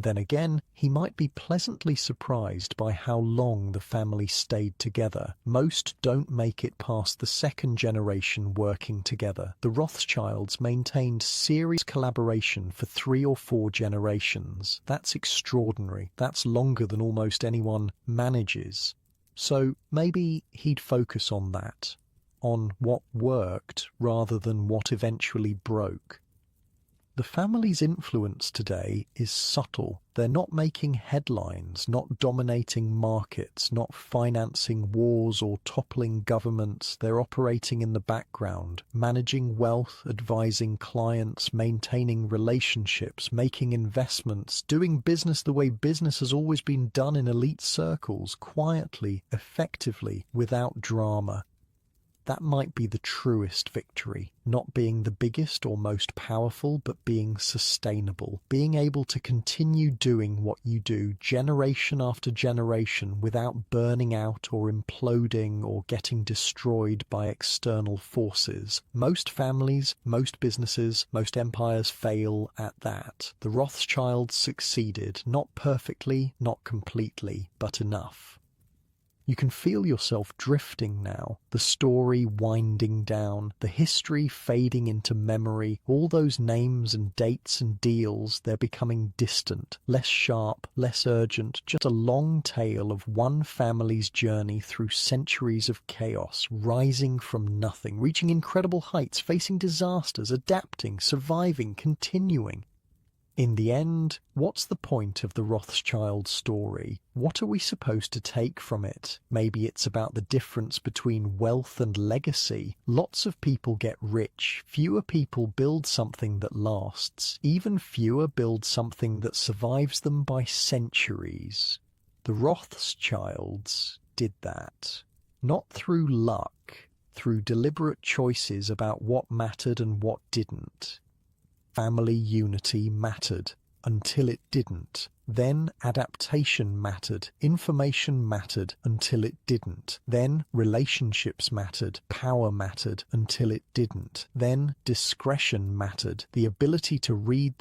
Then again, he might be pleasantly surprised by how long the family stayed together. Most don't make it past the second generation working together. The Rothschilds maintained serious collaboration for 3 or 4 generations. That's extraordinary. That's longer than almost anyone manages. So maybe he'd focus on that, on what worked rather than what eventually broke. The family's influence today is subtle. They're not making headlines, not dominating markets, not financing wars or toppling governments. They're operating in the background, managing wealth, advising clients, maintaining relationships, making investments, doing business the way business has always been done in elite circles, quietly, effectively, without drama. that might be the truest victory. Not being the biggest or most powerful, but being sustainable. Being able to continue doing what you do generation after generation without burning out or imploding or getting destroyed by external forces. Most families, most businesses, most empires fail at that. The Rothschilds succeeded, not perfectly, not completely, but enough. You can feel yourself drifting now, the story winding down, the history fading into memory, all those names and dates and deals, they're becoming distant, less sharp, less urgent, just a long tale of one family's journey through centuries of chaos, rising from nothing, reaching incredible heights, facing disasters, adapting, surviving, continuing. In the end, what's the point of the Rothschild story? What are we supposed to take from it? Maybe it's about the difference between wealth and legacy. Lots of people get rich, fewer people build something that lasts, even fewer build something that survives them by centuries. The Rothschilds did that. Not through luck, through deliberate choices about what mattered and what didn't. Family unity mattered until it didn't. Then adaptation mattered. Information mattered until it didn't. Then relationships mattered. Power mattered until it didn't. Then discretion mattered. The ability to read